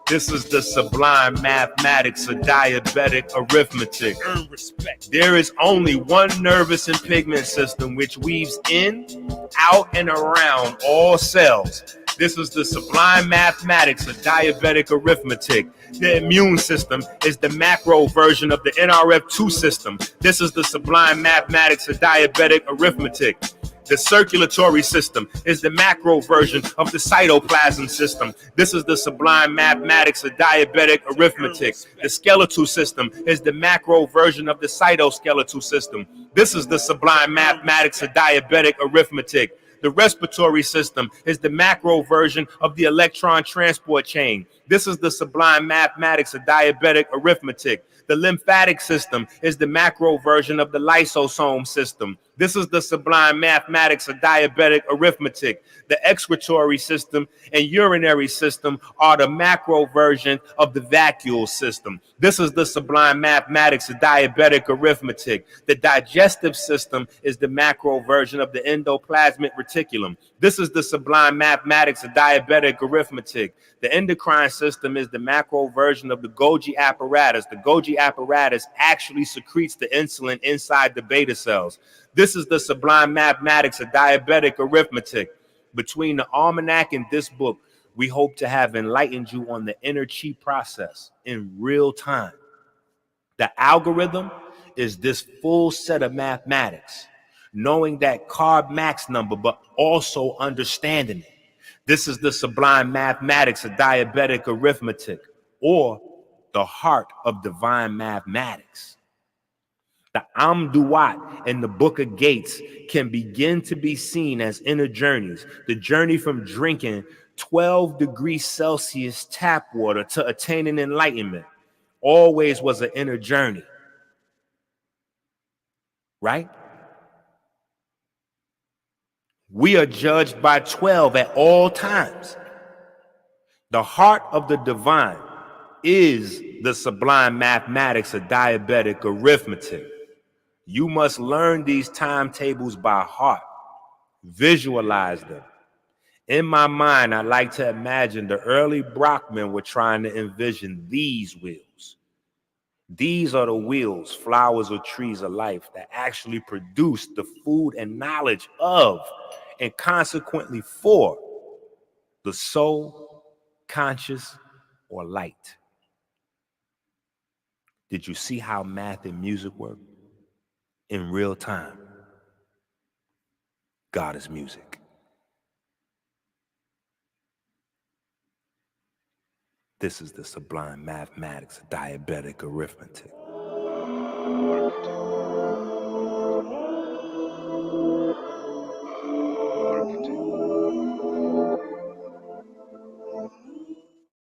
This is the sublime mathematics of diabetic arithmetic. Earn respect. There is only one nervous and pigment system which weaves in, out, and around all cells. This is the sublime mathematics of diabetic arithmetic. The immune system is the macro version of the NRF2 system. This is the sublime mathematics of diabetic arithmetic. The circulatory system is the macro version of the cytoplasm system. This is the sublime mathematics of diabetic arithmetic. The skeletal system is the macro version of the cytoskeletal system. This is the sublime mathematics of diabetic arithmetic. The respiratory system is the macro version of the electron transport chain. This is the sublime mathematics of diabetic arithmetic. The lymphatic system is the macro version of the lysosome system. This is the sublime mathematics of diabetic arithmetic. The excretory system and urinary system are the macro version of the vacuole system. This is the sublime mathematics of diabetic arithmetic. The digestive system is the macro version of the endoplasmic reticulum. This is the sublime mathematics of diabetic arithmetic. The endocrine system is the macro version of the Golgi apparatus. The Golgi apparatus actually secretes the insulin inside the beta cells. This is the sublime mathematics of diabetic arithmetic. Between the almanac and this book, we hope to have enlightened you on the inner chi process in real time. The algorithm is this full set of mathematics, knowing that carb max number, but also understanding it. This is the sublime mathematics of diabetic arithmetic, or the heart of divine mathematics. The Amduat in the Book of Gates can begin to be seen as inner journeys. The journey from drinking 12 degrees Celsius tap water to attaining enlightenment always was an inner journey, right? We are judged by 12 at all times. The heart of the divine is the sublime mathematics of diabetic arithmetic. You must learn these timetables by heart. Visualize them. In my mind, I like to imagine the early Brockmen were trying to envision these wheels. These are the wheels, flowers or trees of life, that actually produce the food and knowledge of, and consequently for, the soul, conscious, or light. Did you see how math and music work? In real time. God is music. This is the sublime mathematics of diabetic arithmetic.